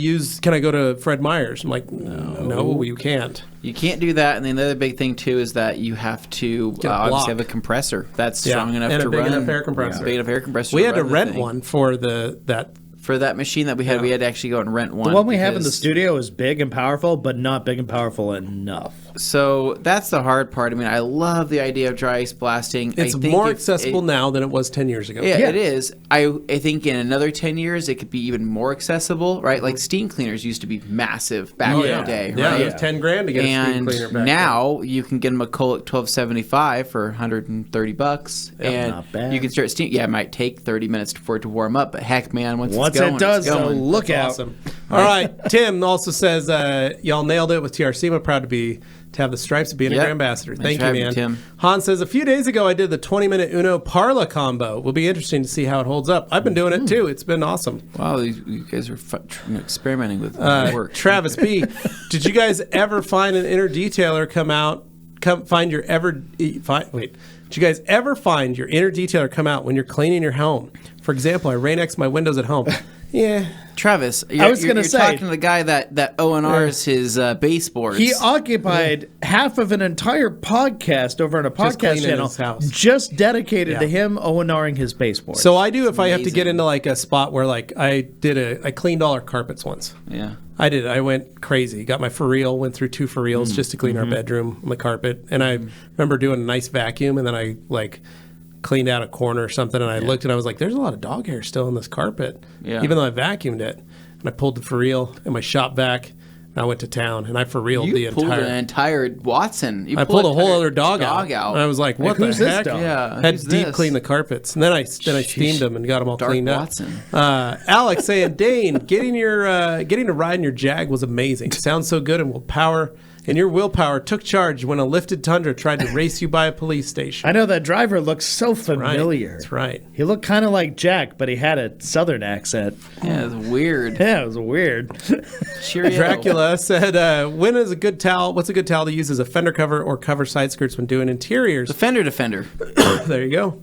go to Fred Meyer's? I'm like, no, you can't. You can't do that. And then the other big thing, too, is that you have to obviously have a compressor that's strong enough and to a big run. enough air compressor. Big enough air compressor. We had to rent one for that. For that machine that we had, we had to actually go and rent one. The one we have in the studio is big and powerful, but not big and powerful enough. So that's the hard part. I mean, I love the idea of dry ice blasting. It's more accessible now than it was 10 years ago. Yeah, it is. I think in another 10 years, it could be even more accessible, right? Like steam cleaners used to be massive back in the day, Yeah, right? it was $10,000 to get a steam cleaner back now you can get them a Colic 1275 for $130, and not bad. you can start steam. Yeah, it might take 30 minutes for it to warm up, but heck, man, once it's it going, does, it's going. look out. Awesome. All right. Tim also says, y'all nailed it with TRC. I'm proud to have the stripes of being a brand ambassador. Thanks Thank for you, man. having me, Tim. Han says, a few days ago I did the 20-minute Uno Parla combo. Will be interesting to see how it holds up. I've been doing it too. It's been awesome. Wow, you guys are experimenting with work. Travis B, did you guys ever find an inner detailer did you guys ever find your inner detailer come out when you're cleaning your home? For example, I Rain-X my windows at home. Yeah. Travis, I was going to say, talking to the guy that O&Rs his baseboards. He occupied half of an entire podcast over on a podcast channel just dedicated to him O&Ring his baseboards. So I do if I have to get into like a spot where like I cleaned all our carpets once. Yeah. I did. I went crazy. Got my for real, went through 2 for reals just to clean our bedroom and the carpet. And I remember doing a nice vacuum, and then I like cleaned out a corner or something, and I looked and I was like, there's a lot of dog hair still in this carpet, even though I vacuumed it. And I pulled the for real in my shop vac, and I went to town, and I for reeled You pulled an entire Watson. I pulled a whole other dog out. And I was like, what the who's this heck? dog? Yeah, Had to deep clean the carpets, and then I steamed them and got them all Dark cleaned Watson. up. Alex saying, Dane, getting to ride in your Jag was amazing. Sounds so good, and your willpower took charge when a lifted Tundra tried to race you by a police station. I know that driver looks so familiar. That's right. He looked kind of like Jack, but he had a southern accent. Yeah, it's weird. Yeah, it was weird. Cheerio. Dracula said, what's a good towel to use as a fender cover or cover side skirts when doing interiors? The fender defender. There you go.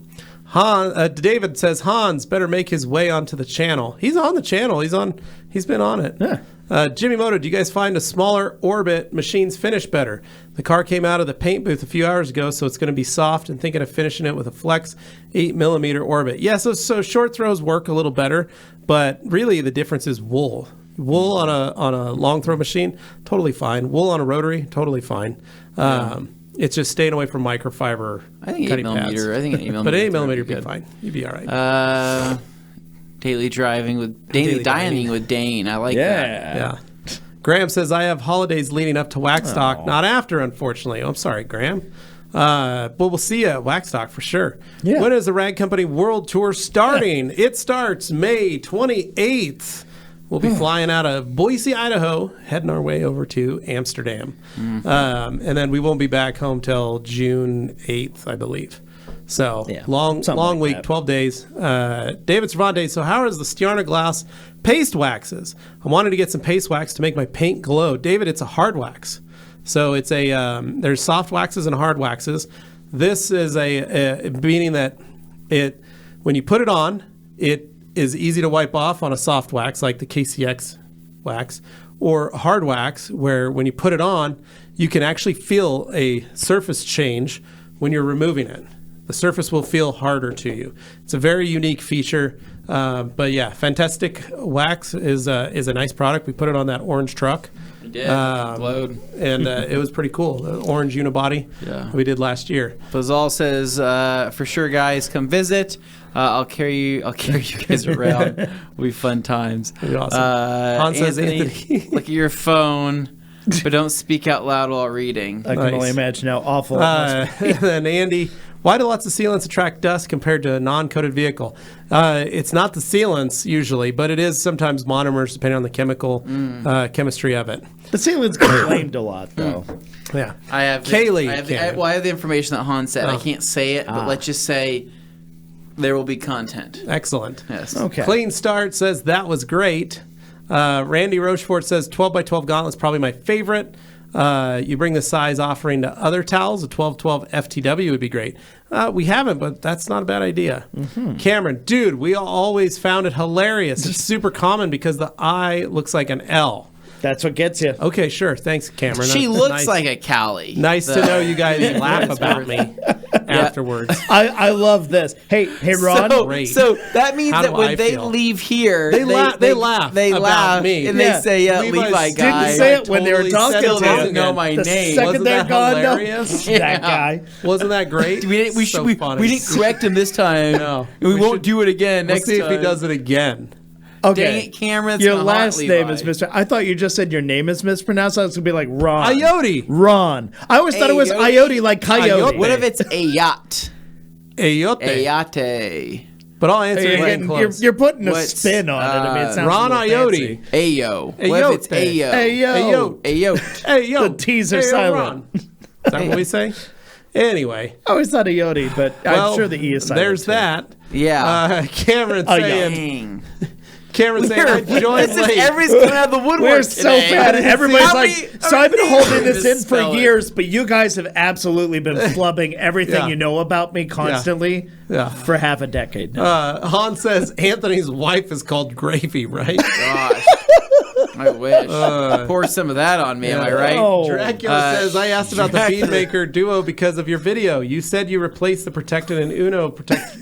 David says Hans better make his way onto the channel. He's on the channel. He's been on it. Yeah. Jimmy Moto, do you guys find a smaller Orbit machines finish better? The car came out of the paint booth a few hours ago, so it's going to be soft, and thinking of finishing it with a Flex 8mm Orbit. Yeah, so short throws work a little better, but really the difference is wool. Wool on a long throw machine, totally fine. Wool on a rotary, totally fine. It's just staying away from microfiber. I think cutting 8mm. pads. I think an 8mm. But 8mm would be fine. You'd be all right. Daily driving with Daily dining with Dane. I like that. Yeah. Graham says, I have holidays leading up to Waxstock, not after, unfortunately. Oh, I'm sorry, Graham. But we'll see you at Waxstock for sure. Yeah. When is the Rag Company World Tour starting? It starts May 28th. We'll be flying out of Boise, Idaho, heading our way over to Amsterdam. And then we won't be back home till June 8th, I believe. So long week, that. 12 days. David Cervantes, so how is the Stiarna Glass paste waxes? I wanted to get some paste wax to make my paint glow. David, it's a hard wax. So it's there's soft waxes and hard waxes. This is meaning that when you put it on, it is easy to wipe off on a soft wax like the KCX wax, or hard wax where when you put it on, you can actually feel a surface change when you're removing it. The surface will feel harder to you. It's a very unique feature. But yeah, Fantastic Wax is a nice product. We put it on that orange truck. It did. Glowed. And it was pretty cool. The orange unibody we did last year. Fazal says, for sure, guys, come visit. I'll carry you guys around. It'll be fun times. That'd be awesome. Han says, Anthony, look at your phone, but don't speak out loud while reading. I can only imagine how awful it must be. And then Andy, why do lots of sealants attract dust compared to a non-coated vehicle? It's not the sealants usually, but it is sometimes monomers depending on the chemical chemistry of it. The sealant's complained a lot, though. Yeah. I have Kaylee. I have the information that Han said. I can't say it, but let's just say there will be content. Excellent. Yes. Okay. Clean Start says that was great. Randy Rochefort says 12 by 12 gauntlet's probably my favorite. You bring the size offering to other towels. A 1212 FTW would be great. We haven't, but that's not a bad idea. Cameron, dude, we always found it hilarious. It's super common because the I looks like an L. That's what gets you. Okay, sure. Thanks, Cameron. She That's looks nice. like a Callie. Nice to know you guys laugh about me afterwards. I love this. Hey, Ron. So that means How that do when I they feel? leave here, They laugh about me. and Yeah. they say, Levi's Levi guy. Didn't say it when they were totally talking said to it Still you. doesn't know my The name. second Wasn't they're that gone, no. hilarious? That guy. Wasn't that great? We didn't correct him this time. No. And we We won't should- do it again We'll next see time. if he does it again. Okay. Dang it, Cameron. Your last name is Mr. I thought you just said your name is mispronounced. I was going to be like Ron. Ayote. Ron. I always thought it was Ayote, like coyote. Ayote. What if it's Ayat? Ayote. Ayate. But I'll answer You're, it getting- close. you're putting a What's, spin on it. I mean, it sounds Ron a little Ayote. fancy. Ayo. What if it's Ayo? Ayo. Ayot. Hey, yo. The T's are Hey, yo, silent. Ron. Is that what we say? Anyway. I always thought Ayote, but Well, I'm sure the E is silent. there's too. that. Yeah. Cameron Dang. saying, I joined This is late. everybody's coming out of the woodwork We're so today. bad. Everybody's How like, many- so I've been holding this in for Misspell it. years, but you guys have absolutely been flubbing everything Yeah. you know about me constantly Yeah. for half a decade now. Han says Anthony's wife is called Gravy, right? Gosh. I wish. Pour some of that on me, am I right? Oh. Dracula says, I asked about the Beadmaker Duo because of your video. You said you replaced the Protectant and Uno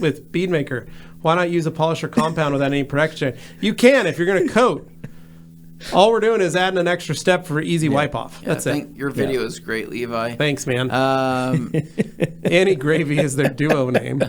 with Beadmaker. Why not use a polisher compound without any protection? You can if you're going to coat. All we're doing is adding an extra step for easy wipe off. Yeah, That's I it. think your video is great, Levi. Thanks, man. Um, Annie Gravy is their duo name.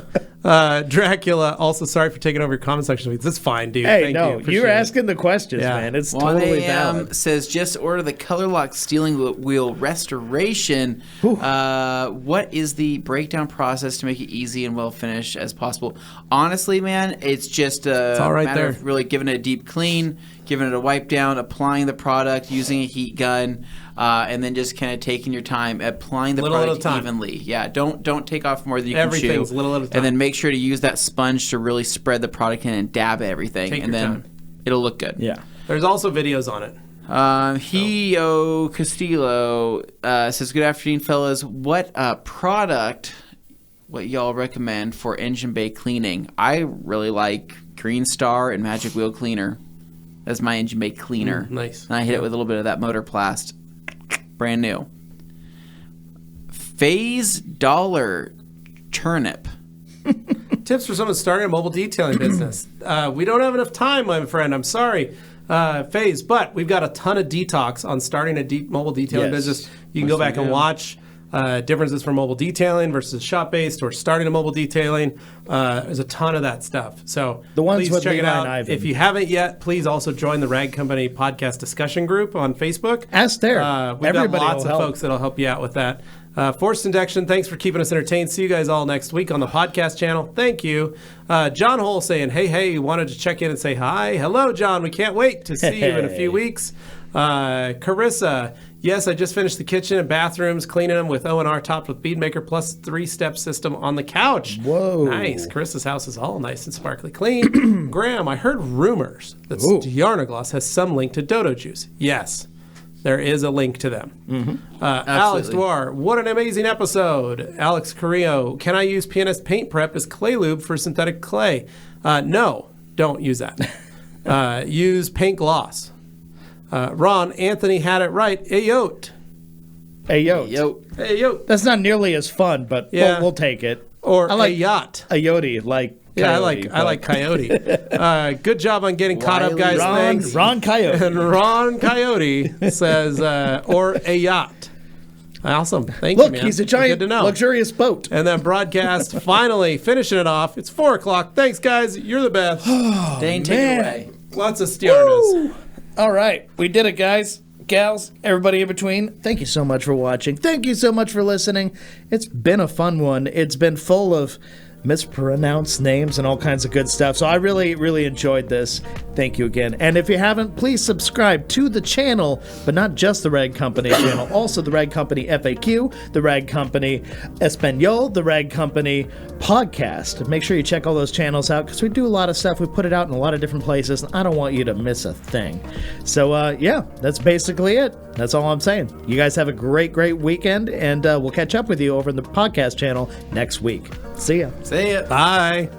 Dracula, also sorry for taking over your comment section. That's fine, dude. Hey, Thank no, you. you're Appreciate it. asking the questions, Yeah. man. It's 1 totally a.m. valid. says just order the color lock steering wheel restoration. What is the breakdown process to make it easy and well finished as possible? Honestly, man, it's just a all right matter there. of really giving it a deep clean, giving it a wipe down, applying the product, using a heat gun, and then just kind of taking your time, applying the Little at a product time. evenly. Yeah, don't take off more than you Everything's can chew. little at a time. And then make sure to use that sponge to really spread the product in and dab everything, Take and your then time. it'll look good. Yeah. There's also videos on it. Hio Castillo says, "Good afternoon, fellas. What product what y'all recommend for engine bay cleaning? I really like Green Star and Magic Wheel Cleaner. That's my engine bay cleaner. Nice. And I hit it with a little bit of that motor plast. Brand new. Phase Dollar Turnip. Tips for someone starting a mobile detailing business. We don't have enough time, my friend. I'm sorry, Faze, but we've got a ton of detox on starting a mobile detailing Yes. business. You can go back and watch differences from mobile detailing versus shop-based or starting a mobile detailing. There's a ton of that stuff. So The ones please with check it Levi out. and Ivan. If you haven't yet, please also join the Rag Company podcast discussion group on Facebook. Ask there. We've Everybody got lots will of help. folks that'll help you out with that. Forced Induction, thanks for keeping us entertained. See you guys all next week on the podcast channel. Thank you. John Hole saying, hey, wanted to check in and say hi. Hello, John. We can't wait to see you in a few weeks. Carissa, yes, I just finished the kitchen and bathrooms, cleaning them with O&R topped with Beadmaker plus 3-step system on the couch. Whoa. Nice. Carissa's house is all nice and sparkly clean. Graham, I heard rumors that Yarnagloss has some link to Dodo Juice. Yes. There is a link to them. Alex Dwar, what an amazing episode. Alex Carrillo, can I use Pianist Paint Prep as clay lube for synthetic clay? No, don't use that. Use paint gloss. Ron, Anthony had it right. Ayote. Ayote. Ayote. That's not nearly as fun, but Yeah. we'll take it. Or I like a yacht. Ayote, like Yeah, I like Coyote. Good job on getting caught up, guys. Thanks. Ron Coyote. And Ron Coyote says, or a yacht. Awesome. Thank Look, you, man. he's a giant, Good to know. luxurious boat. And then broadcast, finally finishing it off. It's 4 o'clock. Thanks, guys. You're the best. Dane, take it away. Lots of Stiarnas. All right. We did it, guys. Gals, everybody in between, thank you so much for watching. Thank you so much for listening. It's been a fun one. It's been full of mispronounced names and all kinds of good stuff. So I really, really enjoyed this. Thank you again. And if you haven't, please subscribe to the channel, but not just the Rag Company channel. Also the Rag Company FAQ, the Rag Company Espanol, the Rag Company podcast. Make sure you check all those channels out because we do a lot of stuff. We put it out in a lot of different places, and I don't want you to miss a thing. So, yeah, that's basically it. That's all I'm saying. You guys have a great, great weekend, and we'll catch up with you over in the podcast channel next week. See ya. See ya. Bye.